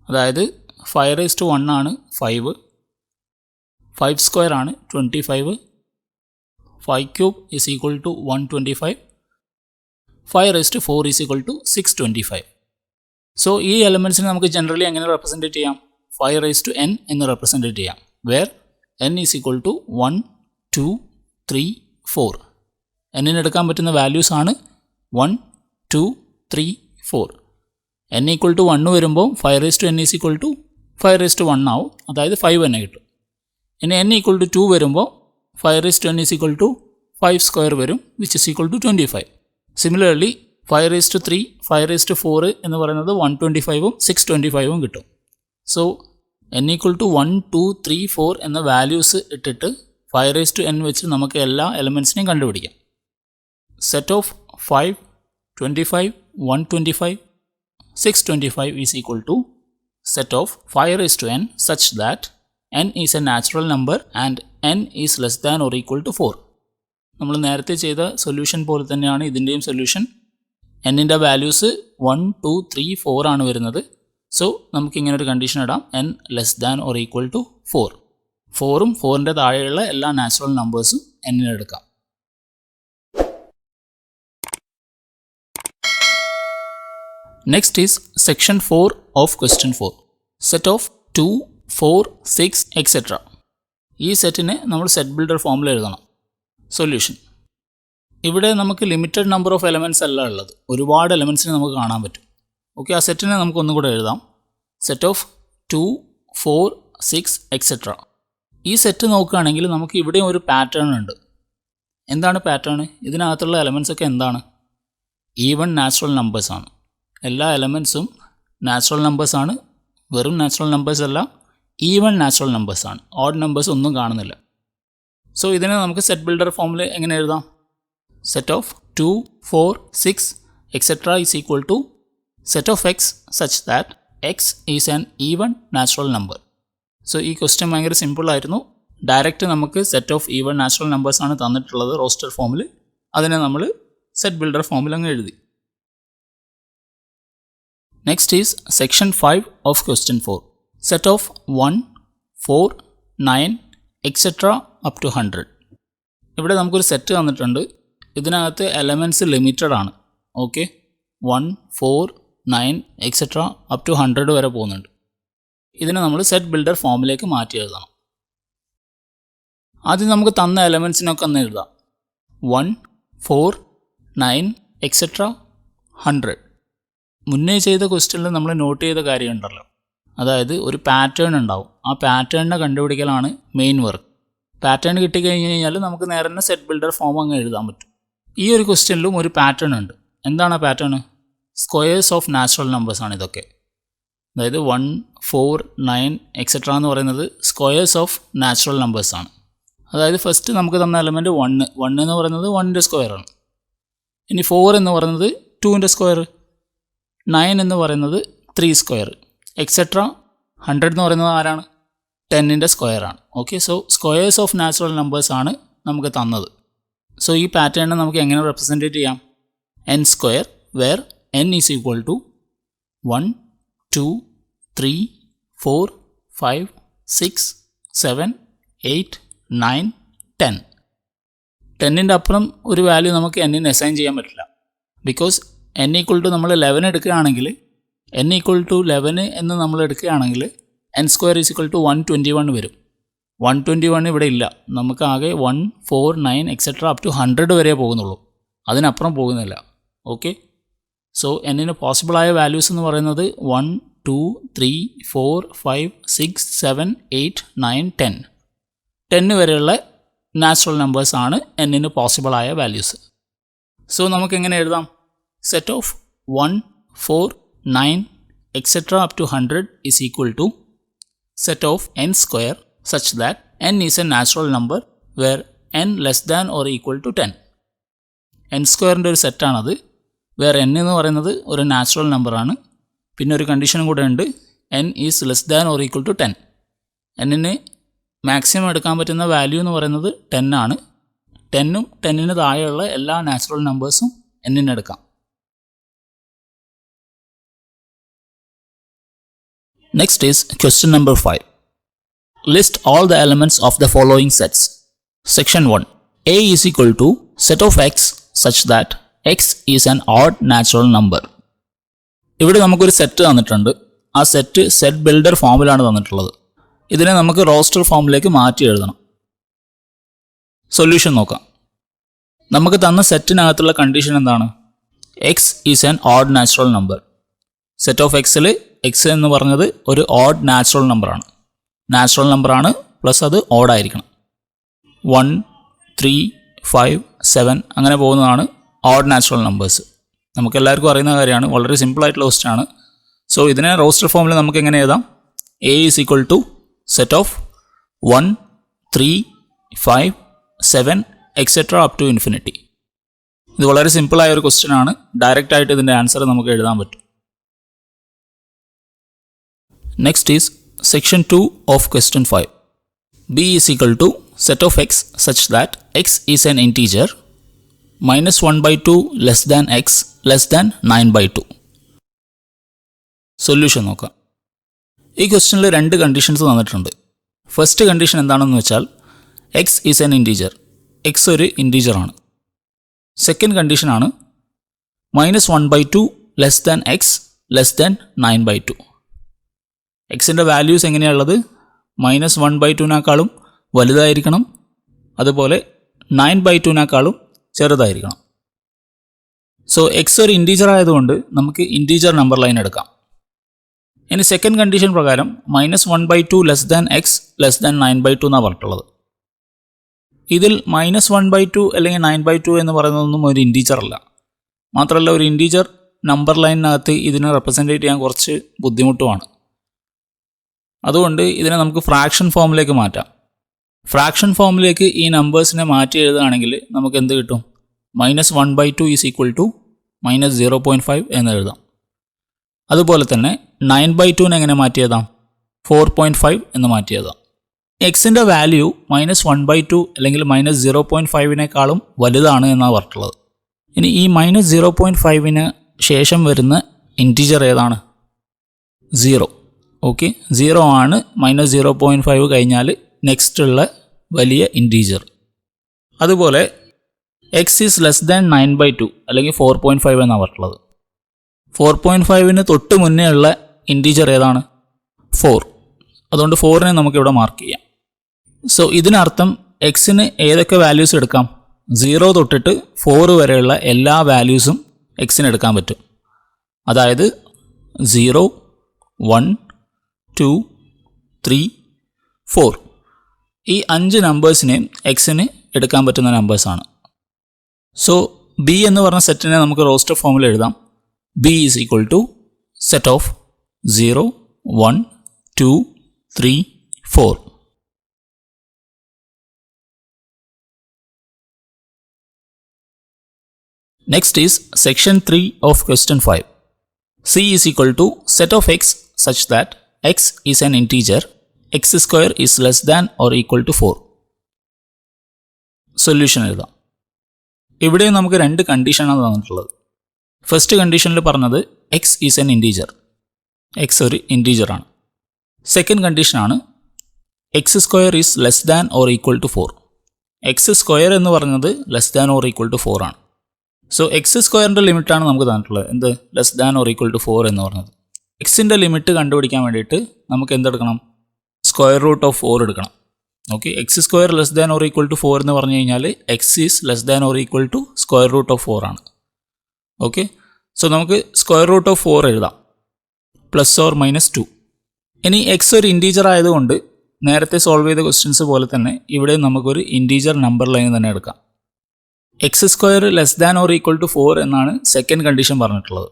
അതായത് 5⁻1 ആണ് 5, 5 സ്ക്വയർ ആണ് 25, 5 cube is equal to 125, 5⁻4 is equal to 625. So ഈ എലമെൻറ്റ്സിനെ നമുക്ക് ജനറലി എങ്ങനെ റെപ്രസെൻറ്റ് ചെയ്യാം? 5n എന്ന് റെപ്രസെൻറ്റ് ചെയ്യാം. Where n is equal to 1, 2, 3, 4. എന്നിന് എടുക്കാൻ പറ്റുന്ന വാല്യൂസ് ആണ് 1, 2, 3, 4. n ഈക്വൽ ടു 1 വരുമ്പോൾ 5n ഈസ് ഈക്വൽ ടു 5:1 ആവും. അതായത് 5 തന്നെ കിട്ടും. ഇനി n ഈക്വൽ ടു 2 വരുമ്പോൾ 5:n is equal to 5 square വരും, which is equal to 25. Similarly 5:3, 5:4 എന്ന് പറയുന്നത് 125ഉം 625ഉം കിട്ടും. സോ n ഈക്വൽ ടു 1, 2, 3, 4 എന്ന വാല്യൂസ് ഇട്ടിട്ട് 5n വെച്ച് നമുക്ക് എല്ലാ എലമെൻറ്റ്സിനെയും കണ്ടുപിടിക്കാം. Set of 5, 25, 125, 625 is equal to set of 5n such that n is a natural number and n is less than or equal to 4. നമ്മൾ നേരത്തെ ചെയ്ത സൊല്യൂഷൻ പോലെ തന്നെയാണ് ഇതിൻ്റെയും സൊല്യൂഷൻ. എന്നിൻ്റെ വാല്യൂസ് 1, 2, 3, 4 ആണ് വരുന്നത്. സോ നമുക്കിങ്ങനെ ഒരു കണ്ടീഷൻ ഇടാം, n less than or equal to 4. 4ഉം 4ൻ്റെ താഴെയുള്ള എല്ലാ നാച്ചുറൽ നമ്പേഴ്സും എന്നിന് എടുക്കാം. Next is section 4 of question 4. Set of 2, 4, 6, etc. ഈ സെറ്റിനെ നമ്മൾ സെറ്റ് ബിൽഡർ ഫോമിൽ എഴുതണം. സൊല്യൂഷൻ. ഇവിടെ നമുക്ക് ലിമിറ്റഡ് നമ്പർ ഓഫ് എലമെൻറ്റ്സ് അല്ല ഉള്ളത്, ഒരുപാട് എലമെൻറ്റ്സിനെ നമുക്ക് കാണാൻ പറ്റും. ഓക്കെ, ആ സെറ്റിനെ നമുക്ക് ഒന്നും കൂടെ എഴുതാം. Set of 2, 4, 6, etc. ഈ സെറ്റ് നോക്കുകയാണെങ്കിൽ നമുക്ക് ഇവിടെ ഒരു പാറ്റേൺ ഉണ്ട്. എന്താണ് പാറ്റേൺ? ഇതിനകത്തുള്ള എലമെൻറ്റ്സ് ഒക്കെ എന്താണ്? ഈവൺ നാച്ചുറൽ നമ്പേഴ്സാണ്. എല്ലാ എലമെൻറ്റ്സും നാച്ചുറൽ നമ്പേഴ്സാണ്. വെറും നാച്ചുറൽ നമ്പേഴ്സ് അല്ല, ഈവൺ നാച്ചുറൽ നമ്പേഴ്സാണ്. ഓഡ് നമ്പേഴ്സ് ഒന്നും കാണുന്നില്ല. സോ ഇതിനെ നമുക്ക് സെറ്റ് ബിൽഡർ ഫോമിൽ എങ്ങനെ എഴുതാം? Set of 2, 4, 6, etc. Is equal to set of X such that X is an even natural number. So ഈ ക്വസ്റ്റ്യൻ ഭയങ്കര സിമ്പിളായിരുന്നു. ഡയറക്റ്റ് നമുക്ക് സെറ്റ് ഓഫ് ഈവൺ നാച്ചുറൽ നമ്പേഴ്സാണ് തന്നിട്ടുള്ളത് റോസ്റ്റർ ഫോമിൽ. അതിനെ നമ്മൾ സെറ്റ് ബിൽഡർ ഫോമിൽ അങ്ങ് എഴുതി. Next is section 5 of question 4. Set of 1, 4, 9, etc. up to 100. ഇവിടെ നമുക്കൊരു സെറ്റ് തന്നിട്ടുണ്ട്. ഇതിനകത്ത് എലമെൻറ്റ്സ് ലിമിറ്റഡ് ആണ്. Okay, 1, 4, 9, etc. up to 100 വരെ പോകുന്നുണ്ട്. ഇതിനെ നമ്മൾ സെറ്റ് ബിൽഡർ ഫോമിലേക്ക് മാറ്റി എഴുതണം. ആദ്യം നമുക്ക് തന്ന എലമെൻറ്റ്സിനൊക്കെ ഒന്ന് എഴുതാം. 1, 4, 9, etc. 100. മുന്നേ ചെയ്ത ക്വസ്റ്റ്യനിൽ നമ്മൾ നോട്ട് ചെയ്ത കാര്യമുണ്ടല്ലോ, അതായത് ഒരു പാറ്റേൺ ഉണ്ടാവും. ആ പാറ്റേണിനെ കണ്ടുപിടിക്കലാണ് മെയിൻ വർക്ക്. പാറ്റേൺ കിട്ടിക്കഴിഞ്ഞ് കഴിഞ്ഞാൽ നമുക്ക് നേരെ തന്നെ സെറ്റ് ബിൽഡർ ഫോം അങ്ങ് എഴുതാൻ പറ്റും. ഈ ഒരു ക്വസ്റ്റ്യനിലും ഒരു പാറ്റേൺ ഉണ്ട്. എന്താണ് ആ pattern? Squares of natural numbers ആണ് ഇതൊക്കെ. അതായത് 1, 4, 9, etc. എന്ന് പറയുന്നത് സ്ക്വയേഴ്സ് ഓഫ് നാച്ചുറൽ നമ്പേഴ്സ് ആണ്. അതായത് ഫസ്റ്റ് നമുക്ക് തന്ന എലമെൻറ്റ് 1 എന്ന് പറയുന്നത് 1ൻ്റെ സ്ക്വയറാണ്. ഇനി 4 എന്ന് പറയുന്നത് 2ൻ്റെ സ്ക്വയർ, 9 എന്ന് പറയുന്നത് 3 സ്ക്വയർ, എക്സെട്ര. 100 എന്ന് പറയുന്നത് ആരാണ്? 10ൻ്റെ സ്ക്വയറാണ്. Okay, so squares of natural numbers ആണ് നമുക്ക് തന്നത്. സോ ഈ പാറ്റേണിനെ നമുക്ക് എങ്ങനെ റെപ്രസെൻറ്റ് ചെയ്യാം? n square, where n is equal to 1, 2, 3, 4, 5, 6, 7, 8, 9, 10. 10ൻ്റെ അപ്പുറം ഒരു വാല്യൂ നമുക്ക് n-ന് അസൈൻ ചെയ്യാൻ പറ്റില്ല. ബിക്കോസ് n ഈക്വൽ ടു നമ്മൾ 11 എടുക്കുകയാണെങ്കിൽ, n ഈക്വൽ ടു 11 എന്ന് നമ്മൾ എടുക്കുകയാണെങ്കിൽ n square is equal to 121 വരും. 121 ഇവിടെ ഇല്ല. നമുക്ക് ആകെ 1, 4, 9, etc. അപ് ടു 100 വരെ പോകുന്നുള്ളൂ. അതിനപ്പുറം പോകുന്നില്ല. ഓക്കെ, സോ n-ന് പോസിബിളായ വാല്യൂസ് എന്ന് പറയുന്നത് 1, 2, 3, 4, 5, 6, 7, 8, 9, 10. 10 വരെയുള്ള നാച്ചുറൽ നമ്പേഴ്സാണ് n-ന് പോസിബിളായ വാല്യൂസ്. സോ നമുക്കെങ്ങനെ എഴുതാം? Set of 1, 4, 9, etc. up to 100 is equal to set of n square such that n is a natural number where n less than or equal to 10. n സ്ക്വയറിൻ്റെ ഒരു സെറ്റാണത്. വേറെ n എന്ന് പറയുന്നത് ഒരു നാച്ചുറൽ നമ്പറാണ്. പിന്നെ ഒരു കണ്ടീഷനും കൂടെ ഉണ്ട്, n is less than or equal to 10. എന്നിന് മാക്സിമം എടുക്കാൻ പറ്റുന്ന വാല്യൂ എന്ന് പറയുന്നത് 10 ആണ്. 10ഉം 10ന് താഴെയുള്ള എല്ലാ നാച്ചുറൽ നമ്പേഴ്സും എന്നിന് എടുക്കാം. Next is question number 5. List all the elements of the following sets. Section 1. A is equal to set of x such that x is an odd natural number. ഇവിടെ നമുക്കൊരു സെറ്റ് തന്നിട്ടുണ്ട്. ആ സെറ്റ് സെറ്റ് ബിൽഡർ ഫോമിലാണ് തന്നിട്ടുള്ളത്. ഇതിനെ നമുക്ക് റോസ്റ്റർ ഫോമിലേക്ക് മാറ്റി എഴുതണം. സൊല്യൂഷൻ നോക്കാം. നമുക്ക് തന്ന സെറ്റിനകത്തുള്ള കണ്ടീഷൻ എന്താണ്? X is an odd natural number. Set of എക്സിൽ എക്സ് എന്ന് പറഞ്ഞത് ഒരു ഓഡ് നാച്ചുറൽ നമ്പറാണ്. നാച്ചുറൽ നമ്പറാണ്, പ്ലസ് അത് ഓഡായിരിക്കണം. 1, 3, 5, 7 അങ്ങനെ പോകുന്നതാണ് ഓഡ് നാച്ചുറൽ നമ്പേഴ്സ്. നമുക്കെല്ലാവർക്കും അറിയുന്ന കാര്യമാണ്, വളരെ സിമ്പിളായിട്ടുള്ള ക്വസ്റ്റ്യൻ ആണ്. സോ ഇതിനെ റോസ്റ്റർ ഫോമിൽ നമുക്ക് എങ്ങനെ എഴുതാം? A is equal to set of 1, 3, 5, 7 etcetera up to infinity. ഇത് വളരെ സിമ്പിളായ ഒരു ക്വസ്റ്റ്യൻ ആണ്. ഡയറക്റ്റ് ആയിട്ട് ഇതിൻ്റെ ആൻസർ നമുക്ക് എഴുതാൻ പറ്റും. Next is section 2 of question 5. B is equal to set of x such that x is an integer -1/2 less than x less than 9/2. Solution നോക്കാം. ഈ ക്വസ്റ്റ്യനിൽ 2 കണ്ടീഷൻസ് തന്നിട്ടുണ്ട്. ഫസ്റ്റ് കണ്ടീഷൻ എന്താണെന്ന് വെച്ചാൽ X is an integer. X ഒരു ഇൻറ്റീജറാണ്. സെക്കൻഡ് കണ്ടീഷനാണ് -1/2 less than X less than 9/2. എക്സിൻ്റെ വാല്യൂസ് എങ്ങനെയുള്ളത്? -1/2 വലുതായിരിക്കണം, അതുപോലെ 9/2 ചെറുതായിരിക്കണം. സോ എക്സ് ഒരു ഇൻറ്റീജർ ആയതുകൊണ്ട് നമുക്ക് ഇൻറ്റീജർ നമ്പർ ലൈൻ എടുക്കാം. ഇനി സെക്കൻഡ് കണ്ടീഷൻ പ്രകാരം -1/2 less than X less than 9/2 എന്നാണ് പറഞ്ഞിട്ടുള്ളത്. ഇതിൽ -1/2 അല്ലെങ്കിൽ 9/2 എന്ന് പറയുന്നതൊന്നും ഒരു ഇൻറ്റീജർ അല്ല. മാത്രമല്ല ഒരു ഇൻറ്റീജർ നമ്പർ ലൈനിനകത്ത് ഇതിനെ റെപ്രസെൻറ്റേറ്റ് ചെയ്യാൻ കുറച്ച് ബുദ്ധിമുട്ടുമാണ്. അതുകൊണ്ട് ഇതിനെ നമുക്ക് ഫ്രാക്ഷൻ ഫോമിലേക്ക് മാറ്റാം. ഫ്രാക്ഷൻ ഫോമിലേക്ക് ഈ നമ്പേഴ്സിനെ മാറ്റി എഴുതുകയാണെങ്കിൽ നമുക്ക് എന്ത് കിട്ടും? -1/2 ഈസ് ഈക്വൽ ടു -0.5 എന്ന് എഴുതാം. അതുപോലെ തന്നെ 9/2 എങ്ങനെ മാറ്റി എഴുതാം? 4.5 എന്ന് മാറ്റി എഴുതാം. എക്സിൻ്റെ വാല്യൂ -1/2 അല്ലെങ്കിൽ -0.5 വലുതാണ് എന്നാണ് പറഞ്ഞിട്ടുള്ളത്. ഇനി ഈ -0.5 ശേഷം വരുന്ന ഇൻറ്റീജർ ഏതാണ്? 0. ഓക്കെ, 0 ആണ് -0.5 കഴിഞ്ഞാൽ നെക്സ്റ്റ് ഉള്ള വലിയ ഇൻറ്റീജർ. അതുപോലെ എക്സ് ഈസ് ലെസ് ദാൻ 9/2 അല്ലെങ്കിൽ 4.5 എന്നാണ് പറഞ്ഞിട്ടുള്ളത്. 4.5 തൊട്ട് മുന്നേ ഉള്ള ഇൻറ്റീജർ ഏതാണ്? 4. അതുകൊണ്ട് 4 നമുക്കിവിടെ മാർക്ക് ചെയ്യാം. സോ ഇതിനർത്ഥം എക്സിന് ഏതൊക്കെ വാല്യൂസ് എടുക്കാം? 0 തൊട്ടിട്ട് 4 വരെയുള്ള എല്ലാ വാല്യൂസും എക്സിന് എടുക്കാൻ പറ്റും. അതായത് 0, 1, 2, 3, 4 ഈ 5 നമ്പേഴ്സിനെയും എക്സിന് എടുക്കാൻ പറ്റുന്ന നമ്പേഴ്സാണ്. സോ ബി എന്ന് പറഞ്ഞ സെറ്റിനെ നമുക്ക് റോസ്റ്റർ ഫോമിൽ എഴുതാം. B is equal to set of 0, 1, 2, 3, 4. Next is section 3 of question 5. C is equal to set of x such that x is an integer, x square is less than or equal to 4. Solution എഴുതാം. ഇവിടെ നമുക്ക് 2 കണ്ടീഷനാണ് തന്നിട്ടുള്ളത്. ഫസ്റ്റ് കണ്ടീഷനിൽ പറഞ്ഞത് x is an integer. X ഒരു ഇൻറ്റീജറാണ്. സെക്കൻഡ് കണ്ടീഷനാണ് x square is less than or equal to 4. X square എന്ന് പറഞ്ഞത് less than or equal to 4 ആണ്. സോ എക്സ് സ്ക്വയറിൻ്റെ ലിമിറ്റാണ് നമുക്ക് തന്നിട്ടുള്ളത്. എന്ത്? Less than or equal to 4 എന്ന് പറഞ്ഞത്. എക്സിൻ്റെ ലിമിറ്റ് കണ്ടുപിടിക്കാൻ വേണ്ടിയിട്ട് നമുക്ക് എന്തെടുക്കണം? സ്ക്വയർ റൂട്ട് ഓഫ് 4 എടുക്കണം. Okay, x square less than or equal to 4 എന്ന് പറഞ്ഞു കഴിഞ്ഞാൽ x is less than or equal to square root of 4 ആണ്. ഓക്കെ, സോ നമുക്ക് സ്ക്വയർ റൂട്ട് ഓഫ് 4 എഴുതാം, +or-2. ഇനി എക്സ് ഒരു ഇൻറ്റീജർ ആയതുകൊണ്ട് നേരത്തെ സോൾവ് ചെയ്ത ക്വസ്റ്റ്യൻസ് പോലെ തന്നെ ഇവിടെ നമുക്കൊരു ഇൻറ്റീജർ നമ്പർ ലൈൻ തന്നെ എടുക്കാം. X square less than or equal to 4 എന്നാണ് സെക്കൻഡ് കണ്ടീഷൻ പറഞ്ഞിട്ടുള്ളത്.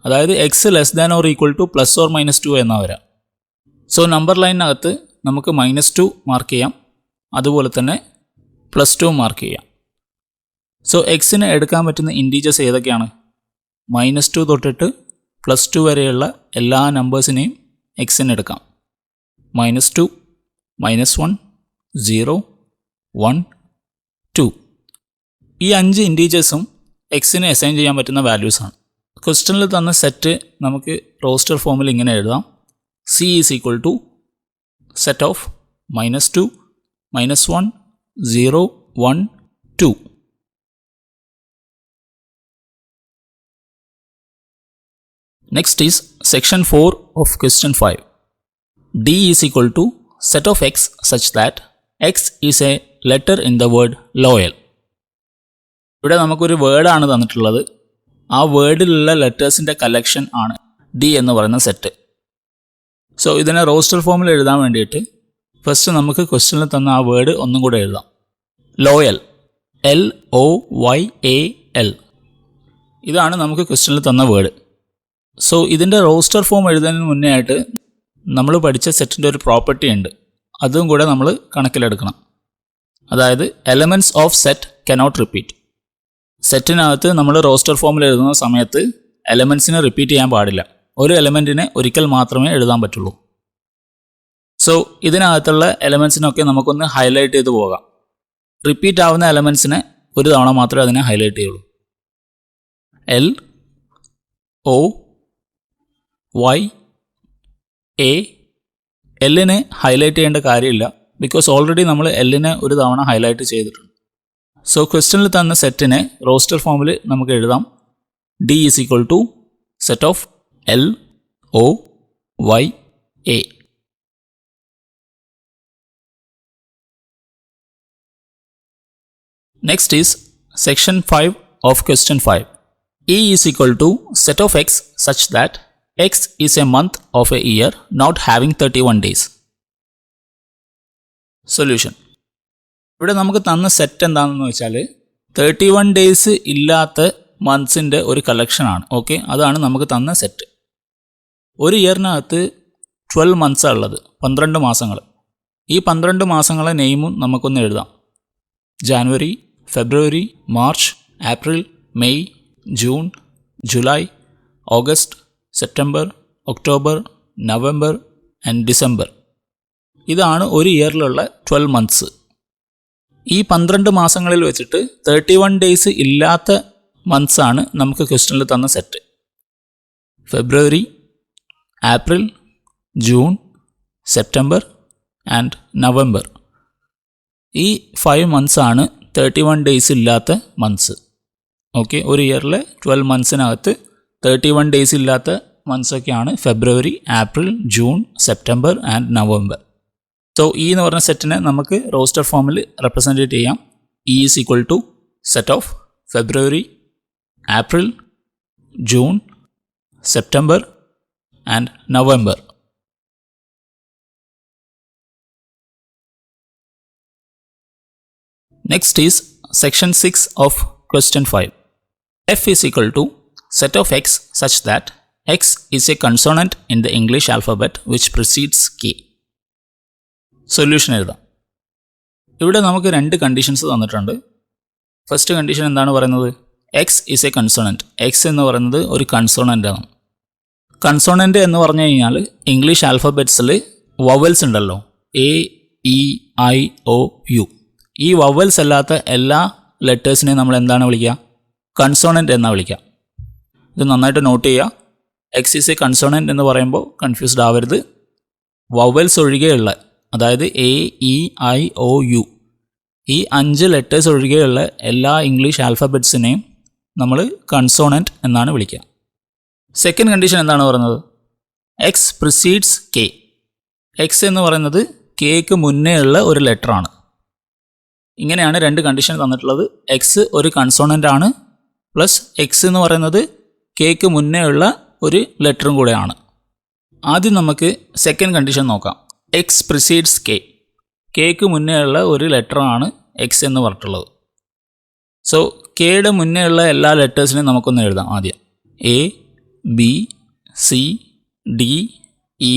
അതായത് x less than or equal to plus or minus 2 എന്നാ വരാം. സോ നമ്പർ ലൈനിനകത്ത് നമുക്ക് -2 മാർക്ക് ചെയ്യാം, അതുപോലെ തന്നെ +2 മാർക്ക് ചെയ്യാം. സോ എക്സിന് എടുക്കാൻ പറ്റുന്ന ഇൻറ്റീജേഴ്സ് ഏതൊക്കെയാണ്? -2 തൊട്ടിട്ട് +2 വരെയുള്ള എല്ലാ നമ്പേഴ്സിനെയും എക്സിന് എടുക്കാം. -2, -1, 0, 1, 2. ഈ 5 ഇൻറ്റീജേഴ്സും എക്സിന് അസൈൻ ചെയ്യാൻ പറ്റുന്ന വാല്യൂസാണ്. ക്വസ്റ്റ്യനിൽ തന്ന സെറ്റ് നമുക്ക് റോസ്റ്റർ ഫോമിൽ ഇങ്ങനെ എഴുതാം. C is equal to set of -2, -1, 0, 1, 2. Next is section 4 of question 5. D is equal to set of x such that x is a letter in the word loyal. ഇവിടെ നമുക്കൊരു വേർഡാണ് തന്നിട്ടുള്ളത്. ആ വേർഡിലുള്ള ലെറ്റേഴ്സിൻ്റെ കളക്ഷൻ ആണ് ഡി എന്ന് പറയുന്ന സെറ്റ്. സോ ഇതിനെ റോസ്റ്റർ ഫോമിൽ എഴുതാൻ വേണ്ടിയിട്ട് ഫസ്റ്റ് നമുക്ക് ക്വസ്റ്റ്യനിൽ തന്ന ആ വേർഡ് ഒന്നും കൂടെ എഴുതാം. ലോയൽ, LOYAL. ഇതാണ് നമുക്ക് ക്വസ്റ്റ്യനിൽ തന്ന വേർഡ്. സോ ഇതിൻ്റെ റോസ്റ്റർ ഫോം എഴുതുന്നതിന് മുന്നേ ആയിട്ട് നമ്മൾ പഠിച്ച സെറ്റിൻ്റെ ഒരു പ്രോപ്പർട്ടി ഉണ്ട്, അതും കൂടെ നമ്മൾ കണക്കിലെടുക്കണം. അതായത് elements of set cannot repeat. സെറ്റിനകത്ത് നമ്മൾ റോസ്റ്റർ ഫോമിൽ എഴുതുന്ന സമയത്ത് എലമെൻറ്റ്സിനെ റിപ്പീറ്റ് ചെയ്യാൻ പാടില്ല. ഒരു എലമെൻറ്റിനെ ഒരിക്കൽ മാത്രമേ എഴുതാൻ പറ്റുള്ളൂ. സോ ഇതിനകത്തുള്ള എലമെൻറ്റ്സിനൊക്കെ നമുക്കൊന്ന് ഹൈലൈറ്റ് ചെയ്ത് പോകാം. റിപ്പീറ്റ് ആവുന്ന എലമെൻറ്റ്സിനെ ഒരു തവണ മാത്രമേ അതിനെ ഹൈലൈറ്റ് ചെയ്യുള്ളൂ. LOYA. എല്ലിനെ ഹൈലൈറ്റ് ചെയ്യേണ്ട കാര്യമില്ല, ബിക്കോസ് ഓൾറെഡി നമ്മൾ എല്ലിനെ ഒരു തവണ ഹൈലൈറ്റ് ചെയ്തിട്ടുണ്ട്. സോ ക്വസ്റ്റ്യനിൽ തന്ന സെറ്റിനെ റോസ്റ്റർ ഫോമിൽ നമുക്ക് എഴുതാം. D is equal to set of LOYA. Next is section 5 of question 5. E is equal to set of x such that x is a month of a year not having 31 days. Solution. ഇവിടെ നമുക്ക് തന്ന സെറ്റ് എന്താണെന്ന് വെച്ചാൽ 31 ഡേയ്സ് ഇല്ലാത്ത മന്ത്സിൻ്റെ ഒരു കളക്ഷനാണ്. ഓക്കെ, അതാണ് നമുക്ക് തന്ന സെറ്റ്. ഒരു ഇയറിനകത്ത് 12 മന്ത്സാണ് ഉള്ളത്, 12 മാസങ്ങൾ. ഈ 12 മാസങ്ങളെ നെയിമും നമുക്കൊന്ന് എഴുതാം. January, February, March, April, May, June, July, August, September, October, November and December. ഇതാണ് ഒരു ഇയറിലുള്ള 12 മന്ത്സ്. ഈ 12 മാസങ്ങളിൽ വെച്ചിട്ട് 31 ഡേയ്സ് ഇല്ലാത്ത മന്ത്സാണ് നമുക്ക് ക്വസ്റ്റ്യനിൽ തന്ന set. February, April, June, September and November. ഈ 5 മന്ത്സാണ് 31 ഡേയ്സ് ഇല്ലാത്ത മന്ത്സ്. ഓക്കെ, ഒരു ഇയറിലെ 12 മന്ത്സിനകത്ത് 31 ഡേയ്സ് ഇല്ലാത്ത മന്ത്സൊക്കെയാണ് February, April, June, September and November. So ഈ എന്ന് പറഞ്ഞ സെറ്റിനെ നമുക്ക് റോസ്റ്റർ ഫോമിൽ റെപ്രസെൻറ്റ് ചെയ്യാം. E is equal to set of February, April, June, September and November. Next is section 6 of question 5. F is equal to set of x such that x is a consonant in the English alphabet which precedes K. Solution എഴുതാം. ഇവിടെ നമുക്ക് 2 കണ്ടീഷൻസ് തന്നിട്ടുണ്ട്. ഫസ്റ്റ് കണ്ടീഷൻ എന്താണ് പറയുന്നത്? X is a consonant. X എന്ന് പറയുന്നത് ഒരു കൺസോണൻ്റ് ആണ്. കൺസോണൻ്റ് എന്ന് പറഞ്ഞു കഴിഞ്ഞാൽ ഇംഗ്ലീഷ് ആൽഫബറ്റ്സിൽ വവൽസ് ഉണ്ടല്ലോ, AEIOU. ഈ വവൽസ് അല്ലാത്ത എല്ലാ ലെറ്റേഴ്സിനെയും നമ്മൾ എന്താണ് വിളിക്കുക? കൺസോണൻ്റ് എന്നാണ് വിളിക്കുക. ഇത് നന്നായിട്ട് നോട്ട് ചെയ്യുക. എക്സ് ഈസ് എ കൺസോണൻ്റ് എന്ന് പറയുമ്പോൾ കൺഫ്യൂസ്ഡ് ആവരുത്. വവൽസ് ഒഴികെയുള്ള, അതായത് AEIOU, ഈ 5 ലെറ്റേഴ്സ് ഒഴികെയുള്ള എല്ലാ ഇംഗ്ലീഷ് ആൽഫബറ്റ്സിനെയും നമ്മൾ കൺസോണൻ്റ് എന്നാണ് വിളിക്കുക. സെക്കൻഡ് കണ്ടീഷൻ എന്താണ് പറയുന്നത്? X precedes K. എക്സ് എന്ന് പറയുന്നത് കെക്ക് മുന്നേ ഉള്ള ഒരു ലെറ്ററാണ്. ഇങ്ങനെയാണ് 2 കണ്ടീഷൻ തന്നിട്ടുള്ളത്. എക്സ് ഒരു കൺസോണൻ്റ് ആണ്, പ്ലസ് എക്സ് എന്ന് പറയുന്നത് കെക്ക് മുന്നേ ഉള്ള ഒരു ലെറ്ററും കൂടെയാണ്. ആദ്യം നമുക്ക് സെക്കൻഡ് കണ്ടീഷൻ നോക്കാം. X precedes K. കെക്ക് മുന്നേ ഉള്ള ഒരു ലെറ്ററാണ് എക്സ് എന്ന് പറഞ്ഞിട്ടുള്ളത്. സോ കെയുടെ മുന്നേ ഉള്ള എല്ലാ ലെറ്റേഴ്സിനെയും നമുക്കൊന്ന് എഴുതാം. ആദ്യം A, B C D E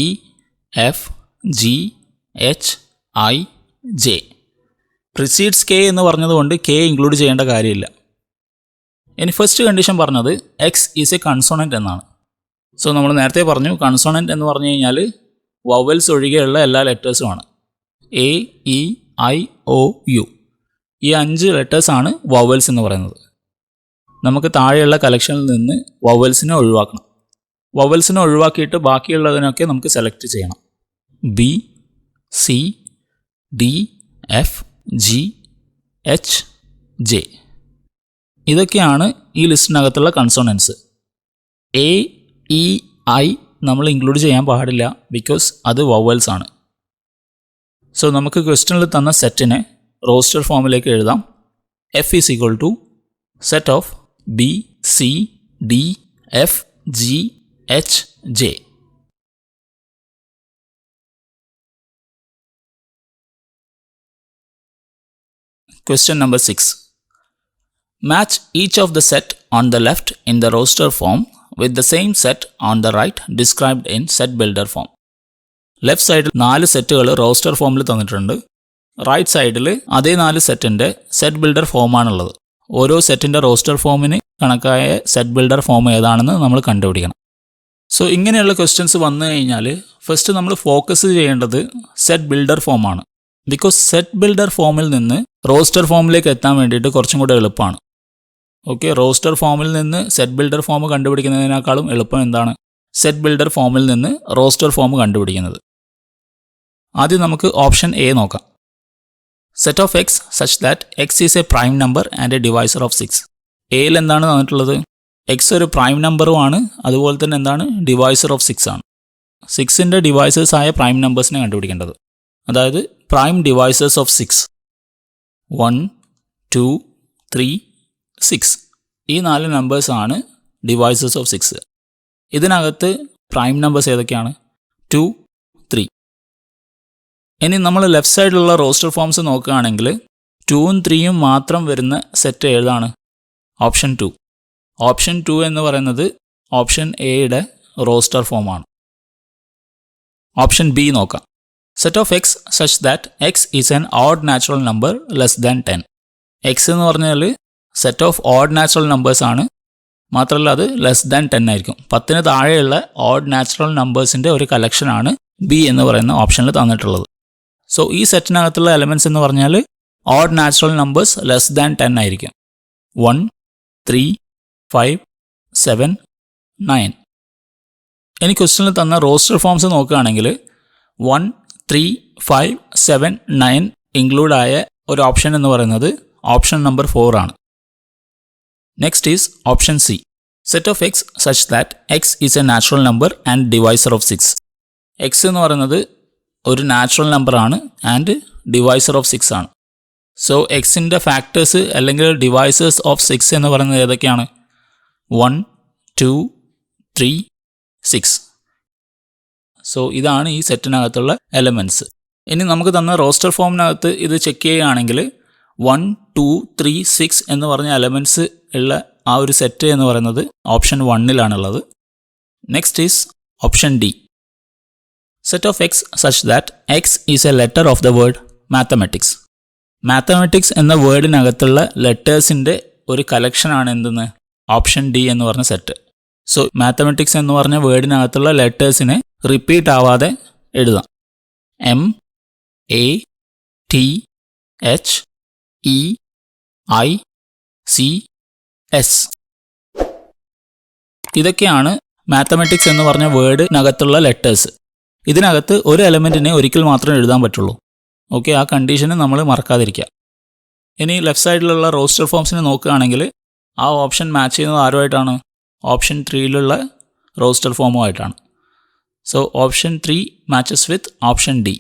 F G H I J. Precedes K എന്ന് പറഞ്ഞതുകൊണ്ട് കെ ഇൻക്ലൂഡ് ചെയ്യേണ്ട കാര്യമില്ല. ഇനി ഫസ്റ്റ് കണ്ടീഷൻ പറഞ്ഞത് എക്സ് ഈസ് എ കൺസോണൻറ്റ് എന്നാണ്. സോ നമ്മൾ നേരത്തെ പറഞ്ഞു കൺസോണൻറ്റ് എന്ന് പറഞ്ഞു കഴിഞ്ഞാൽ വവൽസ് ഒഴികെയുള്ള എല്ലാ ലെറ്റേഴ്സുമാണ്. A E I O U ഈ 5 ലെറ്റേഴ്സാണ് വവൽസ് എന്ന് പറയുന്നത്. നമുക്ക് താഴെയുള്ള കളക്ഷനിൽ നിന്ന് വവൽസിനെ ഒഴിവാക്കണം. വവൽസിനെ ഒഴിവാക്കിയിട്ട് ബാക്കിയുള്ളതിനൊക്കെ നമുക്ക് സെലക്ട് ചെയ്യണം. B C D F G H J ഇതൊക്കെയാണ് ഈ ലിസ്റ്റിനകത്തുള്ള കൺസോണൻസ്. എ ഇ ഐ നമ്മൾ ഇൻക്ലൂഡ് ചെയ്യാൻ പാടില്ല, ബിക്കോസ് അത് വവൽസ് ആണ്. സോ നമുക്ക് ക്വസ്റ്റ്യനിൽ തന്ന സെറ്റിനെ റോസ്റ്റർ ഫോമിലേക്ക് എഴുതാം. F is equal to set of B C D F G H J. Question number 6. Match each of the set on the left in the roster form with the same set on the right described in set builder form. Left സൈഡിൽ 4 സെറ്റുകൾ റോസ്റ്റർ ഫോമിൽ തന്നിട്ടുണ്ട്. റൈറ്റ് സൈഡിൽ അതേ 4 സെറ്റിൻ്റെ സെറ്റ് ബിൽഡർ ഫോമാണുള്ളത്. ഓരോ സെറ്റിൻ്റെ റോസ്റ്റർ ഫോമിന് കണക്കായ സെറ്റ് ബിൽഡർ ഫോം ഏതാണെന്ന് നമ്മൾ കണ്ടുപിടിക്കണം. സോ ഇങ്ങനെയുള്ള ക്വസ്റ്റ്യൻസ് വന്നു കഴിഞ്ഞാൽ ഫസ്റ്റ് നമ്മൾ ഫോക്കസ് ചെയ്യേണ്ടത് സെറ്റ് ബിൽഡർ ഫോമാണ്. ബിക്കോസ് സെറ്റ് ബിൽഡർ ഫോമിൽ നിന്ന് റോസ്റ്റർ ഫോമിലേക്ക് എത്താൻ വേണ്ടിയിട്ട് കുറച്ചും കൂടെ എളുപ്പമാണ്. ഓക്കെ, റോസ്റ്റർ ഫോമിൽ നിന്ന് സെറ്റ് ബിൽഡർ ഫോം കണ്ടുപിടിക്കുന്നതിനേക്കാളും എളുപ്പം എന്താണ്? സെറ്റ് ബിൽഡർ ഫോമിൽ നിന്ന് റോസ്റ്റർ ഫോം കണ്ടുപിടിക്കുന്നത്. ആദ്യം നമുക്ക് ഓപ്ഷൻ എ നോക്കാം. Set of X such that X is a prime number and A divisor of 6. എയിൽ എന്താണ് തന്നിട്ടുള്ളത്? എക്സ് ഒരു പ്രൈം നമ്പറുമാണ്, അതുപോലെ തന്നെ എന്താണ്? ഡിവൈസർ ഓഫ് 6 ആണ്. 6ൻ്റെ ഡിവൈസേഴ്സ് ആയ പ്രൈം നമ്പേഴ്സിനെ കണ്ടുപിടിക്കേണ്ടത്. അതായത് പ്രൈം ഡിവൈസേഴ്സ് ഓഫ് 6 1 2 3 6 ഈ 4 നമ്പേഴ്സാണ് ഡിവൈസേഴ്സ് ഓഫ് 6. ഇതിനകത്ത് പ്രൈം നമ്പേഴ്സ് ഏതൊക്കെയാണ്? 2 3. ഇനി നമ്മൾ ലെഫ്റ്റ് സൈഡിലുള്ള റോസ്റ്റർ ഫോംസ് നോക്കുകയാണെങ്കിൽ 2ഉം 3ഉം മാത്രം വരുന്ന സെറ്റ് ഏതാണ്? ഓപ്ഷൻ 2. ഓപ്ഷൻ 2 എന്ന് പറയുന്നത് ഓപ്ഷൻ എയുടെ റോസ്റ്റർ ഫോമാണ്. ഓപ്ഷൻ ബി നോക്കാം. Set of X such that X is an odd natural number less than 10. X എന്ന് പറഞ്ഞാൽ set of odd natural numbers ആണ്. മാത്രമല്ല അത് ലെസ് ദാൻ 10 ആയിരിക്കും. 10ന് താഴെയുള്ള ഓഡ് നാച്ചുറൽ നമ്പേഴ്സിൻ്റെ ഒരു കളക്ഷനാണ് ബി എന്ന് പറയുന്ന ഓപ്ഷനിൽ തന്നിട്ടുള്ളത്. സോ ഈ സെറ്റിനകത്തുള്ള എലമെൻറ്റ്സ് എന്ന് പറഞ്ഞാൽ odd natural numbers less than 10 ആയിരിക്കും. 1 3 5 7 9. ഇനി ക്വസ്റ്റ്യനിൽ തന്ന റോസ്റ്റർ ഫോംസ് നോക്കുകയാണെങ്കിൽ 1 3 5 7 9 ഇൻക്ലൂഡായ ഒരു ഓപ്ഷൻ എന്ന് പറയുന്നത് ഓപ്ഷൻ നമ്പർ 4 ആണ്. Next is option C. Set of X such that X is a natural number and divisor of 6. X എന്ന് പറയുന്നത് ഒരു നാച്ചുറൽ നമ്പറാണ് ആൻഡ് ഡിവൈസർ ഓഫ് 6 ആണ്. സോ എക്സിൻ്റെ ഫാക്ടേഴ്സ് അല്ലെങ്കിൽ ഡിവൈസേഴ്സ് ഓഫ് 6 എന്ന് പറയുന്നത് ഏതൊക്കെയാണ്? 1 2 3 6. സോ ഇതാണ് ഈ സെറ്റിനകത്തുള്ള എലമെൻറ്റ്സ്. ഇനി നമുക്ക് തന്ന റോസ്റ്റർ ഫോമിനകത്ത് ഇത് ചെക്ക് ചെയ്യുകയാണെങ്കിൽ 1 2 3 6 എന്ന് പറഞ്ഞ എലമെൻറ്റ്സ് ഉള്ള ആ ഒരു സെറ്റ് എന്ന് പറയുന്നത് ഓപ്ഷൻ 1-ലാണുള്ളത്. Next is option D. Set of X such that X is a letter of the word mathematics. Mathematics എന്ന വേർഡിനകത്തുള്ള ലെറ്റേഴ്സിൻ്റെ ഒരു കളക്ഷനാണ് എന്തെന്ന്? ഓപ്ഷൻ ഡി എന്ന് പറഞ്ഞ സെറ്റ്. സോ മാത്തമാറ്റിക്സ് എന്ന് പറഞ്ഞ വേർഡിനകത്തുള്ള ലെറ്റേഴ്സിനെ റിപ്പീറ്റ് ആവാതെ എഴുതാം. M A T H E I C S. ഇതൊക്കെയാണ് മാത്തമാറ്റിക്സ് എന്ന് പറഞ്ഞ വേർഡിനകത്തുള്ള ലെറ്റേഴ്സ്. ഇതിനകത്ത് ഒരു എലമെൻറ്റിനെ ഒരിക്കൽ മാത്രമേ എഴുതാൻ പറ്റുള്ളൂ. ഓക്കെ, ആ കണ്ടീഷന് നമ്മൾ മറക്കാതിരിക്കുക. ഇനി ലെഫ്റ്റ് സൈഡിലുള്ള റോസ്റ്റർ ഫോംസിനെ നോക്കുകയാണെങ്കിൽ ആ ഓപ്ഷൻ മാച്ച് ചെയ്യുന്നത് ആരുമായിട്ടാണ്? ഓപ്ഷൻ 3-ലുള്ള റോസ്റ്റർ ഫോമുമായിട്ടാണ്. So option 3 matches with option D.